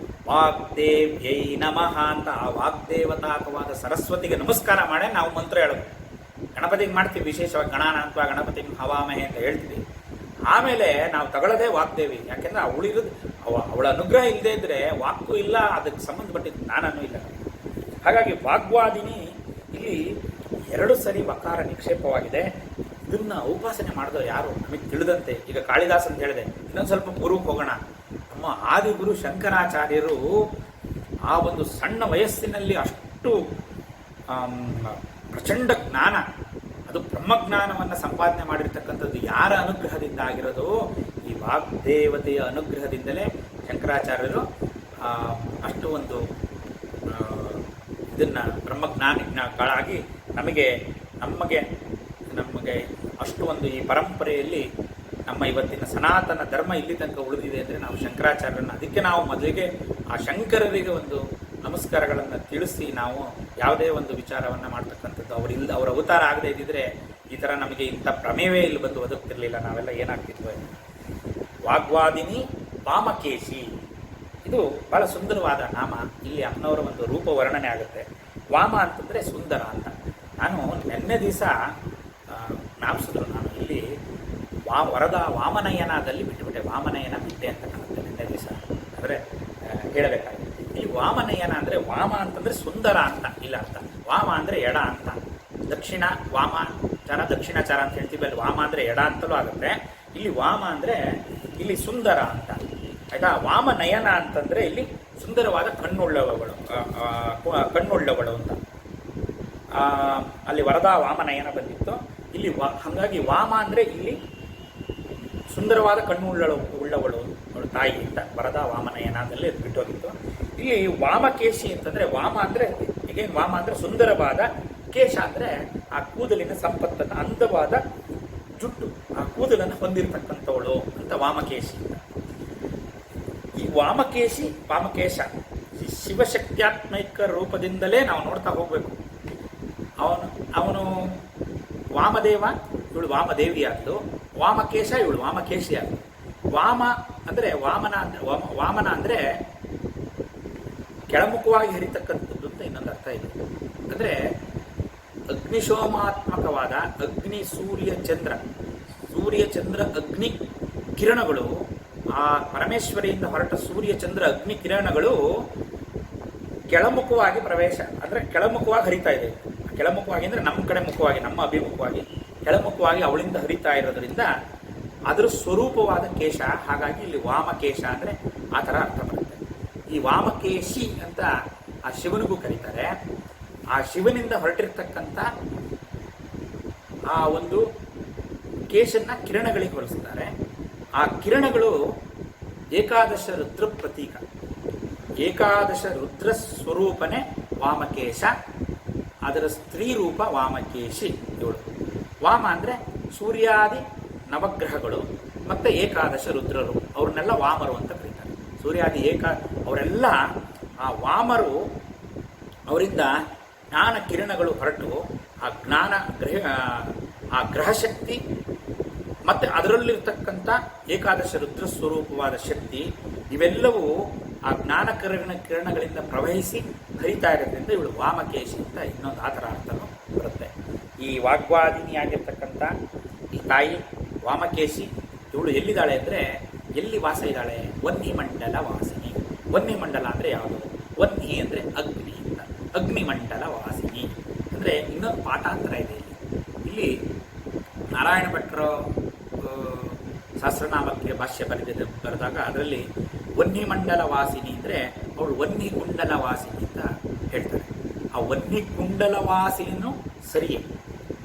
ವಾಗ್ದೇವ್ಯೈ ನಮಃ ಅಂತ ಆ ವಾಗ್ದೇವತಾಕವಾದ ಸರಸ್ವತಿಗೆ ನಮಸ್ಕಾರ ಮಾಡೇ ನಾವು ಮಂತ್ರ ಹೇಳೋದು. ಗಣಪತಿಗೆ ಮಾಡ್ತೀವಿ, ವಿಶೇಷವಾಗಿ ಗಣಾನಾಂತ್ವ ಗಣಪತಿ ಹವಾಮಹೆ ಅಂತ ಹೇಳ್ತೀವಿ. ಆಮೇಲೆ ನಾವು ತಗೊಳ್ಳೋದೇ ವಾಗ್ದೇವಿ. ಯಾಕೆಂದರೆ ಅವಳ ಅನುಗ್ರಹ ಇಲ್ಲದೇ ಇದ್ದರೆ ವಾಕ್ಕು ಇಲ್ಲ, ಅದಕ್ಕೆ ಸಂಬಂಧಪಟ್ಟಿದ್ದು ಜ್ಞಾನನೂ ಇಲ್ಲ. ಹಾಗಾಗಿ ವಾಗ್ವಾದಿನಿ ಇಲ್ಲಿ 2 ಸರಿ ವಕಾರ ನಿಕ್ಷೇಪವಾಗಿದೆ. ಇದನ್ನು ಉಪಾಸನೆ ಮಾಡಿದವರು ಯಾರು ನಮಗೆ ತಿಳಿದಂತೆ, ಈಗ ಕಾಳಿದಾಸ ಅಂತ ಹೇಳಿದೆ. ಇನ್ನೊಂದು ಸ್ವಲ್ಪ ಪೂರ್ವಕ್ಕೆ ಹೋಗೋಣ. ನಮ್ಮ ಆದಿಗುರು ಶಂಕರಾಚಾರ್ಯರು ಆ ಒಂದು ಸಣ್ಣ ವಯಸ್ಸಿನಲ್ಲಿ ಅಷ್ಟು ಪ್ರಚಂಡ ಜ್ಞಾನ, ಅದು ಬ್ರಹ್ಮಜ್ಞಾನವನ್ನು ಸಂಪಾದನೆ ಮಾಡಿರ್ತಕ್ಕಂಥದ್ದು ಯಾರ ಅನುಗ್ರಹದಿಂದ ಆಗಿರೋದು? ಈ ವಾಗ್ದೇವತೆಯ ಅನುಗ್ರಹದಿಂದಲೇ ಶಂಕರಾಚಾರ್ಯರು ಅಷ್ಟು ಒಂದು ಇದನ್ನು ಬ್ರಹ್ಮಜ್ಞಾನಿಗಳಾಗಿ ನಮಗೆ ಅಷ್ಟು ಒಂದು ಈ ಪರಂಪರೆಯಲ್ಲಿ ನಮ್ಮ ಇವತ್ತಿನ ಸನಾತನ ಧರ್ಮ ಇಲ್ಲಿ ತನಕ ಉಳಿದಿದೆ ಅಂದರೆ ನಾವು ಶಂಕರಾಚಾರ್ಯರನ್ನು, ಅದಕ್ಕೆ ನಾವು ಮೊದಲಿಗೆ ಆ ಶಂಕರರಿಗೆ ಒಂದು ನಮಸ್ಕಾರಗಳನ್ನು ತಿಳಿಸಿ ನಾವು ಯಾವುದೇ ಒಂದು ವಿಚಾರವನ್ನು ಮಾಡ್ತಕ್ಕಂಥದ್ದು. ಅವರ ಅವತಾರ ಆಗದೇ ಇದ್ದಿದ್ರೆ ಈ ಥರ ನಮಗೆ ಇಂಥ ಪ್ರಮೇಯವೇ ಇಲ್ಲಿ ಬಂದು ಒದಗ್ತಿರ್ಲಿಲ್ಲ, ನಾವೆಲ್ಲ ಏನಾಗ್ತಿದ್ವು. ವಾಗ್ವಾದಿನಿ ವಾಮಕೇಶಿ, ಇದು ಬಹಳ ಸುಂದರವಾದ ನಾಮ. ಇಲ್ಲಿ ಅಮ್ಮನವರ ಒಂದು ರೂಪ ವರ್ಣನೆ ಆಗುತ್ತೆ. ವಾಮ ಅಂತಂದರೆ ಸುಂದರ ಅಂತ. ನಾನು ನಿನ್ನೆ ದಿವಸ ಜ್ಞಾಪಿಸಿದ್ರು, ನಾನು ಇಲ್ಲಿ ವರದ ವಾಮನಯನದಲ್ಲಿ ಬಿಟ್ಟುಬಿಟ್ಟೆ, ವಾಮನಯನ ಬಿಟ್ಟೆ ಅಂತ ಕಾಣುತ್ತೆ ನಿನ್ನೆ ದಿವಸ. ಅಂದರೆ ಹೇಳಬೇಕಾಗಿದೆ, ಈ ವಾಮನಯನ ಅಂದರೆ ವಾಮ ಅಂತಂದರೆ ಸುಂದರ ಅಂತ ಇಲ್ಲ ಅರ್ಥ. ವಾಮ ಅಂದರೆ ಎಡ ಅಂತ, ದಕ್ಷಿಣ ವಾಮಾಚಾರ ದಕ್ಷಿಣಾಚಾರ ಅಂತ ಹೇಳ್ತೀವಿ. ಅಲ್ಲಿ ವಾಮ ಅಂದರೆ ಎಡ ಅಂತಲೂ ಆಗುತ್ತೆ. ಇಲ್ಲಿ ವಾಮ ಅಂದರೆ ಇಲ್ಲಿ ಸುಂದರ ಅಂತ ಆಯಿತಾ. ವಾಮನಯನ ಅಂತಂದರೆ ಇಲ್ಲಿ ಸುಂದರವಾದ ಕಣ್ಣುಳ್ಳವಳು ಅಂತ. ಅಲ್ಲಿ ವರದಾ ವಾಮನಯನ ಬಂದಿತ್ತು. ಇಲ್ಲಿ ಹಾಗಾಗಿ ವಾಮ ಅಂದರೆ ಇಲ್ಲಿ ಸುಂದರವಾದ ಉಳ್ಳವಳು ಅವಳು ತಾಯಿ ಅಂತ ವರದಾ ವಾಮನಯನದಲ್ಲಿ ಬಿಟ್ಟೋಗಿತ್ತು. ಇಲ್ಲಿ ವಾಮಕೇಶಿ ಅಂತಂದರೆ ವಾಮ ಅಂದರೆ ಈಗೇನು ವಾಮ ಅಂದರೆ ಸುಂದರವಾದ, ಕೇಶ ಅಂದರೆ ಆ ಕೂದಲಿನ ಸಂಪತ್ತನ್ನು, ಅಂದವಾದ ಜುಟ್ಟು, ಆ ಕೂದಲನ್ನು ಹೊಂದಿರತಕ್ಕಂಥವಳು ಅಂತ ವಾಮಕೇಶಿ ಅಂತ. ಈ ವಾಮಕೇಶ ಶಿವಶಕ್ತ್ಯಾತ್ಮಕ ರೂಪದಿಂದಲೇ ನಾವು ನೋಡ್ತಾ ಹೋಗಬೇಕು. ಅವನು ವಾಮದೇವ, ಇವಳು ವಾಮದೇವಿಯಾದ್ದು. ವಾಮಕೇಶ, ಇವಳು ವಾಮಕೇಶಿಯಾದ್ದು. ವಾಮ ಅಂದರೆ ವಾಮನ ಅಂದರೆ ಕೆಳಮುಖವಾಗಿ ಹರಿತಕ್ಕಂಥದ್ದು ಅಂತ ಇನ್ನೊಂದು ಅರ್ಥ ಇದೆ. ಅಂದರೆ ಅಗ್ನಿಶೋಮಾತ್ಮಕವಾದ ಅಗ್ನಿ ಸೂರ್ಯ ಚಂದ್ರ ಅಗ್ನಿ ಕಿರಣಗಳು, ಆ ಪರಮೇಶ್ವರಿಯಿಂದ ಹೊರಟ ಸೂರ್ಯ ಚಂದ್ರ ಅಗ್ನಿ ಕಿರಣಗಳು ಕೆಳಮುಖವಾಗಿ ಪ್ರವೇಶ ಅಂದರೆ ಕೆಳಮುಖವಾಗಿ ಹರಿತಾ ಇದೆ. ಕೆಳಮುಖವಾಗಿ ಅಂದರೆ ನಮ್ಮ ಕಡೆ ಮುಖವಾಗಿ, ನಮ್ಮ ಅಭಿಮುಖವಾಗಿ ಕೆಳಮುಖವಾಗಿ ಅವಳಿಂದ ಹರಿತಾ ಇರೋದ್ರಿಂದ ಅದರ ಸ್ವರೂಪವಾದ ಕೇಶ. ಹಾಗಾಗಿ ಇಲ್ಲಿ ವಾಮಕೇಶ ಅಂದರೆ ಆ ಥರ ಅರ್ಥ ಬರುತ್ತೆ. ಈ ವಾಮಕೇಶಿ ಅಂತ ಆ ಶಿವನಿಗೂ ಕರೀತಾರೆ. ಆ ಶಿವನಿಂದ ಹೊರಟಿರ್ತಕ್ಕಂಥ ಆ ಒಂದು ಕೇಶನ್ನ ಕಿರಣಗಳಿಗೆ ಹೋಲಿಸ್ತಾರೆ. ಆ ಕಿರಣಗಳು ಏಕಾದಶ ರುದ್ರ ಪ್ರತೀಕ. ಏಕಾದಶ ರುದ್ರ ಸ್ವರೂಪನೇ ವಾಮಕೇಶ, ಅದರ ಸ್ತ್ರೀ ರೂಪ ವಾಮಕೇಶಿ ಇವಳು. ವಾಮ ಅಂದರೆ ಸೂರ್ಯಾದಿ ನವಗ್ರಹಗಳು ಮತ್ತು ಏಕಾದಶ ರುದ್ರರು, ಅವ್ರನ್ನೆಲ್ಲ ವಾಮರು ಅಂತ ಕರೀತಾರೆ. ಸೂರ್ಯಾದಿ ಅವರೆಲ್ಲ ಆ ವಾಮರು. ಅವರಿಂದ ಜ್ಞಾನ ಕಿರಣಗಳು ಹೊರಟು ಆ ಗ್ರಹಶಕ್ತಿ ಮತ್ತು ಅದರಲ್ಲಿರ್ತಕ್ಕಂಥ ಏಕಾದಶ ರುದ್ರ ಸ್ವರೂಪವಾದ ಶಕ್ತಿ ಇವೆಲ್ಲವೂ ಆ ಜ್ಞಾನ ಕಿರಣಗಳಿಂದ ಪ್ರವಹಿಸಿ ಹರಿತಾ ಇರೋದ್ರಿಂದ ಇವಳು ವಾಮಕೇಶಿ ಅಂತ ಇನ್ನೊಂದು ಆ ಥರ ಅರ್ಥನೂ ಬರುತ್ತೆ. ಈ ವಾಗ್ವಾದಿನಿಯಾಗಿರ್ತಕ್ಕಂಥ ಈ ತಾಯಿ ವಾಮಕೇಶಿ ಇವಳು ಎಲ್ಲಿದ್ದಾಳೆ ಅಂದರೆ, ಎಲ್ಲಿ ವಾಸ ಇದ್ದಾಳೆ? ವನ್ನಿಮಂಡಲ ವಾಸಿನಿ. ವನ್ನಿಮಂಡಲ ಅಂದರೆ ಯಾವುದು? ವನ್ನಿ ಅಂದರೆ ಅಗ್ನಿ ಅಂತ, ಅಗ್ನಿಮಂಡಲ ವಾಸಿನಿ ಅಂದರೆ ಇನ್ನೊಂದು ಪಾಠಾಂತರ ಇದೆ. ಇಲ್ಲಿ ನಾರಾಯಣ ಭಟ್ರು ಸಹಸ್ರನಾಮಕ್ಕೆ ಭಾಷ್ಯ ಬರೆದಾಗ ಅದರಲ್ಲಿ ವನ್ನಿಮಂಡಲ ವಾಸಿನಿ ಅಂದರೆ ಅವಳು ವನ್ನಿ ಕುಂಡಲ ವಾಸಿನಿ ಅಂತ ಹೇಳ್ತಾರೆ. ಆ ವನ್ನಿ ಕುಂಡಲ ವಾಸಿನಿನೂ ಸರಿಯೇ.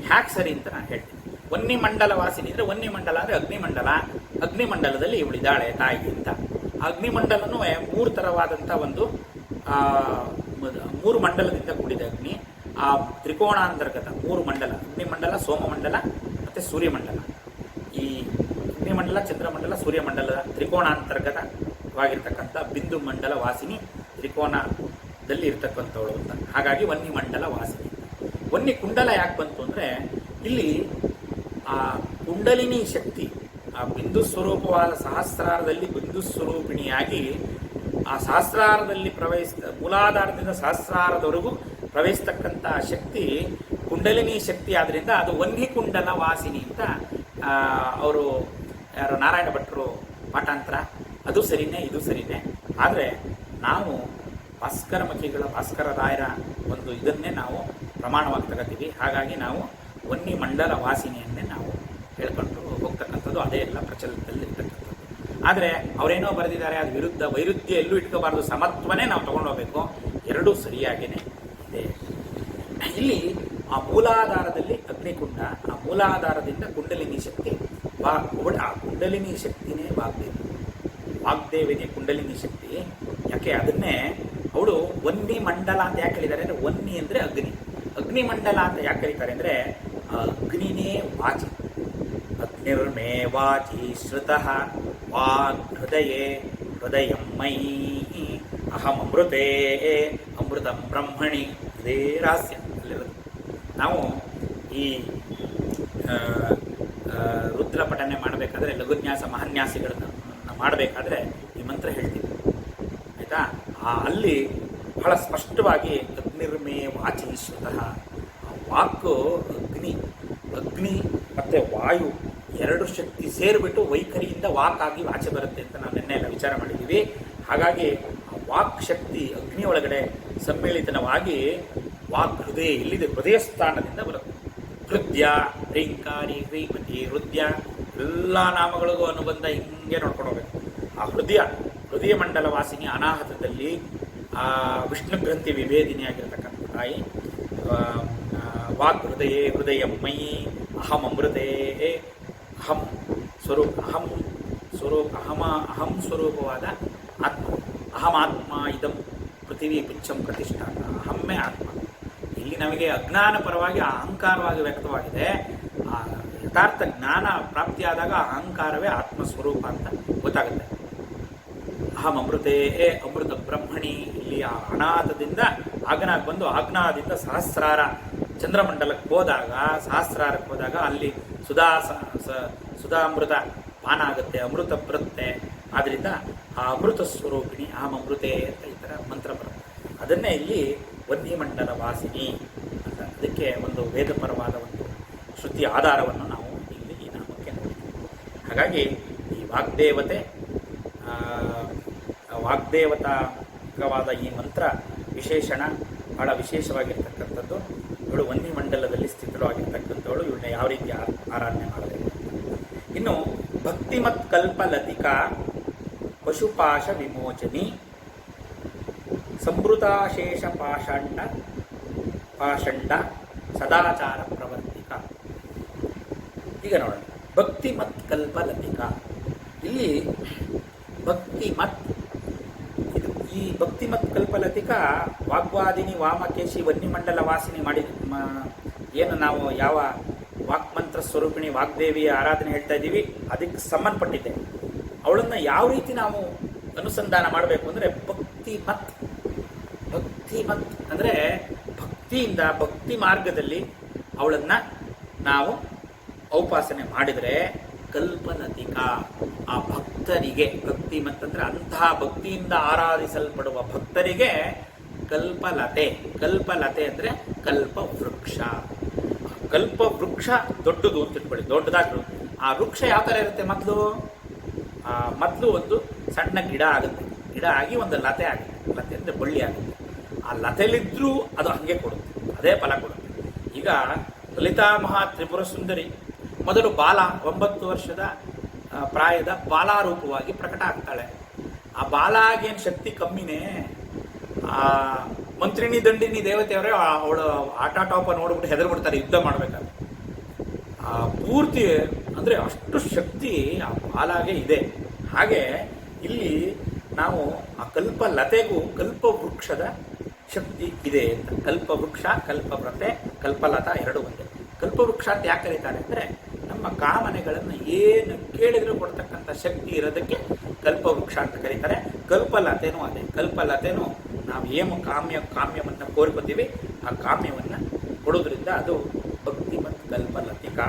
ಹ್ಯಾಕ್ ಸರಿ ಅಂತ ನಾನು ಹೇಳ್ತೀನಿ. ವನ್ನಿಮಂಡಲ ವಾಸಿನಿ ಅಂದರೆ ವನ್ನಿಮಂಡಲ ಅಂದರೆ ಅಗ್ನಿಮಂಡಲದಲ್ಲಿ ಇವಳಿದ್ದಾಳೆ ತಾಯಿ ಅಂತ. ಅಗ್ನಿಮಂಡಲನೂ 3 ಥರವಾದಂಥ ಒಂದು 3 ಮಂಡಲದಿಂದ ಕೂಡಿದೆ ಅಗ್ನಿ. ಆ ತ್ರಿಕೋಣಾಂತರ್ಗತ 3 ಮಂಡಲ, ಅಗ್ನಿಮಂಡಲ, ಸೋಮಮಂಡಲ ಮತ್ತು ಸೂರ್ಯಮಂಡಲ. ಈ ಅಗ್ನಿಮಂಡಲ, ಚಂದ್ರಮಂಡಲ, ಸೂರ್ಯಮಂಡಲದ ತ್ರಿಕೋಣಾಂತರ್ಗತವಾಗಿರ್ತಕ್ಕಂಥ ಬಿಂದು ಮಂಡಲ ವಾಸಿನಿ ತ್ರಿಕೋಣದಲ್ಲಿ ಇರ್ತಕ್ಕಂಥವಳು ಅಂತ. ಹಾಗಾಗಿ ವನ್ನಿಮಂಡಲ ವಾಸಿನಿ. ವನ್ನಿ ಕುಂಡಲ ಯಾಕೆ ಬಂತು ಅಂದರೆ ಇಲ್ಲಿ ಆ ಕುಂಡಲಿನಿ ಶಕ್ತಿ, ಆ ಬಿಂದು ಸ್ವರೂಪವಾದ ಸಹಸ್ರಾರದಲ್ಲಿ ಬಿಂದು ಸ್ವರೂಪಿಣಿಯಾಗಿ ಆ ಸಹಸ್ರಾರದಲ್ಲಿ ಮೂಲಾಧಾರದಿಂದ ಸಹಸ್ರಾರದವರೆಗೂ ಪ್ರವೇಶಿಸ್ತಕ್ಕಂಥ ಶಕ್ತಿ ಕುಂಡಲಿನಿ ಶಕ್ತಿ ಆದ್ದರಿಂದ ಅದು ವನ್ನಿ ಕುಂಡಲ ವಾಸಿನಿ ಅಂತ ಅವರು ಯಾರು ನಾರಾಯಣ ಭಟ್ರು ಪಾಠಾಂತರ. ಅದು ಸರಿನೇ, ಇದು ಸರಿನೇ. ಆದರೆ ನಾವು ಭಾಸ್ಕರರಾಯರ ಒಂದು ಇದನ್ನೇ ನಾವು ಪ್ರಮಾಣವಾಗಿ ತಗೋತೀವಿ. ಹಾಗಾಗಿ ನಾವು ವನ್ನಿ ಮಂಡಲ ವಾಸಿನಿಯನ್ನೇ ನಾವು ಹೇಳ್ಕೊಂಡು ಹೋಗ್ತಕ್ಕಂಥದ್ದು, ಅದೇ ಎಲ್ಲ ಪ್ರಚಲಿತದಲ್ಲಿ ಇರ್ತಕ್ಕಂಥದ್ದು. ಆದರೆ ಅವರೇನೋ ಬರೆದಿದ್ದಾರೆ, ಅದು ವೈರುಧ್ಯ ಎಲ್ಲೂ ಇಟ್ಕೋಬಾರ್ದು, ಸಮತ್ವನೇ ನಾವು ತೊಗೊಂಡೋಗ್ಬೇಕು. ಎರಡೂ ಸರಿಯಾಗಿಯೇ ಇದೆ. ಇಲ್ಲಿ ಆ ಮೂಲಾಧಾರದಲ್ಲಿ ಅಗ್ನಿಕುಂಡ, ಆ ಮೂಲಾಧಾರದಿಂದ ಕುಂಡಲಿನಿ ಶಕ್ತಿ, ಆ ಕುಂಡಲಿನಿ ಶಕ್ತಿನೇ ವಾಗ್ದೇವಿಗೆ ಕುಂಡಲಿನಿ ಶಕ್ತಿ. ಯಾಕೆ ಅದನ್ನೇ ಅವಳು ವನ್ನಿ ಮಂಡಲ ಅಂತ ಯಾಕೆ ಹೇಳಿದ್ದಾರೆ ಅಂದರೆ, ವನ್ನಿ ಅಂದರೆ ಅಗ್ನಿಮಂಡಲ ಅಂತ ಯಾಕೆ ಕರೀತಾರೆ ಅಂದರೆ, ಅಗ್ನಿನೇ ವಾಚಿ. ನಿರ್ಮೇ ವಾಚಿ ಶ್ರುತಃ ವಾಗ್ ಹೃದಯೇ ಹೃದಯಂ ಮಯಿ ಅಹಮೃತೇ ಅಮೃತಂ ಬ್ರಹ್ಮಣಿ. ಇದೇ ರಹಸ್ಯ ಅಲ್ಲಿರೋದು. ನಾವು ಈ ರುದ್ರ ಪಠನೆ ಮಾಡಬೇಕಾದ್ರೆ, ಲಘುನ್ಯಾಸ ಮಹಾನ್ಯಾಸಿಗಳನ್ನ ಮಾಡಬೇಕಾದ್ರೆ ಈ ಮಂತ್ರ ಹೇಳ್ತೀವಿ, ಆಯಿತಾ? ಅಲ್ಲಿ ಬಹಳ ಸ್ಪಷ್ಟವಾಗಿ ಅಗ್ನಿರ್ಮೇ ವಾಚಿ ಶ್ರುತಃ, ವಾಕು ಅಗ್ನಿ ಮತ್ತು ವಾಯು ಎರಡು ಶಕ್ತಿ ಸೇರಿಬಿಟ್ಟು ವೈಖರಿಯಿಂದ ವಾಕಾಗಿ ಆಚೆ ಬರುತ್ತೆ ಅಂತ ನಾವು ನಿನ್ನೆ ಎಲ್ಲ ವಿಚಾರ ಮಾಡಿದ್ದೀವಿ. ಹಾಗಾಗಿ ಆ ವಾಕ್ ಶಕ್ತಿ ಅಗ್ನಿ ಒಳಗಡೆ ಸಮ್ಮಿಳಿತನವಾಗಿ ವಾಕ್ ಹೃದಯ ಇಲ್ಲಿದೆ, ಹೃದಯ ಸ್ಥಾನದಿಂದ ಬರುತ್ತೆ. ಹೃದಯ, ಹ್ರೀಂಕಾರಿ, ಹ್ರೀಮತಿ, ಹೃದಯ ಎಲ್ಲ ನಾಮಗಳಿಗೂ ಅನುಬಂಧ ಹಿಂಗೆ ನೋಡ್ಕೊಂಡು ಹೋಗ್ಬೇಕು. ಆ ಹೃದಯ ಮಂಡಲ ವಾಸಿನಿ ಅನಾಹತದಲ್ಲಿ ಆ ವಿಷ್ಣು ಗ್ರಂಥಿ ವಿಭೇದಿನಿಯಾಗಿರ್ತಕ್ಕಂಥ ತಾಯಿ ವಾಕ್ ಹೃದಯೇ ಹೃದಯ ಮಯಿ ಅಹಂ ಅಮೃತೇ ಅಹಂ ಸ್ವರೂಪವಾದ ಆತ್ಮ. ಅಹಮಾತ್ಮ ಇದಂ ಪೃಥಿವಿ ಪಿಚ್ಚಂ ಪ್ರತಿಷ್ಠಾನ. ಅಹಮ್ಮೇ ಆತ್ಮ. ಇಲ್ಲಿ ನಮಗೆ ಅಜ್ಞಾನ ಪರವಾಗಿ ಅಹಂಕಾರವಾಗಿ ವ್ಯಕ್ತವಾಗಿದೆ. ಆ ಯಥಾರ್ಥ ಜ್ಞಾನ ಪ್ರಾಪ್ತಿಯಾದಾಗ ಅಹಂಕಾರವೇ ಆತ್ಮಸ್ವರೂಪ ಅಂತ ಗೊತ್ತಾಗುತ್ತೆ. ಅಹಂ ಅಮೃತೇ ಅಮೃತ ಬ್ರಹ್ಮಣಿ. ಇಲ್ಲಿ ಆ ಅನಾಥದಿಂದ ಆಗ್ನಾಗೆ ಬಂದು ಆಗ್ನಾದಿಂದ ಸಹಸ್ರಾರ ಚಂದ್ರಮಂಡಲಕ್ಕೆ ಹೋದಾಗ, ಸಹಸ್ರಾರಕ್ಕೆ ಹೋದಾಗ ಅಲ್ಲಿ ಸುಧಾಮೃತ ಪಾನ ಆಗುತ್ತೆ, ಅಮೃತ ಬರುತ್ತೆ. ಆದ್ದರಿಂದ ಆ ಅಮೃತ ಸ್ವರೂಪಿಣಿ ಅಹಂ ಅಮೃತೆ ಅಂತ ಈ ಥರ ಮಂತ್ರ ಬರುತ್ತೆ. ಅದನ್ನೇ ಇಲ್ಲಿ ವನ್ಯಮಂಡಲ ವಾಸಿನಿ ಅಂತ, ಅದಕ್ಕೆ ಒಂದು ವೇದಪರವಾದ ಒಂದು ಶ್ರುತಿ ಆಧಾರವನ್ನು ನಾವು ಇಲ್ಲಿ ಈ ನಾಮಕ್ಕೆ ನೋಡ್ತೀವಿ. ಹಾಗಾಗಿ ಈ ವಾಗ್ದೇವತಾವಾದ ಈ ಮಂತ್ರ ವಿಶೇಷಣ ಬಹಳ ವಿಶೇಷವಾಗಿರ್ತಕ್ಕಂಥದ್ದು. ಇವಳು ವನ್ಯಮಂಡಲದಲ್ಲಿ ಸ್ಥಿತವಾಗಿರ್ತಕ್ಕಂಥವಳು. ಇವಳನ್ನ ಯಾವ ರೀತಿ ಆರಾಧನೆ ಮಾಡಬೇಕು. ಇನ್ನು ಭಕ್ತಿಮತ್ ಕಲ್ಪಲತಿಕಾ ಪಶುಪಾಶ ವಿಮೋಚನಿ ಸಮೃತಾಶೇಷ ಪಾಷಂಡ ಸದಾಚಾರ ಪ್ರವರ್ತಿಕ. ಈಗ ನೋಡೋಣ, ಭಕ್ತಿಮತ್ ಕಲ್ಪಲತಿಕಾ. ಇಲ್ಲಿ ಭಕ್ತಿಮತ್, ಇದು ಈ ಭಕ್ತಿಮತ್ ಕಲ್ಪಲತಿಕಾ ವಾಗ್ವಾದಿನಿ ವಾಮಕೇಶಿ ವನ್ಯಮಂಡಲ ವಾಸಿನಿ ಮಾಡಿ ಏನು ನಾವು ಯಾವ ವಾಕ್ಮಂತ್ರ ಸ್ವರೂಪಿಣಿ ವಾಗ್ದೇವಿಯ ಆರಾಧನೆ ಹೇಳ್ತಾ ಇದ್ದೀವಿ, ಅದಕ್ಕೆ ಸಂಬಂಧಪಟ್ಟಿದೆ. ಅವಳನ್ನು ಯಾವ ರೀತಿ ನಾವು ಅನುಸಂಧಾನ ಮಾಡಬೇಕು ಅಂದರೆ ಭಕ್ತಿಮತ್ ಅಂದರೆ ಭಕ್ತಿಯಿಂದ, ಭಕ್ತಿ ಮಾರ್ಗದಲ್ಲಿ ಅವಳನ್ನು ನಾವು ಔಪಾಸನೆ ಮಾಡಿದರೆ ಕಲ್ಪಲತಿಕಾ, ಆ ಭಕ್ತರಿಗೆ, ಭಕ್ತಿಮತ್ ಅಂದರೆ ಅಂತಹ ಭಕ್ತಿಯಿಂದ ಆರಾಧಿಸಲ್ಪಡುವ ಭಕ್ತರಿಗೆ ಕಲ್ಪಲತೆ ಅಂದರೆ ಕಲ್ಪವೃಕ್ಷ. ಕಲ್ಪವೃಕ್ಷ ದೊಡ್ಡದು ಅಂತ ಇಟ್ಕೊಳ್ಳಿ, ದೊಡ್ಡದಾಗಿ. ಆ ವೃಕ್ಷ ಯಾವ ಥರ ಇರುತ್ತೆ? ಮೊದಲು ಒಂದು ಸಣ್ಣ ಗಿಡ ಆಗುತ್ತೆ, ಗಿಡ ಆಗಿ ಒಂದು ಲತೆ ಆಗುತ್ತೆ, ಲತೆ ಅಂದರೆ ಬಳ್ಳಿ ಆಗುತ್ತೆ. ಆ ಲತೆಯಲ್ಲಿದ್ದರೂ ಅದು ಹಾಗೆ ಕೊಡುತ್ತೆ, ಅದೇ ಫಲ ಕೊಡುತ್ತೆ. ಈಗ ಲಲಿತಾ ಮಹಾ ತ್ರಿಪುರ ಸುಂದರಿ ಮೊದಲು 9 ವರ್ಷದ ಪ್ರಾಯದ ಬಾಲಾರೂಪವಾಗಿ ಪ್ರಕಟ ಆಗ್ತಾಳೆ. ಆ ಬಾಲಾಗೇನು ಶಕ್ತಿ ಕಮ್ಮಿನೇ. ಆ ಮಂತ್ರಿಣಿ ದಂಡಿನಿ ದೇವತೆಯವರೇ ಅವಳ ಆಟ ಟಾಪ ನೋಡ್ಬಿಟ್ಟು ಹೆದರ್ಬಿಡ್ತಾರೆ ಯುದ್ಧ ಮಾಡ್ಬೇಕಾದ್ರೆ. ಆ ಪೂರ್ತಿ ಅಂದರೆ ಅಷ್ಟು ಶಕ್ತಿ ಆ ಬಾಲಾಗೆ ಇದೆ. ಹಾಗೆ ಇಲ್ಲಿ ನಾವು ಆ ಕಲ್ಪಲತೆಗೂ ಕಲ್ಪವೃಕ್ಷದ ಶಕ್ತಿ ಇದೆ ಅಂತ. ಕಲ್ಪವೃಕ್ಷ, ಕಲ್ಪವ್ರತೆ, ಕಲ್ಪಲತಾ ಎರಡು ಒಂದೇ. ಕಲ್ಪವೃಕ್ಷ ಅಂತ ಯಾಕೆ ಕರೀತಾರೆ ಅಂದರೆ ನಮ್ಮ ಕಾಮನೆಗಳನ್ನು ಏನು ಕೇಳಿದರೂ ಕೊಡ್ತಕ್ಕಂಥ ಶಕ್ತಿ ಇರೋದಕ್ಕೆ ಕಲ್ಪವೃಕ್ಷ ಅಂತ ಕರೀತಾರೆ. ಕಲ್ಪಲತೆನೂ ಅದೇ. ಕಲ್ಪಲತೆನೂ ನಾವು ಏನು ಕಾಮ್ಯವನ್ನು ಕೋರ್ಕೋತೀವಿ ಆ ಕಾಮ್ಯವನ್ನು ಕೊಡೋದ್ರಿಂದ ಅದು ಭಕ್ತಿ ಮತ್ತು ಕಲ್ಪಲತಿಕಾ.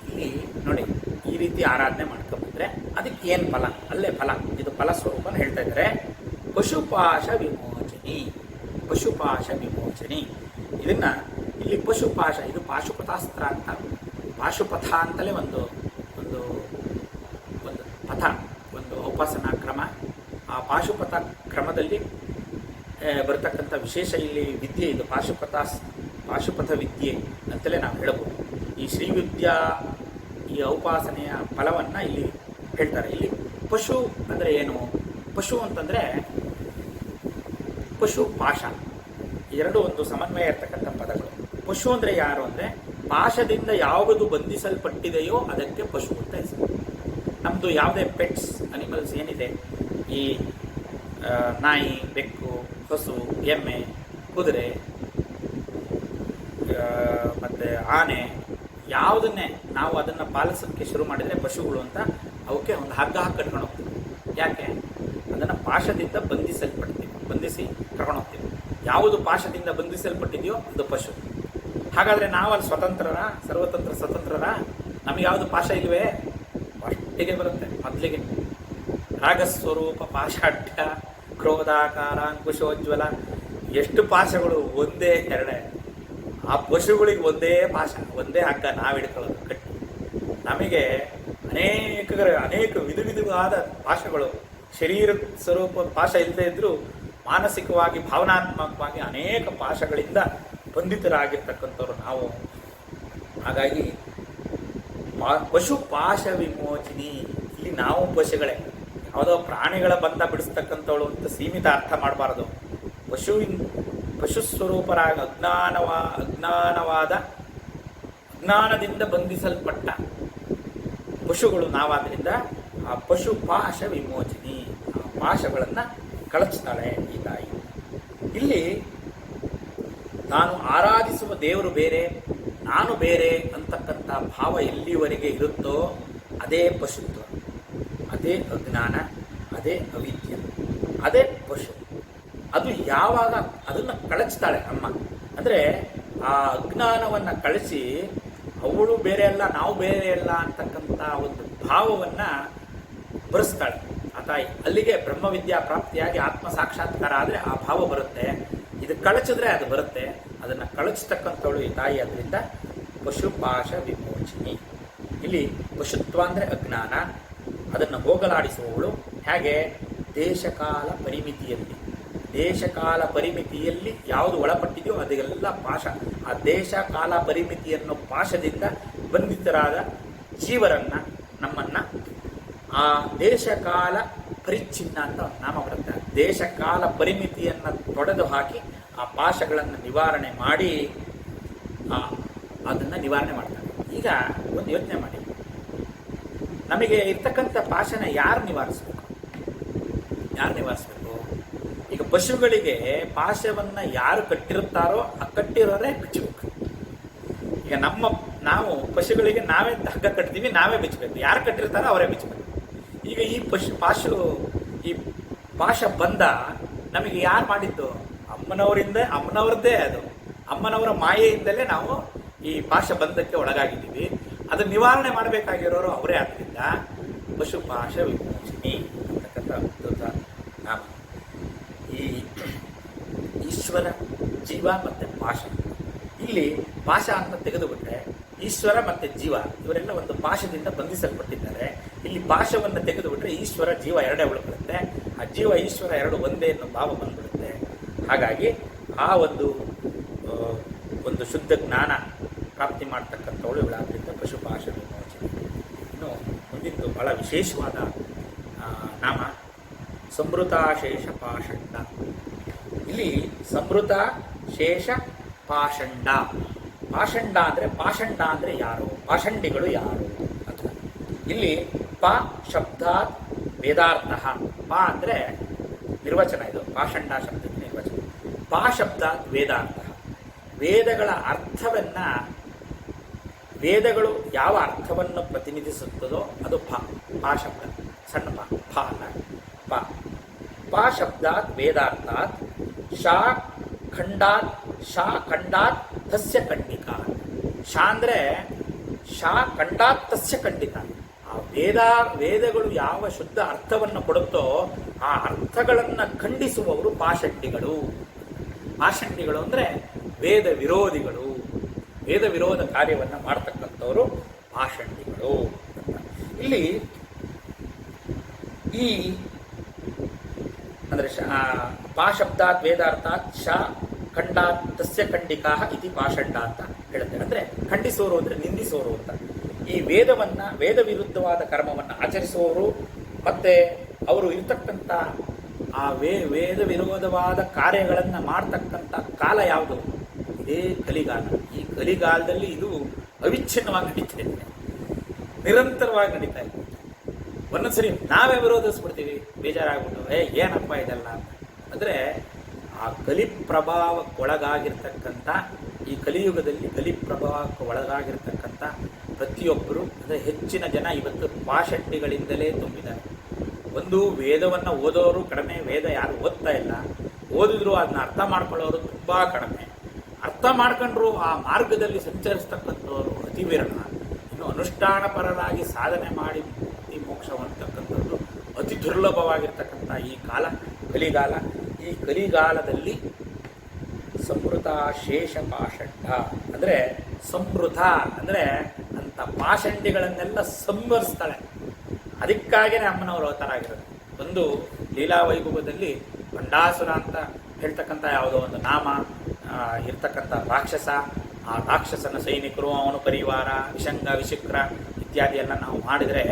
ಇಲ್ಲಿ ನೋಡಿ, ಈ ರೀತಿ ಆರಾಧನೆ ಮಾಡ್ಕೊಂಡ್ಬಂದ್ರೆ ಅದಕ್ಕೆ ಏನು ಫಲ? ಅಲ್ಲೇ ಫಲ. ಇದು ಫಲ ಸ್ವರೂಪನ ಹೇಳ್ತಾ ಇದ್ದಾರೆ. ಪಶುಪಾಶ ವಿಮೋಚನಿ. ಇದನ್ನ ಇಲ್ಲಿ ಪಶುಪಾಶ, ಇದು ಪಾಶುಪತಾಸ್ತ್ರ ಅಂತ. ಪಾಶುಪಥ ಅಂತಲೇ ಒಂದು ಪಥ, ಒಂದು ಉಪಾಸನಾ ಕ್ರಮ. ಆ ಪಾಶುಪಥ ಕ್ರಮದಲ್ಲಿ ಬರ್ತಕ್ಕಂಥ ವಿಶೇಷ ಇಲ್ಲಿ ವಿದ್ಯೆ, ಇದು ಪಾಶುಪಥ ವಿದ್ಯೆ ಅಂತಲೇ ನಾವು ಹೇಳಬಹುದು. ಈ ಶ್ರೀವಿದ್ಯಾ ಈ ಉಪಾಸನೆಯ ಫಲವನ್ನು ಇಲ್ಲಿ ಹೇಳ್ತಾರೆ. ಇಲ್ಲಿ ಪಶು ಅಂದರೆ ಏನು? ಪಶು ಅಂತಂದರೆ ಪಶು, ಪಾಶ, ಎರಡು ಒಂದು ಸಮನ್ವಯ ಇರ್ತಕ್ಕಂಥ ಪದಗಳು. ಪಶು ಅಂದರೆ ಯಾರು ಅಂದರೆ ಪಾಶದಿಂದ ಯಾವುದು ಬಂಧಿಸಲ್ಪಟ್ಟಿದೆಯೋ ಅದಕ್ಕೆ ಪಶು ಅಂತ ಹೆಸರು. ನಮ್ಮದು ಯಾವುದೇ ಪೆಟ್ಸ್ ಅನಿಮಲ್ಸ್ ಏನಿದೆ, ಈ ನಾಯಿ, ಬೆಕ್ಕು, ಹಸು, ಎಮ್ಮೆ, ಕುದುರೆ ಮತ್ತು ಆನೆ, ಯಾವುದನ್ನೇ ನಾವು ಅದನ್ನು ಪಾಲಿಸೋದಕ್ಕೆ ಶುರು ಮಾಡಿದರೆ ಪಶುಗಳು ಅಂತ ಅವಕ್ಕೆ ಒಂದು ಹಗ್ಗ ಕಟ್ಕೊಂಡು ಹೋಗ್ತೀವಿ. ಯಾಕೆ? ಅದನ್ನು ಪಾಶದಿಂದ ಬಂಧಿಸಿ ಕರ್ಕೊಂಡು ಹೋಗ್ತೀವಿ. ಯಾವುದು ಪಾಶದಿಂದ ಬಂಧಿಸಲ್ಪಟ್ಟಿದೆಯೋ ಅದು ಪಶು. ಹಾಗಾದರೆ ನಾವು ಅಲ್ಲಿ ಸ್ವತಂತ್ರರ ನಮಗೆ ಯಾವುದು ಪಾಶ ಇಲ್ವೇ? ಅಷ್ಟಿಗೆ ಬರುತ್ತೆ ಮೊದಲಿಗೆ. ರಾಗಸ್ವರೂಪ ಪಾಶಾಢ್ಯ ಕ್ರೋಧಾಕಾರ ಅಂಕುಶೋಜ್ವಲ, ಎಷ್ಟು ಪಾಶಗಳು, ಒಂದೇ ಎರಡೇ. ಆ ಪಶುಗಳಿಗೆ ಒಂದೇ ಪಾಶ, ಒಂದೇ ಹಗ್ಗ ನಾವು ಹಿಡ್ಕೊಳ್ಳೋದು ಕಟ್ಟಿ. ನಮಗೆ ಅನೇಕ ವಿಧವಾದ ಪಾಶಗಳು, ಶರೀರ ಸ್ವರೂಪ ಪಾಶ ಇಲ್ಲದೆ ಇದ್ದರೂ ಮಾನಸಿಕವಾಗಿ ಭಾವನಾತ್ಮಕವಾಗಿ ಅನೇಕ ಪಾಶಗಳಿಂದ ಬಂಧಿತರಾಗಿರ್ತಕ್ಕಂಥವ್ರು ನಾವು. ಹಾಗಾಗಿ ಪಶು ಪಾಶ ವಿಮೋಚಿನಿ, ಇಲ್ಲಿ ನಾವು ಪಶುಗಳೇ, ಯಾವುದೋ ಪ್ರಾಣಿಗಳ ಬಂಧ ಬಿಡಿಸ್ತಕ್ಕಂಥವಳು ಅಂತ ಸೀಮಿತ ಅರ್ಥ ಮಾಡಬಾರದು. ಪಶು ಸ್ವರೂಪರಾಗ ಅಜ್ಞಾನದಿಂದ ಬಂಧಿಸಲ್ಪಟ್ಟ ಪಶುಗಳು ನಾವಾದ್ರಿಂದ ಆ ಪಶು ಪಾಶ ವಿಮೋಚಿನಿ, ಆ ಪಾಶಗಳನ್ನು ಕಳಚ್ತಾಳೆ ಈ ತಾಯಿ. ಇಲ್ಲಿ ತಾನು ಆರಾಧಿಸುವ ದೇವರು ಬೇರೆ, ನಾನು ಬೇರೆ ಅಂತಕ್ಕಂಥ ಭಾವ ಎಲ್ಲಿವರೆಗೆ ಇರುತ್ತೋ ಅದೇ ಪಶುತ್ವ, ಅದೇ ಅಜ್ಞಾನ, ಅದೇ ಅವಿದ್ಯೆ, ಅದೇ ಪಶು. ಅದು ಯಾವಾಗ ಅದನ್ನು ಕಳಚ್ತಾಳೆ ಅಮ್ಮ, ಅಂದರೆ ಆ ಅಜ್ಞಾನವನ್ನು ಕಳಿಸಿ ಅವಳು ಬೇರೆ ಅಲ್ಲ ನಾವು ಬೇರೆ ಅಲ್ಲ ಅಂತಕ್ಕಂಥ ಒಂದು ಭಾವವನ್ನು ಬರೆಸ್ತಾಳೆ ಆ ತಾಯಿ. ಅಲ್ಲಿಗೆ ಬ್ರಹ್ಮವಿದ್ಯಾ ಪ್ರಾಪ್ತಿಯಾಗಿ ಆತ್ಮ ಸಾಕ್ಷಾತ್ಕಾರ ಆದರೆ ಆ ಭಾವ ಬರುತ್ತೆ. ಇದು ಕಳಚಿದ್ರೆ ಅದು ಬರುತ್ತೆ. ಅದನ್ನು ಕಳಚತಕ್ಕಂಥವಳು ಈ ತಾಯಿ. ಅದರಿಂದ ಪಶುಪಾಶ ವಿಮೋಚಿನಿ. ಇಲ್ಲಿ ಪಶುತ್ವ ಅಂದರೆ ಅಜ್ಞಾನ, ಅದನ್ನು ಹೋಗಲಾಡಿಸುವವಳು. ಹೇಗೆ? ದೇಶಕಾಲ ಪರಿಮಿತಿಯಲ್ಲಿ ಯಾವುದು ಒಳಪಟ್ಟಿದೆಯೋ ಅದೆಲ್ಲ ಪಾಶ. ಆ ದೇಶ ಕಾಲ ಪರಿಮಿತಿಯನ್ನು ಪಾಶದಿಂದ ಬಂಧಿತರಾದ ಜೀವರನ್ನು, ನಮ್ಮನ್ನು ಆ ದೇಶಕಾಲ ಪರಿಚ್ಛಿನ್ನ ಅಂತ ನಾಮ ಬರುತ್ತೆ. ದೇಶಕಾಲ ಪರಿಮಿತಿಯನ್ನು ತೊಡೆದು ಹಾಕಿ ಆ ಪಾಶಗಳನ್ನು ನಿವಾರಣೆ ಮಾಡಿ ಅದನ್ನು ನಿವಾರಣೆ ಮಾಡ್ತಾರೆ. ಈಗ ಒಂದು ಯೋಚನೆ ಮಾಡಿ, ನಮಗೆ ಇರ್ತಕ್ಕಂಥ ಪಾಶನ ಯಾರು ನಿವಾರಿಸ್ಬೇಕು? ಈಗ ಪಶುಗಳಿಗೆ ಪಾಶವನ್ನು ಯಾರು ಕಟ್ಟಿರುತ್ತಾರೋ ಆ ಕಟ್ಟಿರೋರೇ ಬಿಚ್ಚಬೇಕು. ಈಗ ನಾವು ಪಶುಗಳಿಗೆ ನಾವೇ ಹಗ್ಗ ಕಟ್ತೀವಿ, ನಾವೇ ಬಿಚ್ಚಬೇಕು. ಯಾರು ಕಟ್ಟಿರ್ತಾರೋ ಅವರೇ ಬಿಚ್ಚಬೇಕು. ಈಗ ಈ ಈ ಪಾಶ ಬಂಧ ನಮಗೆ ಯಾರು ಮಾಡಿದ್ದು? ಅಮ್ಮನವರದ್ದೇ ಅದು. ಅಮ್ಮನವರ ಮಾಯೆಯಿಂದಲೇ ನಾವು ಈ ಪಾಶ ಬಂಧಕ್ಕೆ ಒಳಗಾಗಿದ್ದೀವಿ. ಅದನ್ನು ನಿವಾರಣೆ ಮಾಡಬೇಕಾಗಿರೋರು ಅವರೇ. ಆದ್ದರಿಂದ ಪಶುಪಾಶ ವಿಮೋಚಿನಿ ಅಂತಕ್ಕಂಥ ಅದ್ಭುತ ನಾಮ. ಈ ಈಶ್ವರ, ಜೀವ ಮತ್ತು ಪಾಶ, ಇಲ್ಲಿ ಪಾಶ ಅಂತ ತೆಗೆದುಬಿಟ್ರೆ ಈಶ್ವರ ಮತ್ತು ಜೀವ ಇವರೆಲ್ಲ ಒಂದು ಪಾಶದಿಂದ ಬಂಧಿಸಲ್ಪಟ್ಟಿದ್ದಾರೆ. ಇಲ್ಲಿ ಪಾಶವನ್ನು ತೆಗೆದುಬಿಟ್ರೆ ಈಶ್ವರ ಜೀವ ಎರಡೇ ಉಳ್ಕೊಳ್ಳುತ್ತೆ. ಆ ಜೀವ ಈಶ್ವರ ಎರಡು ಒಂದೇ ಅನ್ನೋ ಭಾವ ಬಂದ್ಬಿಡುತ್ತೆ. ಹಾಗಾಗಿ ಆ ಒಂದು ಶುದ್ಧ ಜ್ಞಾನ ಪ್ರಾಪ್ತಿ ಮಾಡ್ತಕ್ಕಂಥವಳು ಇವಳಾದ್ರಿಂದ ಪಶುಪಾಶ ವಿಮೋಚನೆ. ಇನ್ನು ಮುಂದಿದ್ದು ಬಹಳ ವಿಶೇಷವಾದ ನಾಮ ಸಂವೃತಾಶೇಷ ಪಾಷಂಡ. ಇಲ್ಲಿ ಸಂವೃತ ಶೇಷ ಪಾಷಂಡ. ಪಾಷಂಡ ಅಂದರೆ ಯಾರು? ಪಾಷಂಡಿಗಳು ಯಾರು ಅಂತ. ಇಲ್ಲಿ ಪ ಶಬ್ದಾತ್ ವೇದಾರ್ಥ. ಪ ಅಂದರೆ ನಿರ್ವಚನ, ಇದು ಪಾಷಂಡ ಶಬ್ದಕ್ಕೆ ನಿರ್ವಚನ. ಪ ಶಬ್ದಾತ್ ವೇದಾರ್ಥ. ವೇದಗಳ ಅರ್ಥವನ್ನು, ವೇದಗಳು ಯಾವ ಅರ್ಥವನ್ನು ಪ್ರತಿನಿಧಿಸುತ್ತದೋ ಅದು ಪ ಶಬ್ದ. ಸಣ್ಣ ಪ ಅಲ್ಲ, ಪ ಶಬ್ದಾತ್ ವೇದಾರ್ಥಾತ್ ಖಂಡಾತ್ ತಸ್ಯ ಖಂಡಿಕಾ. ಅಂದರೆ ಖಂಡಾತ್ ತಸ್ಯ ಖಂಡಿಕಾ. ಆ ವೇದಗಳು ಯಾವ ಶುದ್ಧ ಅರ್ಥವನ್ನು ಕೊಡುತ್ತೋ ಆ ಅರ್ಥಗಳನ್ನು ಖಂಡಿಸುವವರು ಪಾಷಂಡಿಗಳು. ಪಾಷಂಡಿಗಳು ಅಂದರೆ ವೇದ ವಿರೋಧಿಗಳು, ವೇದ ವಿರೋಧ ಕಾರ್ಯವನ್ನು ಮಾಡ್ತಕ್ಕಂಥವರು ಪಾಷಂಡಿಗಳು. ಇಲ್ಲಿ ಈ ಅಂದರೆ ಪಾಶಬ್ದಾತ್ ವೇದಾರ್ಥಾತ್ ಖಂಡಾತ್ ತಸ್ಯ ಖಂಡಿಕಾ ಇತಿ ಪಾಷಂಡ ಅಂತ ಹೇಳುತ್ತೆ. ಅಂದರೆ ಖಂಡಿಸೋರು ಅಂದರೆ ನಿಂದಿಸೋರು ಅಂತ. ಈ ವೇದ ವಿರುದ್ಧವಾದ ಕರ್ಮವನ್ನು ಆಚರಿಸುವವರು ಮತ್ತು ಅವರು ಇರ್ತಕ್ಕಂಥ ಆ ವೇದ ವಿರೋಧವಾದ ಕಾರ್ಯಗಳನ್ನು ಮಾಡ್ತಕ್ಕಂಥ ಕಾಲ ಯಾವುದು? ಇದೇ ಕಲಿಗಾಲ. ಈ ಕಲಿಗಾಲದಲ್ಲಿ ಇದು ಅವಿಚ್ಛಿನ್ನವಾಗಿ ನಡೀತಾ ಇದೆ, ನಿರಂತರವಾಗಿ ನಡೀತಾ ಇದೆ. ಒಂದೊಂದ್ಸರಿ ನಾವೇ ವಿರೋಧಿಸ್ಬಿಡ್ತೀವಿ, ಬೇಜಾರಾಗ್ಬಿಟ್ಟು ಏನಪ್ಪ ಇದೆಲ್ಲ ಅಂದರೆ ಆ ಕಲಿ ಪ್ರಭಾವಕ್ಕೊಳಗಾಗಿರ್ತಕ್ಕಂಥ ಈ ಕಲಿಯುಗದಲ್ಲಿ ಕಲಿ ಪ್ರಭಾವಕ್ಕೆ ಒಳಗಾಗಿರ್ತಕ್ಕಂಥ ಪ್ರತಿಯೊಬ್ಬರು ಅಂದರೆ ಹೆಚ್ಚಿನ ಜನ ಇವತ್ತು ಪಾಷಂಡಿಗಳಿಂದಲೇ ತುಂಬಿದ್ದಾರೆ. ಒಂದು ವೇದವನ್ನು ಓದೋರು ಕಡಿಮೆ, ವೇದ ಯಾರು ಓದ್ತಾ ಇಲ್ಲ, ಓದಿದ್ರು ಅದನ್ನ ಅರ್ಥ ಮಾಡ್ಕೊಳ್ಳೋರು ತುಂಬ ಕಡಿಮೆ. ಅರ್ಥ ಮಾಡ್ಕೊಂಡ್ರು ಆ ಮಾರ್ಗದಲ್ಲಿ ಸಂಚರಿಸ್ತಕ್ಕಂಥವ್ರು ಅತಿ ವಿರಳ. ಇನ್ನು ಅನುಷ್ಠಾನಪರರಾಗಿ ಸಾಧನೆ ಮಾಡಿ ಮುಕ್ತಿ ಮೋಕ್ಷವಂತಕ್ಕಂಥದ್ದು ಅತಿ ದುರ್ಲಭವಾಗಿರ್ತಕ್ಕಂಥ ಈ ಕಾಲ ಕಲಿಗಾಲ. ಈ ಕಲಿಗಾಲದಲ್ಲಿ ಸಂವೃತ ಶೇಷ ಪಾಷಂಡ ಅಂದರೆ ಸಂವೃತ ಅಂದರೆ ಅಂಥ ಪಾಷಂಡಿಗಳನ್ನೆಲ್ಲ ಸಂವರಿಸ್ತಾಳೆ. ಅದಕ್ಕಾಗಿಯೇ ಅಮ್ಮನವರು ಅವತಾರ ಆಗಿರೋದು. ಒಂದು ಲೀಲಾ ವೈಭವದಲ್ಲಿ ಭಂಡಾಸುರ ಅಂತ ಹೇಳ್ತಕ್ಕಂಥ ಯಾವುದೋ ಒಂದು ನಾಮ ಇರ್ತಕ್ಕಂಥ ರಾಕ್ಷಸ, ಆ ರಾಕ್ಷಸನ ಸೈನಿಕರು, ಅವನ ಪರಿವಾರ, ವಿಷಂಗ ವಿಶಿಕ್ರ ಇತ್ಯಾದಿ ಎಲ್ಲ ನಾವು ಮಾಡಿದರೆ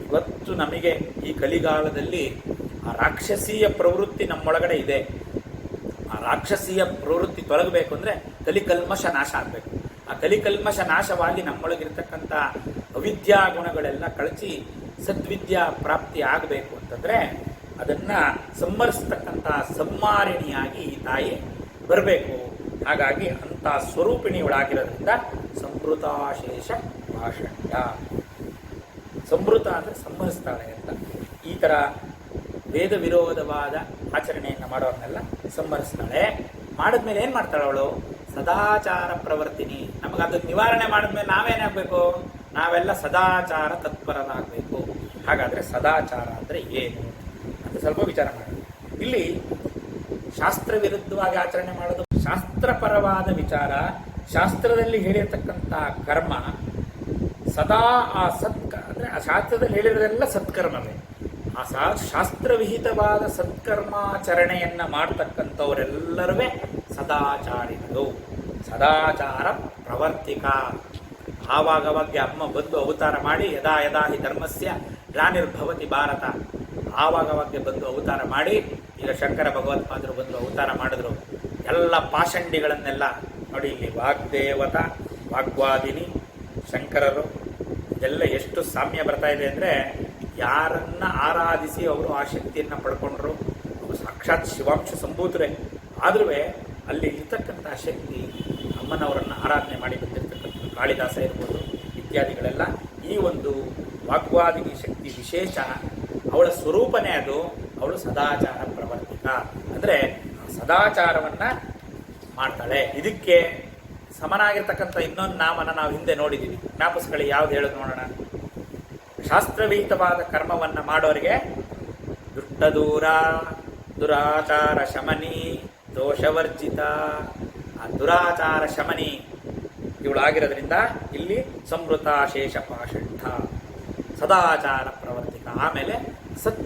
ಇವತ್ತು ನಮಗೆ ಈ ಕಲಿಗಾಲದಲ್ಲಿ ಆ ರಾಕ್ಷಸೀಯ ಪ್ರವೃತ್ತಿ ನಮ್ಮೊಳಗಡೆ ಇದೆ. ಆ ರಾಕ್ಷಸೀಯ ಪ್ರವೃತ್ತಿ ತೊಲಗಬೇಕು ಅಂದರೆ ಕಲಿಕಲ್ಮಶ ನಾಶ ಆಗಬೇಕು. ಆ ಕಲಿಕಲ್ಮಶ ನಾಶವಾಗಿ ನಮ್ಮೊಳಗಿರ್ತಕ್ಕಂಥ ಅವಿದ್ಯಾ ಗುಣಗಳೆಲ್ಲ ಕಳಚಿ ಸದ್ವಿದ್ಯಾ ಪ್ರಾಪ್ತಿ ಆಗಬೇಕು ಅಂತಂದರೆ ಅದನ್ನು ಸಂಹರಿಸ್ತಕ್ಕಂಥ ಸಂಹಾರಿಣಿಯಾಗಿ ಈ ತಾಯಿ ಬರಬೇಕು. ಹಾಗಾಗಿ ಅಂಥ ಸ್ವರೂಪಿಣಿ ಒಳಗಿರೋದ್ರಿಂದ ಸಂವೃತಾಶೇಷ ಪಾಷಂಡ. ಸಂವೃತ ಅಂದರೆ ಸಂಹರಿಸ್ತಾಳೆ ಅಂತ. ಈ ಥರ ವೇದ ವಿರೋಧವಾದ ಆಚರಣೆಯನ್ನು ಮಾಡೋರನ್ನೆಲ್ಲ ಸಂಹರಿಸ್ತಾಳೆ. ಮಾಡಿದ್ಮೇಲೆ ಏನು ಮಾಡ್ತಾಳೆ ಅವಳು? ಸದಾಚಾರ ಪ್ರವರ್ತಿನಿ. ನಮಗೆ ಅದನ್ನು ನಿವಾರಣೆ ಮಾಡಿದ್ಮೇಲೆ ನಾವೇನಾಗಬೇಕು? ನಾವೆಲ್ಲ ಸದಾಚಾರ ತತ್ಪರರಾಗಬೇಕು. ಹಾಗಾದರೆ ಸದಾಚಾರ ಅಂದರೆ ಏನು ಅಂತ ಸ್ವಲ್ಪ ವಿಚಾರ ಮಾಡೋಣ. ಇಲ್ಲಿ ಶಾಸ್ತ್ರ ವಿರುದ್ಧವಾಗಿ ಆಚರಣೆ ಮಾಡೋದು ಶಾಸ್ತ್ರಪರವಾದ ವಿಚಾರ. ಶಾಸ್ತ್ರದಲ್ಲಿ ಹೇಳಿರ್ತಕ್ಕಂಥ ಕರ್ಮ ಸದಾ ಆ ಅಂದರೆ ಆ ಶಾಸ್ತ್ರದಲ್ಲಿ ಹೇಳಿರೋದೆಲ್ಲ ಸತ್ಕರ್ಮವೇ. ಆ ಶಾಸ್ತ್ರವಿಹಿತವಾದ ಸತ್ಕರ್ಮಾಚರಣೆಯನ್ನು ಮಾಡ್ತಕ್ಕಂಥವರೆಲ್ಲರೂ ಸದಾಚಾರಿಗಳು, ಸದಾಚಾರ ಪ್ರವರ್ತಿಕ. ಆವಾಗವಾಗ ಅಮ್ಮ ಬಂದು ಅವತಾರ ಮಾಡಿ ಯದಾ ಯದಾ ಹಿ ಧರ್ಮಸ್ಯ ಗ್ಲಾನಿರ್ಭವತಿ ಭಾರತ, ಆವಾಗವಾಗ ಬಂದು ಅವತಾರ ಮಾಡಿ, ಈಗ ಶಂಕರ ಭಗವತ್ಪಾದರು ಬಂದು ಅವತಾರ ಮಾಡಿದ್ರು. ಎಲ್ಲ ಪಾಷಂಡಿಗಳನ್ನೆಲ್ಲ ನೋಡಿ, ಇಲ್ಲಿ ವಾಗ್ದೇವತ, ವಾಗ್ವಾದಿನಿ, ಶಂಕರರು, ಇದೆಲ್ಲ ಎಷ್ಟು ಸಾಮ್ಯ ಬರ್ತಾ ಇದೆ ಅಂದರೆ, ಯಾರನ್ನ ಆರಾಧಿಸಿ ಅವರು ಆ ಶಕ್ತಿಯನ್ನು ಪಡ್ಕೊಂಡ್ರು, ಅವರು ಸಾಕ್ಷಾತ್ ಶಿವಾಂಶ ಸಂಭೂತರೇ. ಆದರೂ ಅಲ್ಲಿ ಇರ್ತಕ್ಕಂಥ ಶಕ್ತಿ ಅಮ್ಮನವರನ್ನು ಆರಾಧನೆ ಮಾಡಿ ಬಂದಿರತಕ್ಕಂಥ ಕಾಳಿದಾಸ ಇರ್ಬೋದು ಇತ್ಯಾದಿಗಳೆಲ್ಲ ಈ ಒಂದು ವಾಗ್ವಾದಿನಿ ಶಕ್ತಿ ವಿಶೇಷ. ಅವಳ ಸ್ವರೂಪನೇ ಅದು. ಅವಳು ಸದಾಚಾರ ಪ್ರವರ್ತಿಕ ಅಂದರೆ ಸದಾಚಾರವನ್ನು ಮಾಡ್ತಾಳೆ. ಇದಕ್ಕೆ ಸಮನಾಗಿರ್ತಕ್ಕಂಥ ಇನ್ನೊಂದು ನಾಮನ ನಾವು ಹಿಂದೆ ನೋಡಿದ್ದೀವಿ. ಜ್ಞಾಪಿಸ್ಕೊಳ್ಳಿ, ಯಾವ್ದು ಹೇಳೋದು ನೋಡೋಣ. ಶಾಸ್ತ್ರವಿಹಿತವಾದ ಕರ್ಮವನ್ನು ಮಾಡೋರಿಗೆ ದುಷ್ಟದೂರ, ದುರಾಚಾರ ಶಮನಿ, ದೋಷವರ್ಜಿತ. ಆ ದುರಾಚಾರ ಶಮನಿ ಇವಳಾಗಿರೋದ್ರಿಂದ ಇಲ್ಲಿ ಸಂವೃತ ಶೇಷ ಪಾಷಂಡ, ಸದಾಚಾರ ಪ್ರವರ್ತಿಕ. ಆಮೇಲೆ ಸತ್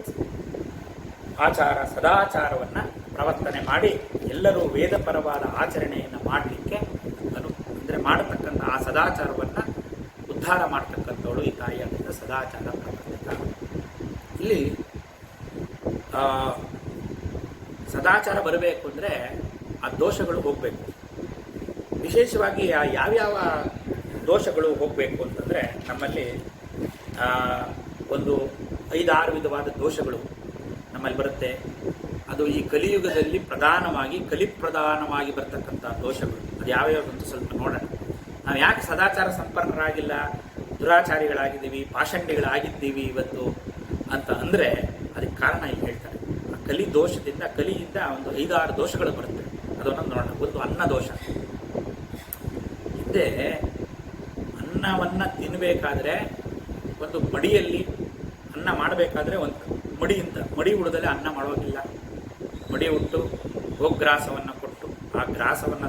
ಆಚಾರ, ಸದಾಚಾರವನ್ನು ಪ್ರವರ್ತನೆ ಮಾಡಿ ಎಲ್ಲರೂ ವೇದಪರವಾದ ಆಚರಣೆಯನ್ನು ಮಾಡಲಿಕ್ಕೆ ಅಂದರೆ ಮಾಡತಕ್ಕಂಥ ಆ ಸದಾಚಾರವನ್ನು ಉದ್ಧಾರ ಮಾಡ್ತಕ್ಕಂಥವಳು ಈ ತಾಯಿಯಾಗಿದ್ದ ಸದಾಚಾರ ಪ್ರವರ್ತಿಕ. ಇಲ್ಲಿ ಸದಾಚಾರ ಬರಬೇಕು ಅಂದರೆ ಆ ದೋಷಗಳು ಹೋಗಬೇಕು. ವಿಶೇಷವಾಗಿ ಯಾವ್ಯಾವ ದೋಷಗಳು ಹೋಗಬೇಕು ಅಂತಂದರೆ ನಮ್ಮಲ್ಲಿ ಒಂದು 5-6 ವಿಧವಾದ ದೋಷಗಳು ನಮ್ಮಲ್ಲಿ ಬರುತ್ತೆ. ಅದು ಈ ಕಲಿಯುಗದಲ್ಲಿ ಕಲಿಪ್ರಧಾನವಾಗಿ ಬರ್ತಕ್ಕಂಥ ದೋಷಗಳು. ಅದು ಯಾವ್ಯಾವುದಂತ ಸ್ವಲ್ಪ ನೋಡೋಣ. ನಾವು ಯಾಕೆ ಸದಾಚಾರ ಸಂಪನ್ನರಾಗಿಲ್ಲ, ದುರಾಚಾರಿಗಳಾಗಿದ್ದೀವಿ, ಪಾಷಂಡಿಗಳಾಗಿದ್ದೀವಿ ಇವತ್ತು ಅಂತ ಅಂದರೆ ಅದಕ್ಕೆ ಕಾರಣ ಇಲ್ಲಿ ಹೇಳ್ತಾರೆ. ಆ ಕಲಿಯಿಂದ ಒಂದು 5-6 ದೋಷಗಳು ಬರುತ್ತೆ. ಅದನ್ನೊಂದು ನೋಡೋಣ. ಒಂದು ಅನ್ನ ದೋಷ. ಹಿಂದೆ ಅನ್ನವನ್ನು ತಿನ್ನಬೇಕಾದ್ರೆ ಒಂದು ಮಡಿಯಲ್ಲಿ ಅನ್ನ ಮಾಡಬೇಕಾದ್ರೆ ಒಂದು ಮಡಿ ಉಳಿದಲ್ಲೇ ಅನ್ನ ಮಾಡೋದಿಲ್ಲ. ಮಡಿ ಉಟ್ಟು ಗೋಗ್ರಾಸವನ್ನು ಕೊಟ್ಟು ಆ ಗ್ರಾಸವನ್ನು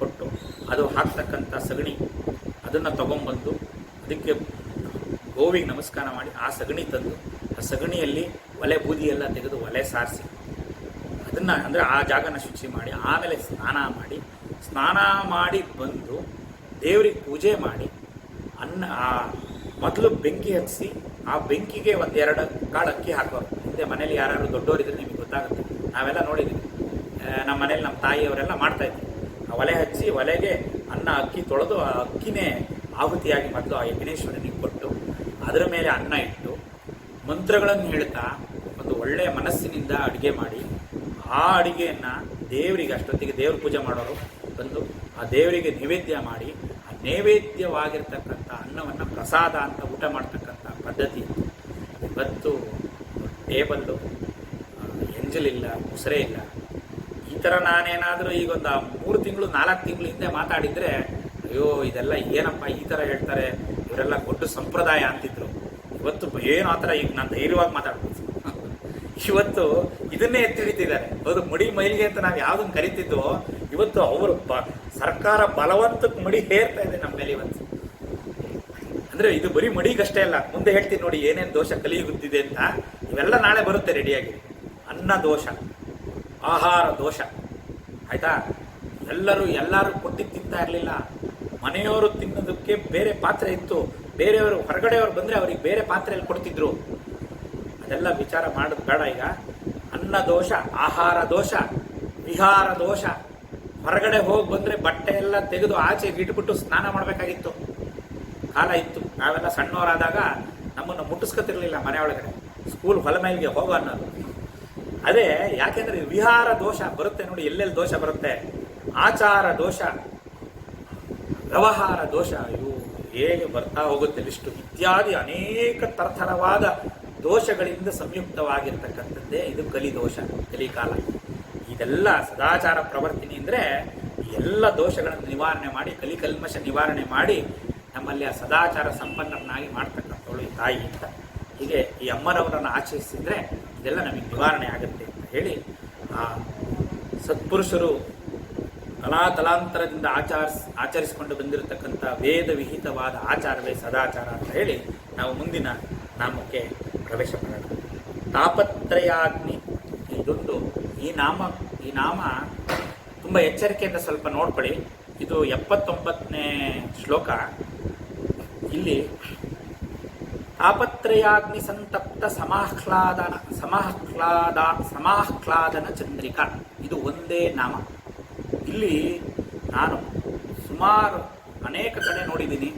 ಕೊಟ್ಟು ಅದು ಹಾಕ್ತಕ್ಕಂಥ ಸಗಣಿ ಅದನ್ನು ತೊಗೊಂಬಂದು ಅದಕ್ಕೆ ಗೋವಿಗೆ ನಮಸ್ಕಾರ ಮಾಡಿ ಆ ಸಗಣಿ ತಂದು ಆ ಸಗಣಿಯಲ್ಲಿ ಒಲೆ ಬೂದಿಯೆಲ್ಲ ತೆಗೆದು ಒಲೆ ಸಾರಿಸಿ ಅದನ್ನು ಅಂದರೆ ಆ ಜಾಗನ ಶುಚಿ ಮಾಡಿ ಆಮೇಲೆ ಸ್ನಾನ ಮಾಡಿ ಬಂದು ದೇವರಿಗೆ ಪೂಜೆ ಮಾಡಿ ಮೊದಲು ಬೆಂಕಿ ಹಚ್ಚಿಸಿ ಆ ಬೆಂಕಿಗೆ 1-2 ಕಾಳು ಅಕ್ಕಿ ಹಾಕೋರು. ಹಿಂದೆ ಮನೇಲಿ ಯಾರು ದೊಡ್ಡವರಿದ್ರೆ ನಿಮಗೆ ಗೊತ್ತಾಗುತ್ತೆ. ನಾವೆಲ್ಲ ನೋಡಿದ್ದೀವಿ. ನಮ್ಮ ಮನೇಲಿ ನಮ್ಮ ತಾಯಿಯವರೆಲ್ಲ ಮಾಡ್ತಾಯಿದ್ರು. ಆ ಒಲೆ ಹಚ್ಚಿ ಒಲೆಗೆ ಅಕ್ಕಿ ತೊಳೆದು ಆ ಅಕ್ಕಿನೇ ಆಹುತಿಯಾಗಿ ಮೊದಲು ಆ ಯಜ್ಞೇಶ್ವರನಿಗೆ ಕೊಟ್ಟು ಅದರ ಮೇಲೆ ಅನ್ನ ಇಟ್ಟು ಮಂತ್ರಗಳನ್ನು ಹೇಳ್ತಾ ಒಂದು ಒಳ್ಳೆಯ ಮನಸ್ಸಿನಿಂದ ಅಡುಗೆ ಮಾಡಿ ಆ ಅಡುಗೆಯನ್ನು ದೇವರಿಗೆ ಅಷ್ಟೊತ್ತಿಗೆ ದೇವ್ರ ಪೂಜೆ ಮಾಡೋರು ತಂದು ಆ ದೇವರಿಗೆ ನೈವೇದ್ಯ ಮಾಡಿ ಆ ನೈವೇದ್ಯವಾಗಿರ್ತಕ್ಕಂಥ ಅನ್ನವನ್ನು ಪ್ರಸಾದ ಅಂತ ಊಟ ಮಾಡ್ತಕ್ಕಂಥ ಪದ್ಧತಿ. ಇವತ್ತು ಟೇಬಲ್ಲು, ಎಂಜಲಿಲ್ಲ, ಮುಸರೆ ಇಲ್ಲ. ಈ ಥರ ನಾನೇನಾದರೂ ಈಗೊಂದು 3 ತಿಂಗಳು 4 ತಿಂಗಳು ಹಿಂದೆ ಮಾತಾಡಿದರೆ ಅಯ್ಯೋ ಇದೆಲ್ಲ ಏನಪ್ಪ ಈ ಥರ ಹೇಳ್ತಾರೆ, ಇವರೆಲ್ಲ ದೊಡ್ಡ ಸಂಪ್ರದಾಯ ಅಂತಿದ್ರು. ಇವತ್ತು ಏನು ಆ ಥರ ಈಗ ನಾನು ಧೈರ್ಯವಾಗಿ ಮಾತಾಡ್ಬೋದು. ಇವತ್ತು ಇದನ್ನೇ ಎತ್ತಿಡಿತಿದ್ದಾರೆ. ಹೌದು, ಮಡಿ ಮೈಲಿಗೆ ಅಂತ ನಾವು ಯಾವುದನ್ನು ಕರಿತಿದ್ದೋ ಇವತ್ತು ಅವರು ಸರ್ಕಾರ ಬಲವಂತಕ್ಕೆ ಮಡಿ ಹೇರ್ತಾ ಇದೆ ನಮ್ಮ ಮೇಲೆ ಇವತ್ತು. ಅಂದರೆ ಇದು ಬರೀ ಮಡಿಗಷ್ಟೇ ಅಲ್ಲ, ಮುಂದೆ ಹೇಳ್ತೀನಿ ನೋಡಿ ಏನೇನು ದೋಷ ಕಲಿಯುತ್ತಿದೆ ಅಂತ. ಇವೆಲ್ಲ ನಾಳೆ ಬರುತ್ತೆ, ರೆಡಿಯಾಗಿ. ಅನ್ನ ದೋಷ, ಆಹಾರ ದೋಷ, ಆಯ್ತಾ? ಎಲ್ಲರೂ ಕೊಟ್ಟು ತಿಂತಾ ಇರಲಿಲ್ಲ. ಮನೆಯವರು ತಿನ್ನೋದಕ್ಕೆ ಬೇರೆ ಪಾತ್ರೆ ಇತ್ತು, ಬೇರೆಯವರು ಹೊರಗಡೆಯವರು ಬಂದರೆ ಅವ್ರಿಗೆ ಬೇರೆ ಪಾತ್ರೆಯಲ್ಲಿ ಕೊಡ್ತಿದ್ರು. ಅದೆಲ್ಲ ವಿಚಾರ ಮಾಡೋದು ಬೇಡ ಈಗ. ಅನ್ನ ದೋಷ, ಆಹಾರ ದೋಷ, ವಿಹಾರ ದೋಷ. ಹೊರಗಡೆ ಹೋಗಿ ಬಂದರೆ ಬಟ್ಟೆ ಎಲ್ಲ ತೆಗೆದು ಆಚೆಗೆ ಇಟ್ಬಿಟ್ಟು ಸ್ನಾನ ಮಾಡಬೇಕಾಗಿತ್ತು ಕಾಲ ಇತ್ತು. ನಾವೆಲ್ಲ ಸಣ್ಣವರಾದಾಗ ನಮ್ಮನ್ನು ಮುಟ್ಟಿಸ್ಕೊತಿರ್ಲಿಲ್ಲ ಮನೆಯೊಳಗಡೆ, ಸ್ಕೂಲ್ ಹೊಲ ಮೇಲಿಗೆ ಹೋಗೋ ಅನ್ನೋದು. ಅದೇ ಯಾಕೆಂದರೆ ವಿಹಾರ ದೋಷ ಬರುತ್ತೆ ನೋಡಿ, ಎಲ್ಲೆಲ್ಲಿ ದೋಷ ಬರುತ್ತೆ. ಆಚಾರ ದೋಷ, ವ್ಯವಹಾರ ದೋಷ, ಇವು ಹೇಗೆ ಬರ್ತಾ ಹೋಗುತ್ತೆ ಲಿಸ್ಟು. ಇತ್ಯಾದಿ ಅನೇಕ ತರತರವಾದ ದೋಷಗಳಿಂದ ಸಂಯುಕ್ತವಾಗಿರ್ತಕ್ಕಂಥದ್ದೇ ಇದು ಕಲಿದೋಷ, ಕಲಿಕಾಲ. ಇದೆಲ್ಲ ಸದಾಚಾರ ಪ್ರವರ್ತನೆ ಅಂದರೆ ಎಲ್ಲ ದೋಷಗಳನ್ನು ನಿವಾರಣೆ ಮಾಡಿ, ಕಲಿಕಲ್ಮಶ ನಿವಾರಣೆ ಮಾಡಿ ನಮ್ಮಲ್ಲಿ ಆ ಸದಾಚಾರ ಸಂಪನ್ನರನ್ನಾಗಿ ಮಾಡ್ತಕ್ಕಂಥವಳು ಈ ತಾಯಿ ಅಂತ. ಹೀಗೆ ಈ ಅಮ್ಮನವರನ್ನು ಆಚರಿಸಿದರೆ ಇದೆಲ್ಲ ನಮಗೆ ನಿವಾರಣೆ ಆಗುತ್ತೆ ಅಂತ ಹೇಳಿ, ಆ ಸತ್ಪುರುಷರು ತಲಾಂತರದಿಂದ ಆಚರಿಸಿಕೊಂಡು ಬಂದಿರತಕ್ಕಂಥ ವೇದ ವಿಹಿತವಾದ ಆಚಾರವೇ ಸದಾಚಾರ ಅಂತ ಹೇಳಿ ನಾವು ಮುಂದಿನ ನಾಮಕ್ಕೆ ಪ್ರವೇಶ ಮಾಡೋಣ. ತಾಪತ್ರಯಾಗ್ನಿ ಇದೊಂದು ಈ ನಾಮ ತುಂಬ ಎಚ್ಚರಿಕೆಯಿಂದ ಸ್ವಲ್ಪ ನೋಡ್ಕೊಳ್ಳಿ. ಇದು 79ನೇ ಶ್ಲೋಕ. ಇಲ್ಲಿ ತಾಪತ್ರಯಾಗ್ನಿ ಸಂತಪ್ತ ಸಮಾಹ್ಲಾದನ ಚಂದ್ರಿಕಾ, ಇದು ಒಂದೇ ನಾಮ. ಇಲ್ಲಿ ನಾನು ಸುಮಾರು ಅನೇಕ ಕಡೆ ನೋಡಿದ್ದೀನಿ.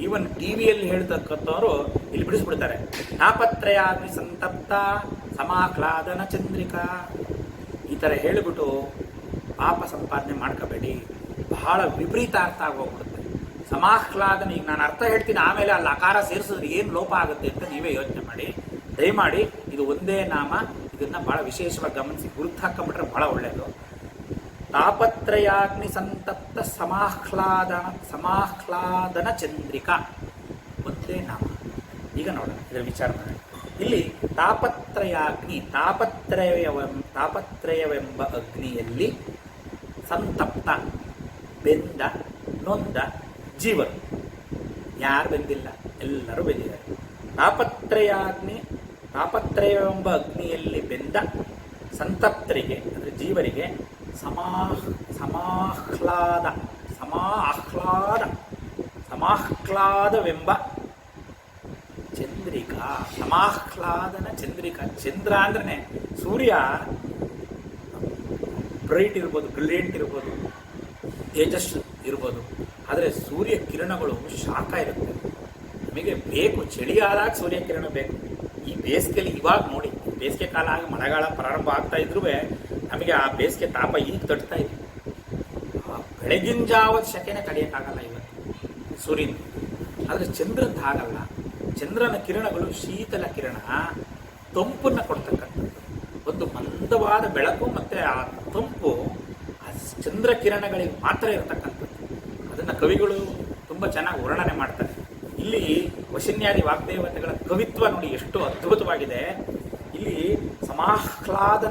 ಈವನ್ ಟಿವಿಯಲ್ಲಿ ಹೇಳ್ತಕ್ಕಂಥವ್ರು ಇಲ್ಲಿ ಬಿಡಿಸ್ಬಿಡ್ತಾರೆ, ತಾಪತ್ರಯಾಗ್ನಿ ಸಂತಪ್ತ ಸಮಾಹ್ಲಾದನ ಚಂದ್ರಿಕಾ. ಈ ಥರ ಹೇಳಿಬಿಟ್ಟು ಪಾಪ ಸಂಪಾದನೆ ಮಾಡ್ಕೋಬೇಡಿ, ಬಹಳ ವಿಪರೀತ ಅರ್ಥ ಆಗೋಗ್ಬಿಡುತ್ತೆ. ಸಮಾಹ್ಲಾದನ, ಈಗ ನಾನು ಅರ್ಥ ಹೇಳ್ತೀನಿ, ಆಮೇಲೆ ಅಲ್ಲಿ ಆಕಾರ ಸೇರಿಸಿದ್ರೆ ಏನು ಲೋಪ ಆಗುತ್ತೆ ಅಂತ ನೀವೇ ಯೋಚನೆ ಮಾಡಿ. ದಯಮಾಡಿ ಇದು ಒಂದೇ ನಾಮ, ಇದನ್ನು ಭಾಳ ವಿಶೇಷವಾಗಿ ಗಮನಿಸಿ ಗುರುತು ಹಾಕೊಂಡ್ಬಿಟ್ರೆ ಭಾಳ ಒಳ್ಳೆಯದು. ತಾಪತ್ರಯಾಗ್ನಿ ಸಂತಪ್ತ ಸಮಾಹ್ಲಾದನ ಚಂದ್ರಿಕಾ, ಒಂದೇ ನಾಮ. ಈಗ ನೋಡೋಣ ಇದರ ವಿಚಾರ ಮಾಡೋಣ. ಇಲ್ಲಿ ತಾಪತ್ರಯಾಗ್ನಿ, ತಾಪತ್ರಯವೆಂಬ ಅಗ್ನಿಯಲ್ಲಿ ಸಂತಪ್ತ, ಬೆಂದ, ನೊಂದ ಜೀವರು. ಯಾರು ಬೆಂದಿಲ್ಲ, ಎಲ್ಲರೂ ಬೆಂದಿದ್ದಾರೆ. ತಾಪತ್ರಯವೆಂಬ ಅಗ್ನಿಯಲ್ಲಿ ಬೆಂದ ಸಂತಪ್ತರಿಗೆ ಅಂದರೆ ಜೀವರಿಗೆ ಸಮಾಹ್ಲಾದವೆಂಬ ಚಂದ್ರಿಕಾ, ಸಮಾಹ್ಲಾದನ ಚಂದ್ರಿಕಾ. ಚಂದ್ರ ಅಂದ್ರೆ ಸೂರ್ಯ ಬ್ರೈಟ್ ಇರ್ಬೋದು, ಬ್ರಿಲಿಯಂಟ್ ಇರ್ಬೋದು, ತೇಜಸ್ಸು ಇರ್ಬೋದು, ಆದರೆ ಸೂರ್ಯ ಕಿರಣಗಳು ಶಾಖ ಇರುತ್ತೆ. ನಮಗೆ ಬೇಕು, ಚಳಿಯಾದಾಗ ಸೂರ್ಯ ಕಿರಣ ಬೇಕು. ಈ ಬೇಸಿಗೆಯಲ್ಲಿ ಇವಾಗ ನೋಡಿ, ಬೇಸಿಗೆ ಕಾಲ ಆಗಿ ಮಳೆಗಾಲ ಪ್ರಾರಂಭ ಆಗ್ತಾ ಇದ್ರೂ ನಮಗೆ ಆ ಬೇಸಿಗೆ ತಾಪ ಈಗ ತಟ್ತಾ ಇದೆ. ಬೆಳಗಿನ ಜಾವದ ಶಕೆನೇ ತಡೆಯೋಕ್ಕಾಗಲ್ಲ ಇವತ್ತು ಸೂರ್ಯನ. ಆದರೆ ಚಂದ್ರನ ಹಾಗಲ್ಲ. ಚಂದ್ರನ ಕಿರಣಗಳು ಶೀತಲ ಕಿರಣ, ತಂಪನ್ನು ಕೊಡ್ತಕ್ಕಂಥದ್ದು. ಒಂದು ಮಂದವಾದ ಬೆಳಕು ಮತ್ತು ಆ ತಂಪು ಆ ಚಂದ್ರ ಕಿರಣಗಳಿಗೆ ಮಾತ್ರ ಇರತಕ್ಕಂಥದ್ದು. ಅದನ್ನು ಕವಿಗಳು ತುಂಬ ಚೆನ್ನಾಗಿ ವರ್ಣನೆ ಮಾಡ್ತಾರೆ. ಇಲ್ಲಿ ವಶಿನ್ಯಾದಿ ವಾಗ್ದೇವತೆಗಳ ಕವಿತ್ವ ನೋಡಿ ಎಷ್ಟು ಅದ್ಭುತವಾಗಿದೆ. ಇಲ್ಲಿ ಆಹ್ಲಾದ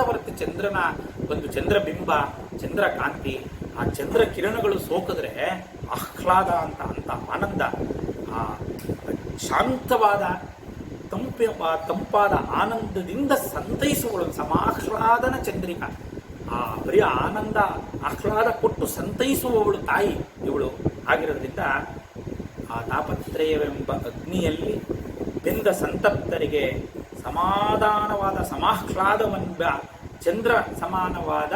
ಬರುತ್ತೆ. ಚಂದ್ರನ ಒಂದು ಚಂದ್ರಬಿಂಬ, ಚಂದ್ರಕಾಂತಿ, ಆ ಚಂದ್ರ ಕಿರಣಗಳು ಸೋಕಿದ್ರೆ ಆಹ್ಲಾದ ಅಂತ ಆನಂದ, ಆ ಶಾಂತವಾದ ತಂಪಾದ ಆನಂದದಿಂದ ಸಂತೈಸುವಳು ಸಮಾಹ್ಲಾದನ ಚಂದ್ರಿಕಾ. ಆ ಬರೀ ಆನಂದ ಆಹ್ಲಾದ ಕೊಟ್ಟು ಸಂತೈಸುವವಳು ತಾಯಿ ಇವಳು ಆಗಿರೋದ್ರಿಂದ ಆ ತಾಪತ್ರಯವೆಂಬ ಅಗ್ನಿಯಲ್ಲಿ ಬೆಂದ ಸಂತಪ್ತರಿಗೆ ಸಮಾಧಾನವಾದ ಸಮಾಹ್ಲಾದವೆಂಬ ಚಂದ್ರ ಸಮಾನವಾದ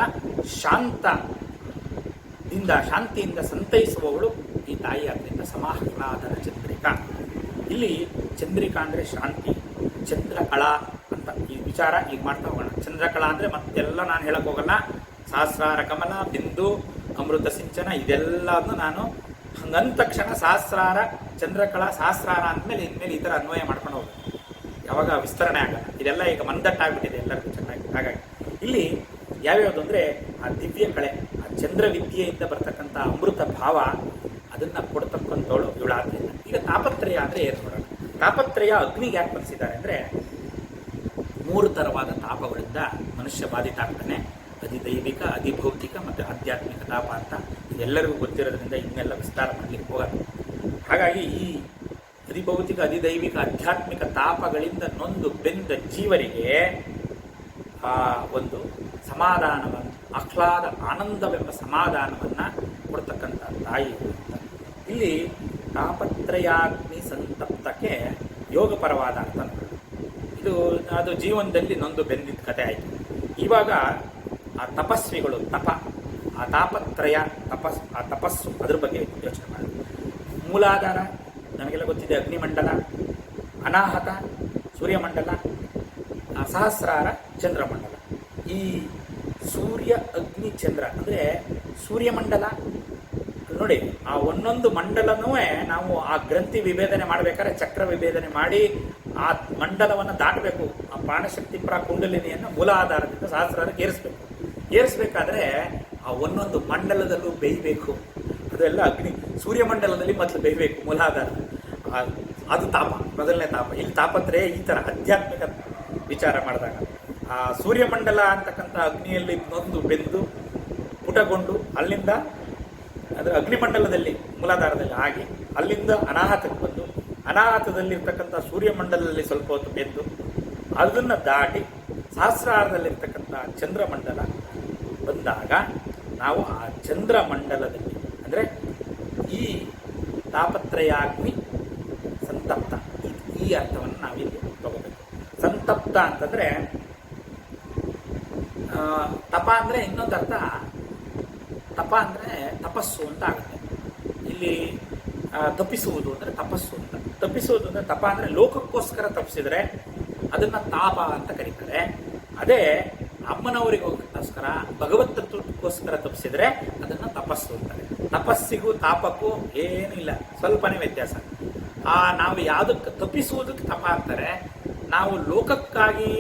ಶಾಂತಿಯಿಂದ ಸಂತೈಸುವವಳು ಈ ತಾಯಿ. ಆದ್ದರಿಂದ ಸಮಾಹ್ಲಾದನ ಚಂದ್ರಿಕಾ. ಇಲ್ಲಿ ಚಂದ್ರಿಕಾ ಅಂದರೆ ಶಾಂತಿ, ಚಂದ್ರಕಳಾ ಅಂತ ಈ ವಿಚಾರ ಈಗ ಮಾಡ್ತಾ ಹೋಗೋಣ. ಚಂದ್ರಕಳಾ ಅಂದರೆ ಮತ್ತೆಲ್ಲ ನಾನು ಹೇಳಕ್ ಹೋಗಲ್ಲ. ಸಹಸ್ರಾರ ಕಮಲ, ಬಿಂದು, ಅಮೃತ ಸಿಂಚನ ಇದೆಲ್ಲದನ್ನು ನಾನು ಹಂಗಂದ ತಕ್ಷಣ ಸಹಸ್ರಾರ ಚಂದ್ರಕಲಾ ಸಹಸ್ರಾರ ಅಂದಮೇಲೆ ಇನ್ಮೇಲೆ ಈ ಥರ ಅನ್ವಯ ಮಾಡ್ಕೊಂಡು ಹೋಗ್ಬೇಕು, ಯಾವಾಗ ವಿಸ್ತರಣೆ ಆಗಲ್ಲ. ಇದೆಲ್ಲ ಈಗ ಮಂದಟ್ಟಾಗ್ಬಿಟ್ಟಿದೆ ಎಲ್ಲರಿಗೂ ಚೆನ್ನಾಗಿ. ಹಾಗಾಗಿ ಇಲ್ಲಿ ಯಾವ್ಯಾವುದು ಅಂದರೆ ಆ ದಿವ್ಯ ಕಳೆ, ಆ ಚಂದ್ರ ವಿದ್ಯೆಯಿಂದ ಬರ್ತಕ್ಕಂಥ ಅಮೃತ ಭಾವ, ಅದನ್ನು ಕೊಡ್ತಕ್ಕಂಥವಳು ಇವಳಾದ್ರಿಂದ. ಈಗ ತಾಪತ್ರಯ ಅಂದರೆ ಏನು ನೋಡೋಣ. ತಾಪತ್ರಯ ಅಗ್ನಿಗೆ ಯಾಕೆ ಬಂದಿದ್ದಾರೆ ಅಂದರೆ 3 ಥರವಾದ ತಾಪಗಳಿಂದ ಮನುಷ್ಯ ಬಾಧಿತ ಆಗ್ತಾನೆ. ಅಧಿದೈವಿಕ, ಅಧಿಭೌತಿಕ ಮತ್ತು ಆಧ್ಯಾತ್ಮಿಕ ತಾಪ ಅಂತ ಇದೆಲ್ಲರಿಗೂ ಗೊತ್ತಿರೋದ್ರಿಂದ ಇನ್ನೆಲ್ಲ ವಿಸ್ತಾರ ಮಾಡಲಿಕ್ಕೆ ಹೋಗಲ್ಲ. ಹಾಗಾಗಿ ಈ ಅಧಿಭೌತಿಕ, ಅಧಿದೈವಿಕ, ಆಧ್ಯಾತ್ಮಿಕ ತಾಪಗಳಿಂದ ನೊಂದು ಬೆಂದ ಜೀವರಿಗೆ ಆ ಒಂದು ಸಮಾಧಾನವನ್ನು, ಆಹ್ಲಾದ ಆನಂದವೆಂಬ ಸಮಾಧಾನವನ್ನು ಕೊಡ್ತಕ್ಕಂಥ ತಾಯಿ ಅಂತ. ಇಲ್ಲಿ ತಾಪತ್ರಯಾಗ್ನಿ ಸಂತಪ್ತಕ್ಕೆ ಯೋಗಪರವಾದ ಅರ್ಥ. ಇದು ಅದು ಜೀವನದಲ್ಲಿ ನೊಂದು ಬೆಂದಿದ್ದ ಕಥೆ ಆಯಿತು. ಇವಾಗ ಆ ತಪಸ್ವಿಗಳು ಆ ತಾಪತ್ರಯ ಆ ತಪಸ್ಸು, ಅದ್ರ ಬಗ್ಗೆ ಯೋಚನೆ ಮಾಡಿ. ಮೂಲಾಧಾರ ನಮಗೆಲ್ಲ ಗೊತ್ತಿದೆ, ಅಗ್ನಿಮಂಡಲ, ಅನಾಹತ ಸೂರ್ಯಮಂಡಲ, ಸಹಸ್ರಾರ ಚಂದ್ರಮಂಡಲ. ಈ ಸೂರ್ಯ ಅಗ್ನಿ ಚಂದ್ರ ಅಂದರೆ ಸೂರ್ಯಮಂಡಲ ನೋಡಿ, ಆ ಒಂದೊಂದು ಮಂಡಲನೂ ನಾವು ಆ ಗ್ರಂಥಿ ವಿಭೇದನೆ ಮಾಡಬೇಕಾದ್ರೆ ಚಕ್ರ ವಿಭೇದನೆ ಮಾಡಿ ಆ ಮಂಡಲವನ್ನು ದಾಟಬೇಕು. ಆ ಪ್ರಾಣಶಕ್ತಿ ಕುಂಡಲಿನಿಯನ್ನು ಮೂಲಾಧಾರದಿಂದ ಸಹಸ್ರಾರಕ್ಕೆ ಏರಿಸಬೇಕಾದ್ರೆ ಆ ಒಂದೊಂದು ಮಂಡಲದಲ್ಲೂ ಬೇಯಬೇಕು. ಅದೆಲ್ಲ ಅಗ್ನಿ ಸೂರ್ಯಮಂಡಲದಲ್ಲಿ ಮೊದಲು ಬೇಯಬೇಕು ಮೂಲಾಧಾರ. ಅದು ತಾಪ, ಮೊದಲನೇ ತಾಪ. ಇಲ್ಲಿ ತಾಪತ್ರಯ ಈ ಥರ ಆಧ್ಯಾತ್ಮಿಕ ವಿಚಾರ ಮಾಡಿದಾಗ ಆ ಸೂರ್ಯಮಂಡಲ ಅಂತಕ್ಕಂಥ ಅಗ್ನಿಯಲ್ಲಿ ನೊಂದು ಬೆಂದು ಪುಟಗೊಂಡು ಅಲ್ಲಿಂದ ಅದರ ಅಗ್ನಿಮಂಡಲದಲ್ಲಿ ಮೂಲಾಧಾರದಲ್ಲಿ ಆಗಿ ಅಲ್ಲಿಂದ ಅನಾಹತಕ್ಕೆ ಬಂದು ಅನಾಹತದಲ್ಲಿರ್ತಕ್ಕಂಥ ಸೂರ್ಯಮಂಡಲದಲ್ಲಿ ಸ್ವಲ್ಪ ಹೊತ್ತು ಬೆಂದು ಅದನ್ನು ದಾಟಿ ಸಹಸ್ರಾರದಲ್ಲಿರ್ತಕ್ಕಂಥ ಚಂದ್ರಮಂಡಲ ಬಂದಾಗ ನಾವು ಆ ಚಂದ್ರಮಂಡಲದಲ್ಲಿ ಅಂದರೆ ಈ ತಾಪತ್ರಯಾಗ್ನಿ ಸಂತಪ್ತ, ಈ ಅರ್ಥವನ್ನು ನಾವಿಲ್ಲಿ ತಗೋಬೇಕು. ಸಂತಪ್ತ ಅಂತಂದರೆ ತಪ ಅಂದರೆ ಇನ್ನೊಂದು ಅರ್ಥ, ತಪ ಅಂದರೆ ತಪಸ್ಸು ಅಂತ ಆಗುತ್ತೆ. ಇಲ್ಲಿ ತಪ್ಪಿಸುವುದು ಅಂದರೆ ತಪಸ್ಸು ಅಂತ. ತಪ್ಪಿಸುವುದು ಅಂದರೆ ತಪ ಅಂದರೆ ಲೋಕಕ್ಕೋಸ್ಕರ ತಪ್ಪಿಸಿದರೆ ಅದನ್ನು ತಾಪ ಅಂತ ಕರೀತಾರೆ. ಅದೇ ಅಮ್ಮನವರಿಗೋಸ್ಕರ ಭಗವತ್ ತತ್ವಕ್ಕೋಸ್ಕರ ತಪ್ಪಿಸಿದರೆ ಅದನ್ನು ತಪಸ್ಸು ಅಂತಾರೆ. ತಪಸ್ಸಿಗೂ ತಾಪಕ್ಕೂ ಏನಿಲ್ಲ, ಸ್ವಲ್ಪನೇ ವ್ಯತ್ಯಾಸ. ನಾವು ಯಾವುದಕ್ಕೆ ತಪ್ಪಿಸುವುದಕ್ಕೆ ತಪ ಅಂತಾರೆ. ನಾವು ಲೋಕಕ್ಕಾಗಿ,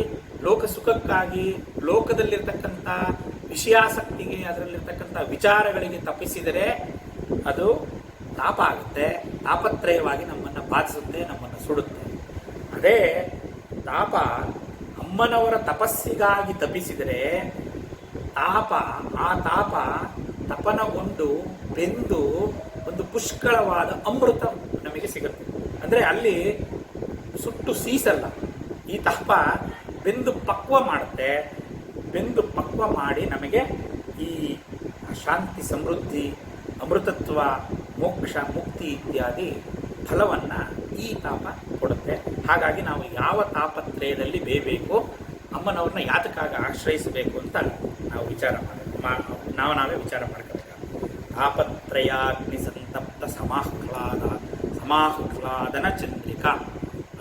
ಲೋಕ ಸುಖಕ್ಕಾಗಿ, ಲೋಕದಲ್ಲಿರ್ತಕ್ಕಂಥ ವಿಷಯಾಸಕ್ತಿಗೆ, ಅದರಲ್ಲಿರ್ತಕ್ಕಂಥ ವಿಚಾರಗಳಿಗೆ ತಪ್ಪಿಸಿದರೆ ಅದು ತಾಪ ಆಗುತ್ತೆ. ತಾಪತ್ರಯವಾಗಿ ನಮ್ಮನ್ನು ಬಾಧಿಸುತ್ತೆ, ನಮ್ಮನ್ನು ಸುಡುತ್ತೆ. ಅದೇ ತಾಪ ಅಮ್ಮನವರ ತಪಸ್ಸಿಗಾಗಿ ತಪ್ಪಿಸಿದರೆ ಆ ತಾಪ ತಪನಗೊಂಡು ಬೆಂದು ಒಂದು ಪುಷ್ಕಳವಾದ ಅಮೃತ ನಮಗೆ ಸಿಗುತ್ತೆ. ಅಂದರೆ ಅಲ್ಲಿ ಸುಟ್ಟು ಸೀಸಲ್ಲ, ಈ ತಾಪ ಬೆಂದು ಪಕ್ವ ಮಾಡುತ್ತೆ. ಬೆಂದು ಪಕ್ವ ಮಾಡಿ ನಮಗೆ ಈ ಶಾಂತಿ, ಸಮೃದ್ಧಿ, ಅಮೃತತ್ವ, ಮೋಕ್ಷ, ಮುಕ್ತಿ ಇತ್ಯಾದಿ ಫಲವನ್ನು ಈ ತಾಪ ಕೊಡುತ್ತೆ. ಹಾಗಾಗಿ ನಾವು ಯಾವ ತಾಪತ್ರಯದಲ್ಲಿ ಬೇಯಬೇಕು, ಅಮ್ಮನವ್ರನ್ನ ಯಾತಕ್ಕಾಗಿ ಆಶ್ರಯಿಸಬೇಕು ಅಂತ ನಾವು ವಿಚಾರ ನಾವೇ ವಿಚಾರ ಮಾಡ್ಕೋಬೇಕು. ತಾಪತ್ರಯಾಗ್ನಿ ಸಂತಪ್ತ ಸಮಾಹ್ಲಾದನ ಚಂದ್ರಿಕಾ,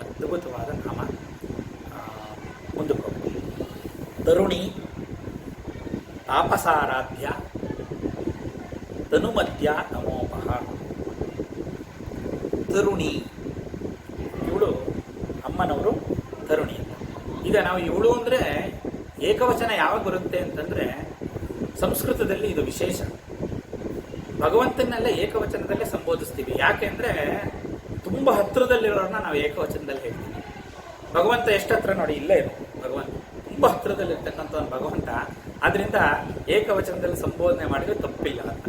ಅದ್ಭುತವಾದ ನಾಮ. ಮುಂದಕ್ಕೆ ತರುಣಿ, ತಾಪಸಾರಾಧ್ಯ, ತನುಮಧ್ಯ ತಮೋಪಹ. ತರುಣಿ, ಇವಳು ಅಮ್ಮನವರು ತರುಣಿ ಅಂತ. ಈಗ ನಾವು ಇವಳು ಅಂದರೆ ಏಕವಚನ ಯಾವಾಗ ಬರುತ್ತೆ ಅಂತಂದರೆ ಸಂಸ್ಕೃತದಲ್ಲಿ ಇದು ವಿಶೇಷ. ಭಗವಂತನೆಲ್ಲ ಏಕವಚನದಲ್ಲೇ ಸಂಬೋಧಿಸ್ತೀವಿ. ಯಾಕೆಂದರೆ ತುಂಬ ಹತ್ತಿರದಲ್ಲಿರೋರನ್ನ ನಾವು ಏಕವಚನದಲ್ಲಿ ಹೇಳ್ತೀವಿ. ಭಗವಂತ ಎಷ್ಟು ಹತ್ರ ನೋಡಿ, ಇಲ್ಲೇ ಇದೆ ಭಗವಂತ, ತುಂಬ ಹತ್ತಿರದಲ್ಲಿರ್ತಕ್ಕಂಥ ಭಗವಂತ. ಆದ್ದರಿಂದ ಏಕವಚನದಲ್ಲಿ ಸಂಬೋಧನೆ ಮಾಡಿದ್ರೆ ತಪ್ಪಿಲ್ಲ ಅಂತ.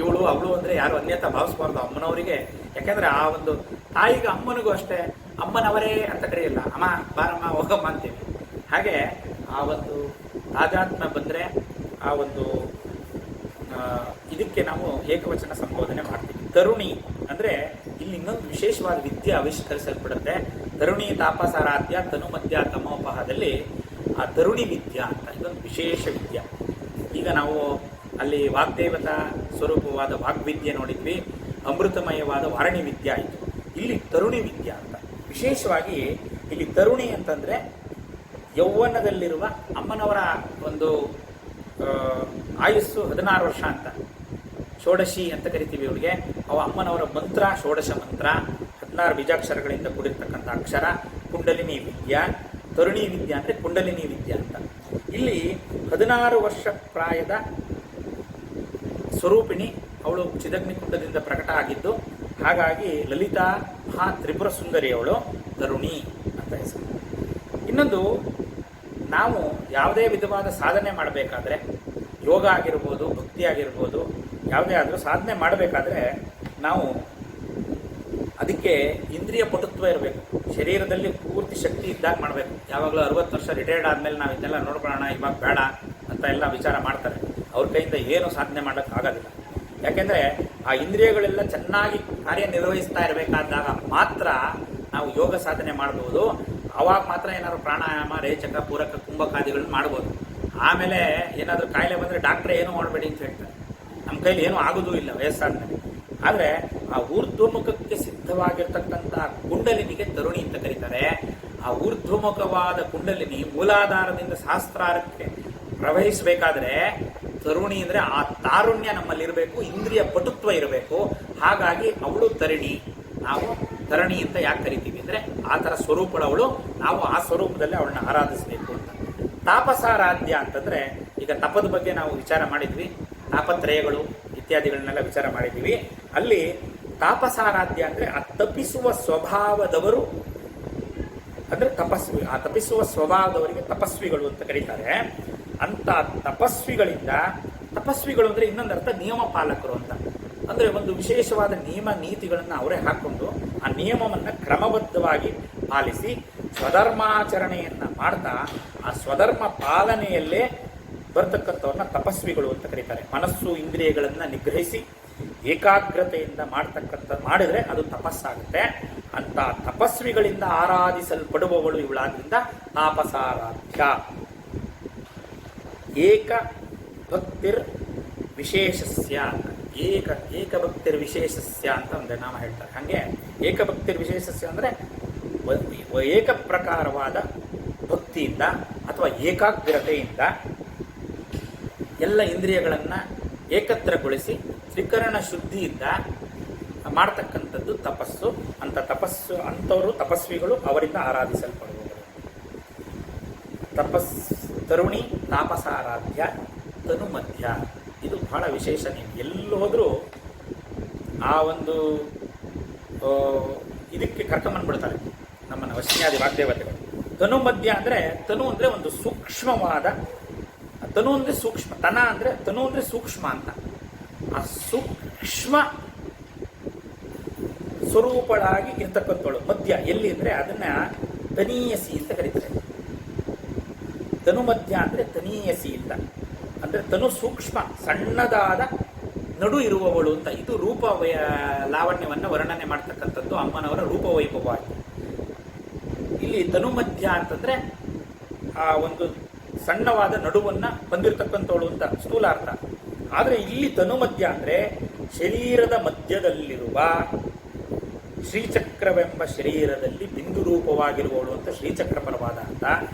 ಇವಳು ಅವಳು ಅಂದರೆ ಯಾರು ಅನ್ಯತಾ ಭಾವಿಸ್ಬಾರ್ದು ಅಮ್ಮನವರಿಗೆ. ಯಾಕೆಂದರೆ ಆ ಒಂದು ತಾಯಿಗೆ ಅಮ್ಮನಿಗೂ ಅಷ್ಟೇ ಅಮ್ಮನವರೇ ಅಂತ ಕರೆಯಲ್ಲ, ಅಮ್ಮ ಬಾರಮ್ಮ ಹೋಗಮ್ಮ ಅಂತೀವಿ. ಹಾಗೆ ಆ ಒಂದು ತಾದಾತ್ಮ್ಯ ಬಂದರೆ ಆ ಒಂದು ಇದಕ್ಕೆ ನಾವು ಏಕವಚನ ಸಂಬೋಧನೆ ಮಾಡ್ತೀವಿ. ತರುಣಿ ಅಂದರೆ ಇಲ್ಲಿ ಇನ್ನೊಂದು ವಿಶೇಷವಾದ ವಿದ್ಯೆ ಆವಿಷ್ಕರಿಸಲ್ಪಡುತ್ತೆ. ತರುಣಿ ತಾಪಸಾರಾಧ್ಯ ತನುಮಧ್ಯ ತಮೋಪಹದಲ್ಲಿ ಆ ತರುಣಿ ವಿದ್ಯಾ ಅಂತ ಇದೊಂದು ವಿಶೇಷ ವಿದ್ಯೆ. ಈಗ ನಾವು ಅಲ್ಲಿ ವಾಗ್ದೇವತಾ ಸ್ವರೂಪವಾದ ವಾಗ್ವಿದ್ಯೆ ನೋಡಿದ್ವಿ, ಅಮೃತಮಯವಾದ ವಾರಣಿ ವಿದ್ಯೆ ಆಯಿತು. ಇಲ್ಲಿ ತರುಣಿ ವಿದ್ಯಾ ಅಂತ ವಿಶೇಷವಾಗಿ. ಇಲ್ಲಿ ತರುಣಿ ಅಂತಂದರೆ ಯೌವನದಲ್ಲಿರುವ ಅಮ್ಮನವರ ಒಂದು ಆಯುಸ್ಸು 16 ವರ್ಷ ಅಂತ. ಷೋಡಶಿ ಅಂತ ಕರಿತೀವಿ ಇವಳಿಗೆ. ಅವ ಅಮ್ಮನವರ ಮಂತ್ರ ಷೋಡಶ ಮಂತ್ರ, 16 ಬೀಜಾಕ್ಷರಗಳಿಂದ ಕೂಡಿರ್ತಕ್ಕಂಥ ಅಕ್ಷರ, ಕುಂಡಲಿನಿ ವಿದ್ಯಾ. ತರುಣಿ ವಿದ್ಯಾ ಅಂದರೆ ಕುಂಡಲಿನಿ ವಿದ್ಯಾ ಅಂತ. ಇಲ್ಲಿ 16 ವರ್ಷ ಪ್ರಾಯದ ಸ್ವರೂಪಿಣಿ ಅವಳು ಚಿದಗ್ನಿಕುಂಡದಿಂದ ಪ್ರಕಟ ಆಗಿದ್ದು, ಹಾಗಾಗಿ ಲಲಿತಾ ಮಹಾ ತ್ರಿಪುರ ಸುಂದರಿ ಅವಳು ತರುಣಿ ಅಂತ ಹೆಸರು. ಇನ್ನೊಂದು, ನಾವು ಯಾವುದೇ ವಿಧವಾದ ಸಾಧನೆ ಮಾಡಬೇಕಾದ್ರೆ, ಯೋಗ ಆಗಿರ್ಬೋದು, ಭಕ್ತಿ ಆಗಿರ್ಬೋದು, ಯಾವುದೇ ಆದರೂ ಸಾಧನೆ ಮಾಡಬೇಕಾದ್ರೆ ನಾವು ಅದಕ್ಕೆ ಇಂದ್ರಿಯ ಪಟುತ್ವ ಇರಬೇಕು. ಶರೀರದಲ್ಲಿ ಪೂರ್ತಿ ಶಕ್ತಿ ಇದ್ದಾಗ ಮಾಡಬೇಕು. ಯಾವಾಗಲೂ 60 ವರ್ಷ ರಿಟೈರ್ಡ್ ಆದಮೇಲೆ ನಾವು ಇದನ್ನೆಲ್ಲ ನೋಡ್ಕೊಳ್ಳೋಣ, ಇವಾಗ ಬೇಡ ಅಂತ ಎಲ್ಲ ವಿಚಾರ ಮಾಡ್ತಾರೆ. ಅವ್ರ ಕೈಯಿಂದ ಏನು ಸಾಧನೆ ಮಾಡೋಕ್ಕಾಗೋದಿಲ್ಲ. ಯಾಕೆಂದರೆ ಆ ಇಂದ್ರಿಯಗಳೆಲ್ಲ ಚೆನ್ನಾಗಿ ಕಾರ್ಯನಿರ್ವಹಿಸ್ತಾ ಇರಬೇಕಾದಾಗ ಮಾತ್ರ ನಾವು ಯೋಗ ಸಾಧನೆ ಮಾಡ್ಬೋದು. ಅವಾಗ ಮಾತ್ರ ಏನಾದ್ರು ಪ್ರಾಣಾಯಾಮ, ರೇಚಕ, ಪೂರಕ, ಕುಂಭಕಾದಿಗಳನ್ನ ಮಾಡ್ಬೋದು. ಆಮೇಲೆ ಏನಾದರೂ ಕಾಯಿಲೆ ಬಂದರೆ ಡಾಕ್ಟ್ರೇ ಏನೂ ಮಾಡಬೇಡಿ ಅಂತ ಹೇಳ್ತಾರೆ. ನಮ್ಮ ಕೈಲಿ ಏನೂ ಆಗೋದೂ ಇಲ್ಲ ವಯಸ್ಸಾದ್ಮೇಲೆ. ಆದರೆ ಆ ಊರ್ಧ್ವಮುಖಕ್ಕೆ ಸಿದ್ಧವಾಗಿರ್ತಕ್ಕಂಥ ಕುಂಡಲಿನಿಗೆ ತರುಣಿ ಅಂತ ಕರೀತಾರೆ. ಆ ಊರ್ಧ್ವಮುಖವಾದ ಕುಂಡಲಿನಿ ಮೂಲಾಧಾರದಿಂದ ಸಹಸ್ರಾರಕ್ಕೆ ಪ್ರವಹಿಸಬೇಕಾದ್ರೆ ತರುಣಿ ಅಂದರೆ ಆ ತಾರುಣ್ಯ ನಮ್ಮಲ್ಲಿರಬೇಕು, ಇಂದ್ರಿಯ ಪಟುತ್ವ ಇರಬೇಕು. ಹಾಗಾಗಿ ಅವಳು ತರುಣಿ. ನಾವು ತರಣಿ ಅಂತ ಯಾಕೆ ಕರಿತೀವಿ ಅಂದರೆ ಆ ಥರ ಸ್ವರೂಪಳವಳು. ನಾವು ಆ ಸ್ವರೂಪದಲ್ಲಿ ಅವಳನ್ನ ಆರಾಧಿಸಬೇಕು ಅಂತ. ತಾಪಸಾರಾಧ್ಯ ಅಂತಂದರೆ, ಈಗ ತಪದ ಬಗ್ಗೆ ನಾವು ವಿಚಾರ ಮಾಡಿದ್ವಿ, ತಾಪತ್ರಯಗಳು ಇತ್ಯಾದಿಗಳನ್ನೆಲ್ಲ ವಿಚಾರ ಮಾಡಿದ್ದೀವಿ. ಅಲ್ಲಿ ತಾಪಸಾರಾಧ್ಯ ಅಂದರೆ ಆ ತಪಿಸುವ ಸ್ವಭಾವದವರು, ಅಂದರೆ ತಪಸ್ವಿ. ಆ ತಪಿಸುವ ಸ್ವಭಾವದವರಿಗೆ ತಪಸ್ವಿಗಳು ಅಂತ ಕರೀತಾರೆ. ಅಂತ ತಪಸ್ವಿಗಳಿಂದ, ತಪಸ್ವಿಗಳು ಅಂದರೆ ಇನ್ನೊಂದು ಅರ್ಥ ನಿಯಮ ಪಾಲಕರು ಅಂತ. ಅಂದರೆ ಒಂದು ವಿಶೇಷವಾದ ನಿಯಮ ನೀತಿಗಳನ್ನು ಅವರೇ ಹಾಕ್ಕೊಂಡು ಆ ನಿಯಮವನ್ನು ಕ್ರಮಬದ್ಧವಾಗಿ ಪಾಲಿಸಿ ಸ್ವಧರ್ಮಾಚರಣೆಯನ್ನು ಮಾಡ್ತಾ ಆ ಸ್ವಧರ್ಮ ಪಾಲನೆಯಲ್ಲೇ ಬರ್ತಕ್ಕಂಥವ್ರನ್ನ ತಪಸ್ವಿಗಳು ಅಂತ ಕರೀತಾರೆ. ಮನಸ್ಸು ಇಂದ್ರಿಯಗಳನ್ನು ನಿಗ್ರಹಿಸಿ ಏಕಾಗ್ರತೆಯಿಂದ ಮಾಡಿದರೆ ಅದು ತಪಸ್ಸಾಗುತ್ತೆ. ಅಂತ ತಪಸ್ವಿಗಳಿಂದ ಆರಾಧಿಸಲ್ಪಡುವವಳು ಇವಳಾದ್ರಿಂದ ತಾಪಸಾರಾಧ್ಯ. ಏಕ ಭಕ್ತಿರ್ ವಿಶೇಷಸ್ಯ ಅಂತ, ಏಕಭಕ್ತಿರ್ ವಿಶೇಷಸ್ಯ ಅಂತ ಒಂದು ನಾಮ ಹೇಳ್ತಾರೆ. ಹಾಗೆ ಏಕಭಕ್ತಿರ್ ವಿಶೇಷಸ್ಯ ಅಂದರೆ ಏಕ ಪ್ರಕಾರವಾದ ಭಕ್ತಿಯಿಂದ ಅಥವಾ ಏಕಾಗ್ರತೆಯಿಂದ ಎಲ್ಲ ಇಂದ್ರಿಯಗಳನ್ನು ಏಕತ್ರಗೊಳಿಸಿ ತ್ರಿಕರಣ ಶುದ್ಧಿಯಿಂದ ಮಾಡ್ತಕ್ಕಂಥದ್ದು ತಪಸ್ಸು. ಅಂಥವರು ತಪಸ್ವಿಗಳು, ಅವರಿಂದ ಆರಾಧಿಸಲ್ಪಡುವವರು. ತರುಣಿ ತಾಪಸಾರಾಧ್ಯ ತನು ಮಧ್ಯ. ಇದು ಬಹಳ ವಿಶೇಷ. ನೀವು ಎಲ್ಲಿ ಹೋದರೂ ಆ ಒಂದು ಇದಕ್ಕೆ ಕರ್ಕೊಂಬಂದ್ಬಿಡ್ತಾರೆ ನಮ್ಮನ್ನು ವಶ್ಯಾದಿ ವಾಗ್ದೇವತೆಗಳು. ತನು ಮಧ್ಯ ಅಂದರೆ, ತನು ಅಂದರೆ ಒಂದು ಸೂಕ್ಷ್ಮವಾದ, ತನು ಅಂದರೆ ಸೂಕ್ಷ್ಮ, ತನು ಅಂದರೆ ಸೂಕ್ಷ್ಮ ಅಂತ. ಆ ಸೂಕ್ಷ್ಮ ಸ್ವರೂಪಳಾಗಿ ಇರ್ತಕ್ಕಂಥವಳು ಮಧ್ಯ. ಎಲ್ಲಿ ಅಂದರೆ ಅದನ್ನು ತನೀಯಸಿ ಅಂತ ಕರೀತಾರೆ. ತನು ಮಧ್ಯ ಅಂದರೆ ತನೀಯಸಿ ಅಂತ, ಅಂದರೆ ತನು ಸೂಕ್ಷ್ಮ, ಸಣ್ಣದಾದ ನಡು ಇರುವವಳು ಅಂತ. ಇದು ರೂಪ ಲಾವಣ್ಯವನ್ನು ವರ್ಣನೆ ಮಾಡ್ತಕ್ಕಂಥದ್ದು ಅಮ್ಮನವರ ರೂಪವೈಭವವಾಗಿ. ಇಲ್ಲಿ ತನು ಮಧ್ಯ ಅಂತಂದರೆ ಆ ಒಂದು ಸಣ್ಣವಾದ ನಡುವನ್ನು ಹೊಂದಿರತಕ್ಕಂಥವಳು ಅಂತ ಸ್ಥೂಲಾರ್ಥ. ಆದರೆ ಇಲ್ಲಿ ತನು ಮಧ್ಯ ಅಂದರೆ ಶರೀರದ ಮಧ್ಯದಲ್ಲಿರುವ ಶ್ರೀಚಕ್ರವೆಂಬ ಶರೀರದಲ್ಲಿ ಬಿಂದು ರೂಪವಾಗಿರುವವಳು ಅಂತ ಶ್ರೀಚಕ್ರ ಪರವಾದ ಅಂತ.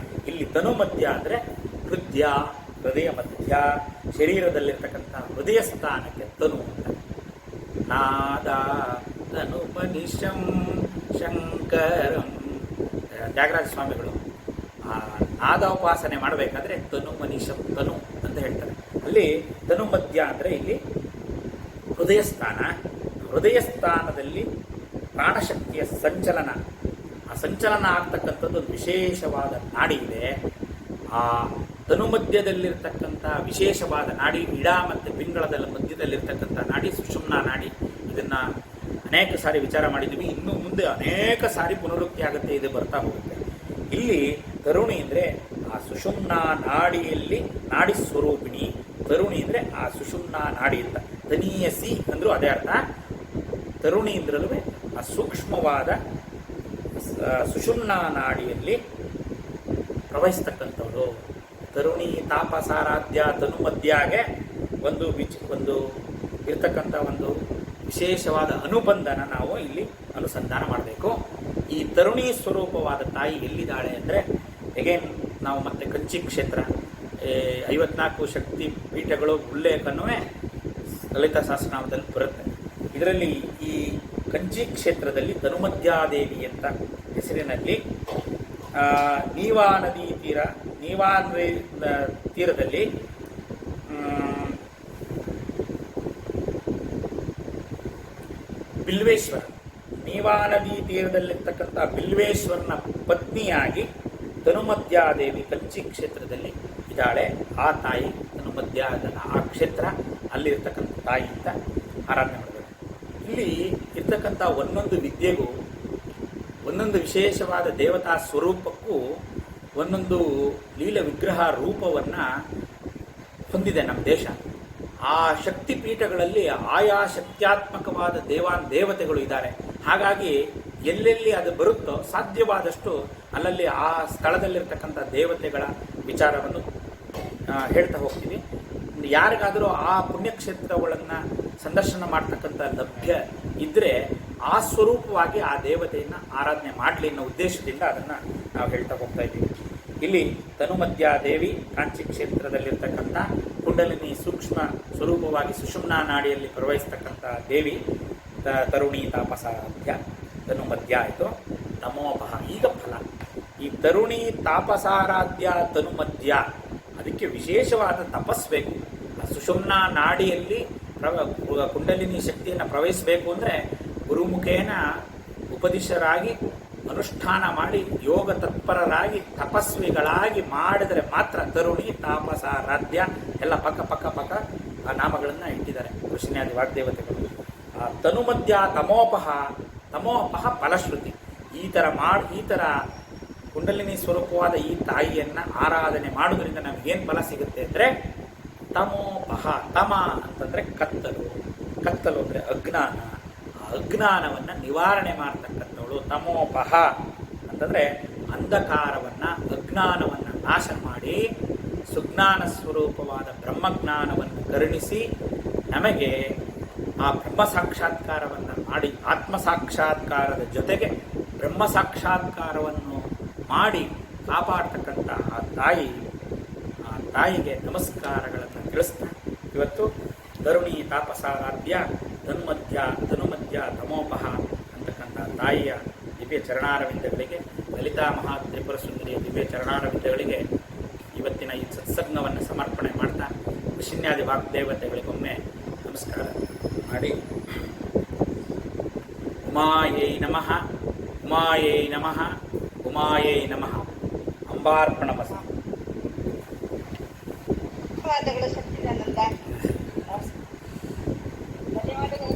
ಇಲ್ಲಿ ತನು ಮಧ್ಯ ಅಂದರೆ ಹೃದಯ ಮಧ್ಯ, ಶರೀರದಲ್ಲಿರ್ತಕ್ಕಂಥ ಹೃದಯ ಸ್ಥಾನಕ್ಕೆ ತನು ಅಂತ. ನಾದ ತನು ಮನಿಷಂ ಶಂಕರಂ. ತ್ಯಾಗರಾಜ ಸ್ವಾಮಿಗಳು ಆ ನಾದ ಉಪಾಸನೆ ಮಾಡಬೇಕಾದ್ರೆ ತನು ಮನಿಷಂ ತನು ಅಂತ ಹೇಳ್ತಾರೆ. ಅಲ್ಲಿ ತನು ಮಧ್ಯ ಅಂದರೆ ಇಲ್ಲಿ ಹೃದಯ ಸ್ಥಾನ. ಹೃದಯ ಸ್ಥಾನದಲ್ಲಿ ಪ್ರಾಣಶಕ್ತಿಯ ಸಂಚಲನ, ಆ ಸಂಚಲನ ಆಗ್ತಕ್ಕಂಥದ್ದು ಒಂದು ವಿಶೇಷವಾದ ನಾಡಿ ಇದೆ. ಆ ತನು ಮಧ್ಯದಲ್ಲಿರ್ತಕ್ಕಂಥ ವಿಶೇಷವಾದ ನಾಡಿ, ಇಡ ಮತ್ತು ಪಿಂಗಳದ ಮಧ್ಯದಲ್ಲಿರ್ತಕ್ಕಂಥ ನಾಡಿ ಸುಷುಮ್ನಾ ನಾಡಿ. ಇದನ್ನು ಅನೇಕ ಸಾರಿ ವಿಚಾರ ಮಾಡಿದ್ದೀವಿ. ಇನ್ನು ಮುಂದೆ ಅನೇಕ ಸಾರಿ ಪುನರುಕ್ತಿ ಆಗುತ್ತೆ, ಇದು ಬರ್ತಾ ಹೋಗುತ್ತೆ. ಇಲ್ಲಿ ತರುಣಿ ಅಂದರೆ ಆ ಸುಷುಮ್ನಾ ನಾಡಿಯಲ್ಲಿ ನಾಡಿ ಸ್ವರೂಪಿಣಿ. ತರುಣಿ ಅಂದರೆ ಆ ಸುಷುಮ್ನಾ ನಾಡಿ ಅಂತ. ತನೀಯಸಿ ಅಂದರೂ ಅದೇ ಅರ್ಥ. ತರುಣಿ ಅಂದ್ರಲ್ಲೂ ಆ ಸೂಕ್ಷ್ಮವಾದ ಸುಷುಮ್ನಾ ನಾಡಿಯಲ್ಲಿ ಪ್ರವಹಿಸ್ತಕ್ಕಂಥವ್ರು. ತರುಣಿ ತಾಪಸಾರಾಧ್ಯ ತನು ಮಧ್ಯಾಗೆ ಒಂದು ಇರ್ತಕ್ಕಂಥ ಒಂದು ವಿಶೇಷವಾದ ಅನುಬಂಧನ ನಾವು ಇಲ್ಲಿ ಅನುಸಂಧಾನ ಮಾಡಬೇಕು. ಈ ತರುಣಿ ಸ್ವರೂಪವಾದ ತಾಯಿ ಎಲ್ಲಿದ್ದಾಳೆ ಅಂದರೆ, ಎಗೇನ್ ನಾವು ಮತ್ತೆ ಕಂಚಿ ಕ್ಷೇತ್ರ 54 ಶಕ್ತಿ ಪೀಠಗಳು ಉಲ್ಲೇಖನವೇ ಲಲಿತಾ ಸಹಸ್ರನಾಮದಲ್ಲಿ ಬರುತ್ತೆ. ಇದರಲ್ಲಿ ಈ ಕಂಚಿ ಕ್ಷೇತ್ರದಲ್ಲಿ ಧನುಮದ್ಯಾದೇವಿ ಅಂತ ಹೆಸರಿನಲ್ಲಿ ನೀವಾ ನದಿ ತೀರದಲ್ಲಿ ಬಿಲ್ವೇಶ್ವರ, ನೀವಾ ನದಿ ತೀರದಲ್ಲಿರ್ತಕ್ಕಂಥ ಬಿಲ್ವೇಶ್ವರನ ಪತ್ನಿಯಾಗಿ ಧನುಮದ್ಯಾದೇವಿ ಕಂಚಿ ಕ್ಷೇತ್ರದಲ್ಲಿ ಇದ್ದಾಳೆ. ಆ ತಾಯಿ ಧನುಮದ್ಯಾದ ಆ ಕ್ಷೇತ್ರ ಅಲ್ಲಿರ್ತಕ್ಕಂಥ ತಾಯಿಯಿಂದ ಆರಾಧನೆ ಮಾಡಬೇಕು. ಇಲ್ಲಿ ಇರ್ತಕ್ಕಂಥ ಒಂದೊಂದು ವಿದ್ಯೆಗೂ ಒಂದೊಂದು ವಿಶೇಷವಾದ ದೇವತಾ ಸ್ವರೂಪಕ್ಕೂ ಒಂದೊಂದು ಲೀಲ ವಿಗ್ರಹ ರೂಪವನ್ನು ಹೊಂದಿದೆ ನಮ್ಮ ದೇಶ. ಆ ಶಕ್ತಿ ಪೀಠಗಳಲ್ಲಿ ಆಯಾ ಶಕ್ತ್ಯಾತ್ಮಕವಾದ ದೇವತೆಗಳು ಇದ್ದಾರೆ. ಹಾಗಾಗಿ ಎಲ್ಲೆಲ್ಲಿ ಅದು ಬರುತ್ತೋ ಸಾಧ್ಯವಾದಷ್ಟು ಅಲ್ಲಲ್ಲಿ ಆ ಸ್ಥಳದಲ್ಲಿರ್ತಕ್ಕಂಥ ದೇವತೆಗಳ ವಿಚಾರವನ್ನು ಹೇಳ್ತಾ ಹೋಗ್ತೀವಿ. ಯಾರಿಗಾದರೂ ಆ ಪುಣ್ಯಕ್ಷೇತ್ರಗಳನ್ನು ಸಂದರ್ಶನ ಮಾಡ್ತಕ್ಕಂಥ ಲಭ್ಯ ಇದ್ದರೆ ಆ ಸ್ವರೂಪವಾಗಿ ಆ ದೇವತೆಯನ್ನು ಆರಾಧನೆ ಮಾಡಲಿ ಅನ್ನೋ ಉದ್ದೇಶದಿಂದ ಅದನ್ನು ನಾವು ಹೇಳ್ತಾ ಹೋಗ್ತಾ ಇದ್ದೀವಿ. ಇಲ್ಲಿ ಧನುಮದ್ಯಾದೇವಿ ಕಾಂಚಿ ಕ್ಷೇತ್ರದಲ್ಲಿರ್ತಕ್ಕಂಥ ಕುಂಡಲಿನಿ ಸೂಕ್ಷ್ಮ ಸ್ವರೂಪವಾಗಿ ಸುಷುಮ್ನಾ ನಾಡಿಯಲ್ಲಿ ಪ್ರವಹಿಸ್ತಕ್ಕಂಥ ದೇವಿ ತರುಣಿ ತಾಪಸಾರಾಧ್ಯ ಧನುಮದ್ಯ ಆಯಿತು. ತಮೋಪಹ ಈಗ ಫಲ. ಈ ತರುಣಿ ತಾಪಸಾರಾಧ್ಯ ಧನುಮದ್ಯ ಅದಕ್ಕೆ ವಿಶೇಷವಾದ ತಪಸ್ಬೇಕು. ಆ ಸುಷುಮ್ನಾ ನಾಡಿಯಲ್ಲಿ ಕುಂಡಲಿನಿ ಶಕ್ತಿಯನ್ನು ಪ್ರವಹಿಸಬೇಕು ಅಂದರೆ ಗುರುಮುಖೇನ ಉಪದಿಶರಾಗಿ ಅನುಷ್ಠಾನ ಮಾಡಿ ಯೋಗ ತತ್ಪರರಾಗಿ ತಪಸ್ವಿಗಳಾಗಿ ಮಾಡಿದರೆ ಮಾತ್ರ ತರುಣಿ ತಾಪಸಾರಾಧ್ಯ ಎಲ್ಲ ಪಕ್ಕ ಆ ನಾಮಗಳನ್ನು ಇಟ್ಟಿದ್ದಾರೆ ಋಷಿನ್ಯಾದಿ ವಾಗ್ದೇವತೆಗಳು. ತನುಮಧ್ಯ ತಮೋಪಹ ಫಲಶ್ರುತಿ. ಈ ಥರ ಕುಂಡಲಿನಿ ಸ್ವರೂಪವಾದ ಈ ತಾಯಿಯನ್ನು ಆರಾಧನೆ ಮಾಡೋದ್ರಿಂದ ನಮಗೇನು ಫಲ ಸಿಗುತ್ತೆ ಅಂದರೆ ತಮೋಪಹ. ತಮ ಅಂತಂದರೆ ಕತ್ತಲು ಅಂದರೆ ಅಜ್ಞಾನ. ಆ ಅಜ್ಞಾನವನ್ನು ನಿವಾರಣೆ ಮಾಡ್ತಕ್ಕಂಥವಳು. ತಮೋಪಹ ಅಂತಂದರೆ ಅಂಧಕಾರವನ್ನು ಅಜ್ಞಾನವನ್ನು ನಾಶ ಮಾಡಿ ಸುಜ್ಞಾನ ಸ್ವರೂಪವಾದ ಬ್ರಹ್ಮಜ್ಞಾನವನ್ನು ಕರುಣಿಸಿ ನಮಗೆ ಆ ಬ್ರಹ್ಮ ಸಾಕ್ಷಾತ್ಕಾರವನ್ನು ಮಾಡಿ ಆತ್ಮ ಸಾಕ್ಷಾತ್ಕಾರದ ಜೊತೆಗೆ ಬ್ರಹ್ಮ ಸಾಕ್ಷಾತ್ಕಾರವನ್ನು ಮಾಡಿ ಕಾಪಾಡ್ತಕ್ಕಂಥ ಆ ತಾಯಿಗೆ ನಮಸ್ಕಾರಗಳನ್ನು ತಿಳಿಸ್ತಾ ಇವತ್ತು ತರುಣಿ ತಾಪಸಾರಾಧ್ಯ ಧನುಮಧ್ಯ ತಮೋಪಹ ಅಂತಕ್ಕಂಥ ತಾಯಿಯ ದಿವ್ಯ ಚರಣಾರವಿಂದಗಳಿಗೆ, ಲಲಿತಾ ಮಹಾತ್ರಿಪುರ ಸುಂದರಿಯ ದಿವ್ಯ ಚರಣಾರವಿಂದಗಳಿಗೆ ಇವತ್ತಿನ ಈ ಸತ್ಸಂಗವನ್ನು ಸಮರ್ಪಣೆ ಮಾಡ್ತಾ ಋಷಿನ್ಯಾದಿ ವಾಗ್ದೇವತೆಗಳಿಗೊಮ್ಮೆ ನಮಸ್ಕಾರ ಮಾಡಿ ಉಮಾಯೈ ನಮಃ ಉಮಾಯೈ ನಮಃ ಉಮಾಯೈ ನಮಃ ಅಂಬಾರ್ಪಣಮಸ್ತು. ಧನ್ಯವಾದಗಳು ಸಚ್ಚಿದಾನಂದ. ಧನ್ಯವಾದಗಳು.